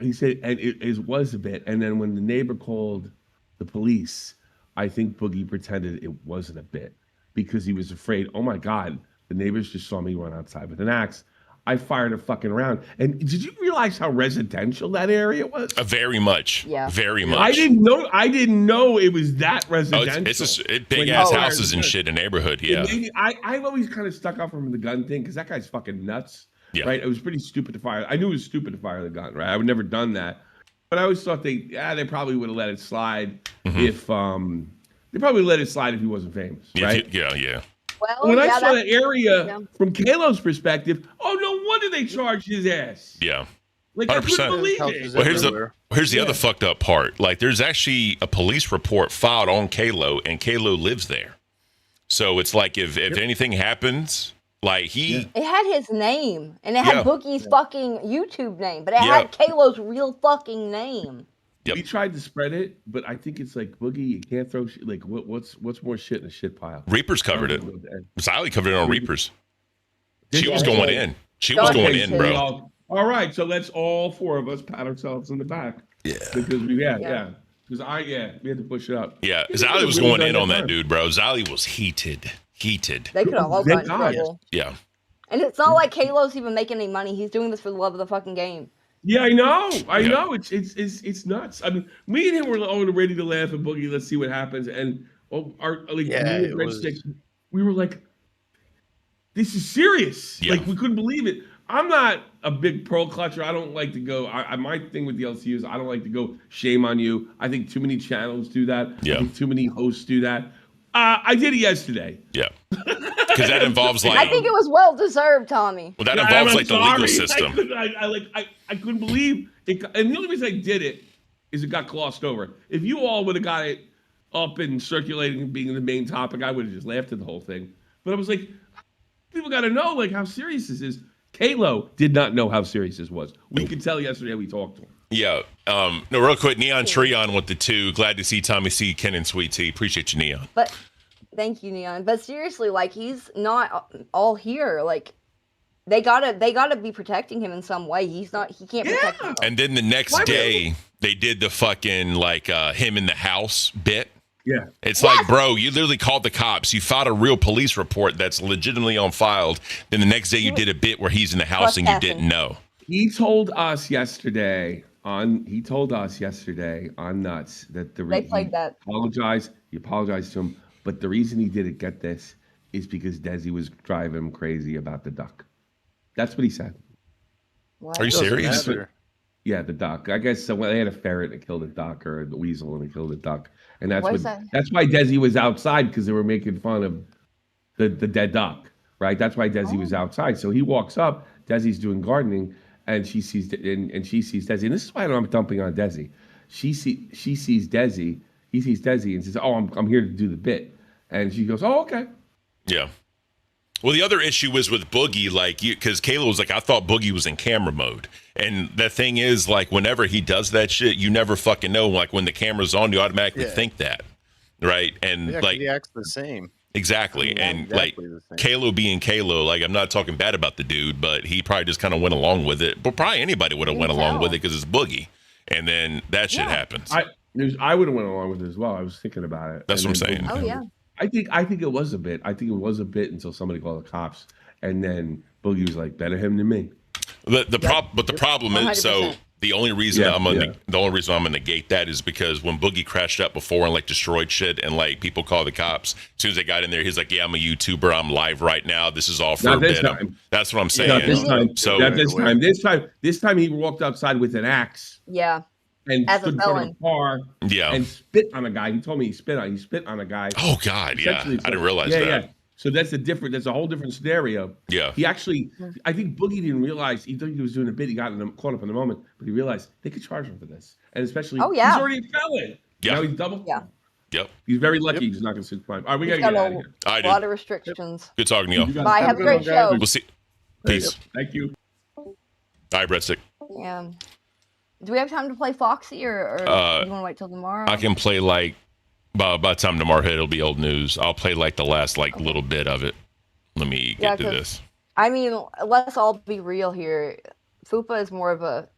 he said, and it was a bit, and then when the neighbor called the police, I think Boogie pretended it wasn't a bit. Because he was afraid, oh my God, the neighbors just saw me run outside with an axe. I fired a fucking round. And did you realize how residential that area was? Very much. Yeah. Very much. I didn't know it was that residential. It's big ass houses and shit in the neighborhood. Yeah. I've always kind of stuck up from the gun thing because that guy's fucking nuts. Yeah. Right. It was pretty stupid to fire. I knew it was stupid to fire the gun. Right. I would never done that. But I always thought they probably would have let it slide if they probably let it slide if he wasn't famous, right? Yeah. Well, when I saw that area from Kalo's perspective, oh, no wonder they charged his ass. Yeah. Like, 100%. I couldn't believe it. Well, here's the other fucked up part. Like, there's actually a police report filed on Kalo, and Kalo lives there. So it's like if anything happens, like it had his name, and it had Boogie's fucking YouTube name, but it had Kalo's real fucking name. Yep. We tried to spread it, but I think it's like Boogie. You can't throw shit. Like what's more shit in a shit pile? Reapers covered it. Sally covered it on Reapers. She was going in. She was going in, bro. All right, so let's all four of us pat ourselves in the back. Yeah. Because we had we had to push it up. Yeah, Zali was going in on that dude, bro. Zali was heated. They could have all gotten in trouble. Yeah. And it's not like Kalo's even making any money. He's doing this for the love of the fucking game. Yeah, I know. It's nuts. I mean, me and him were ready to laugh at Boogie. Let's see what happens. And we were like, this is serious. Yeah. Like we couldn't believe it. I'm not a big pearl clutcher. I don't like to go. My thing with the LCU is I don't like to go shame on you. I think too many channels do that. Yeah. I think too many hosts do that. I did it yesterday. Yeah. Because that involves I think it was well deserved, Tommy. Well, that involves the legal system. I couldn't believe it, and the only reason I did it is it got glossed over. If you all would have got it up and circulating and being the main topic, I would have just laughed at the whole thing. But I was like, people got to know how serious this is. Kalo did not know how serious this was. We could tell yesterday we talked to him. Yeah. No, real quick, Neon Treon with the 2. Glad to see Tommy C, Ken, and Sweet Tea. Appreciate you, Neon. But thank you, Neon. But seriously, he's not all here. they gotta be protecting him in some way. He can't protect himself. And then the next day, they did the fucking like him in the house bit. Yeah. It's like, bro, you literally called the cops. You filed a real police report that's legitimately on file. Then the next day you did a bit where he's in the house and you didn't know. He told us yesterday on Nuts that he apologized to him, but the reason he did it, get this, is because Desi was driving him crazy about the duck. That's what he said. What? Are you serious? Yeah, the duck. I guess so. They had a ferret that killed a duck, or the weasel and it killed a duck, and that's that's why Desi was outside, because they were making fun of the dead duck, right? That's why Desi was outside. So he walks up. Desi's doing gardening, and she sees Desi. And this is why I'm dumping on Desi. She sees Desi. He sees Desi and says, "Oh, I'm here to do the bit," and she goes, "Oh, okay." Yeah. Well, the other issue was with Boogie, like, because Kayla was like, I thought Boogie was in camera mode. And the thing is, like, whenever he does that shit, you never fucking know. Like, when the camera's on, you automatically think that. Right. And like, he acts the same. Exactly. I mean, and exactly like, Kalo being Kalo, like, I'm not talking bad about the dude, but he probably just kind of went along with it. But probably anybody would have went along with it because it's Boogie. And then that shit happens. I would have went along with it as well. I was thinking about it. That's what I'm saying. Oh, yeah. I think it was a bit. I think it was a bit until somebody called the cops, and then Boogie was like, "Better him than me." But the problem is, so the only reason I'm gonna negate that is because when Boogie crashed out before and like destroyed shit, and like people call the cops, as soon as they got in there, he's like, "Yeah, I'm a YouTuber. I'm live right now. This is all for Not a this bit." time. That's what I'm saying. Not this time. So This time he walked outside with an axe. Yeah. And As stood a in front of felon. a car. And spit on a guy. He told me he spit on a guy. Oh God, yeah. I didn't realize that. Yeah. So that's a whole different scenario. Yeah. He actually, I think Boogie didn't realize, he thought he was doing a bit. He got caught up in the moment, but he realized they could charge him for this. And especially, he's already a felon. Yeah. Now he's double. Yeah. Yep. He's very lucky he's not going to sit fine. All right, we got to He's get got out of here. I a do. lot of restrictions. Good talking to y'all. Bye. Have a great show. We'll see. Peace. Thank you. All right, Breadstick. Yeah. Do we have time to play Foxy, or do you want to wait till tomorrow? I can play like by the time tomorrow hit, it'll be old news. I'll play like the last little bit of it. Let me get to this. I mean, let's all be real here. Fupa is more of a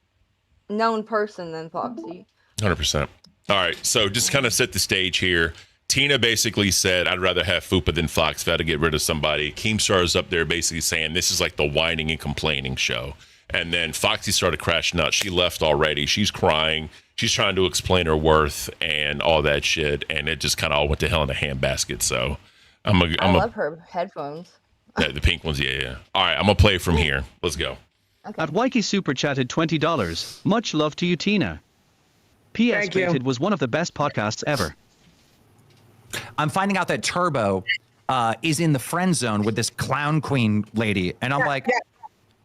known person than Foxy. 100%. All right, so just kind of set the stage here. Tina basically said, I'd rather have Fupa than Fox. If I had to get rid of somebody. Keemstar is up there basically saying this is like the whining and complaining show. And then Foxy started crashing out. She left already. She's crying. She's trying to explain her worth and all that shit. And it just kind of all went to hell in a handbasket. So I love her headphones. The pink ones, yeah. All right, I'm going to play from here. Let's go. Okay. At Wikey Super chatted $20. Much love to you, Tina. P.S. Rated was one of the best podcasts ever. I'm finding out that Turbo is in the friend zone with this clown queen lady. And I'm like...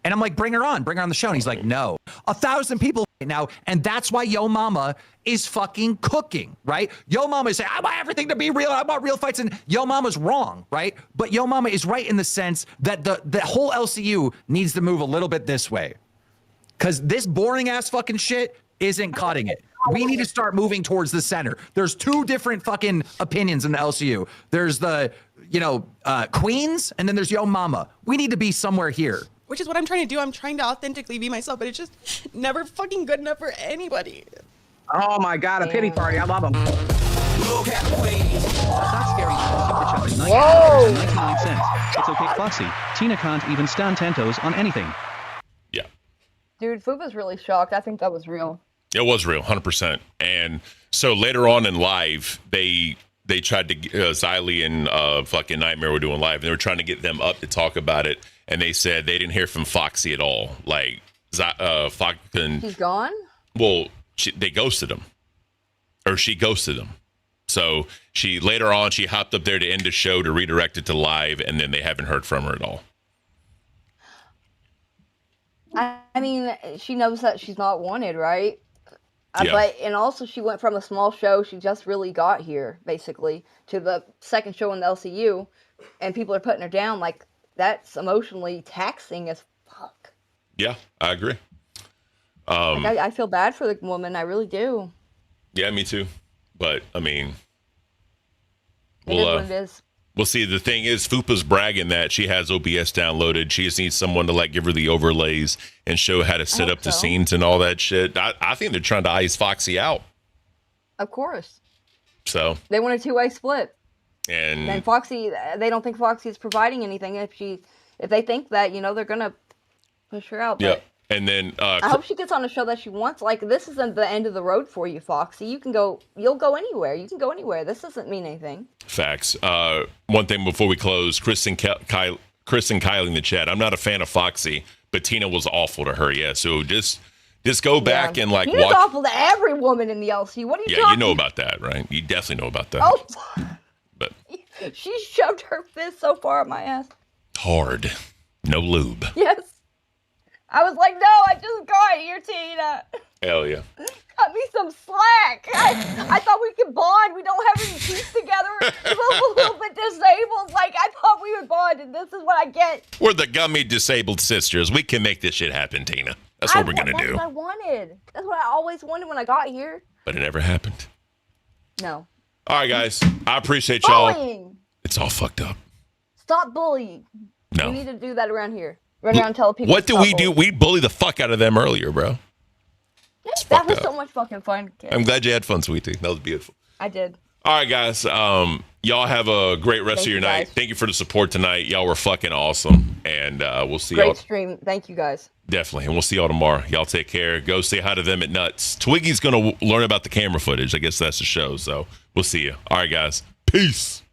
And I'm like, bring her on the show. And he's like, no. 1,000 people right now. And that's why Yo Mama is fucking cooking, right? Yo Mama is saying, I want everything to be real. I want real fights. And Yo Mama's wrong, right? But Yo Mama is right in the sense that the whole LCU needs to move a little bit this way. Because this boring ass fucking shit isn't cutting it. We need to start moving towards the center. There's two different fucking opinions in the LCU. There's the, queens, and then there's Yo Mama. We need to be somewhere here. Which is what I'm trying to do. I'm trying to authentically be myself, but it's just never fucking good enough for anybody. Oh my God, a pity party. I love them. That's scary. Whoa! 99 cents. It's okay, Foxy. Tina can't even stand Tentos on anything. Yeah. Dude, Fupa's really shocked. I think that was real. It was real, 100%. And so later on in live, they tried to Xylee and fucking Nightmare were doing live, and they were trying to get them up to talk about it. And they said they didn't hear from Foxy at all. Like, Fox and he's gone? Well, they ghosted him. Or she ghosted him. So later on, she hopped up there to end the show to redirect it to live, and then they haven't heard from her at all. I mean, she knows that she's not wanted, right? Yeah. And also she went from a small show, she just really got here, basically, to the second show in the LCU, and people are putting her down. Like, that's emotionally taxing as fuck. Yeah, I agree. I feel bad for the woman. I really do. Yeah, me too. But I mean, It is what it is. Well, see, the thing is, Fupa's bragging that she has OBS downloaded. She just needs someone to like give her the overlays and show how to set up the scenes and all that shit. I think they're trying to ice Foxy out. Of course. So they want a two-way split. And Foxy, they don't think Foxy is providing anything. If they think that, they're gonna push her out. Yeah. And then I hope she gets on a show that she wants. Like, this isn't the end of the road for you, Foxy. You'll go anywhere. You can go anywhere. This doesn't mean anything. Facts. One thing before we close, Chris and Kylie in the chat. I'm not a fan of Foxy, but Tina was awful to her. Yeah. So just go back and like Tina's awful to every woman in the LC. What are you talking? Yeah, you know about that, right? You definitely know about that. Oh, but she shoved her fist so far up my ass. Hard. No lube. Yes. I was like, no, I just got here, Tina. Hell yeah. Cut me some slack. I thought we could bond. We don't have any teeth together. We're both a little bit disabled. Like, I thought we would bond, and this is what I get. We're the gummy disabled sisters. We can make this shit happen, Tina. That's what we're going to do. That's what I wanted. That's what I always wanted when I got here. But it never happened. No. All right, guys. I appreciate y'all. Bullying. It's all fucked up. Stop bullying. No. We need to do that around here. Run around and tell people. What do we do? We bully the fuck out of them earlier, bro. That was so much fucking fun. Kid. I'm glad you had fun, sweetie. That was beautiful. I did. All right, guys. Y'all have a great rest of your night. Guys. Thank you for the support tonight. Y'all were fucking awesome. And we'll see y'all. Great stream. Thank you, guys. Definitely. And we'll see y'all tomorrow. Y'all take care. Go say hi to them at Nuts. Twiggy's going to learn about the camera footage. I guess that's the show. So we'll see you. All right, guys. Peace.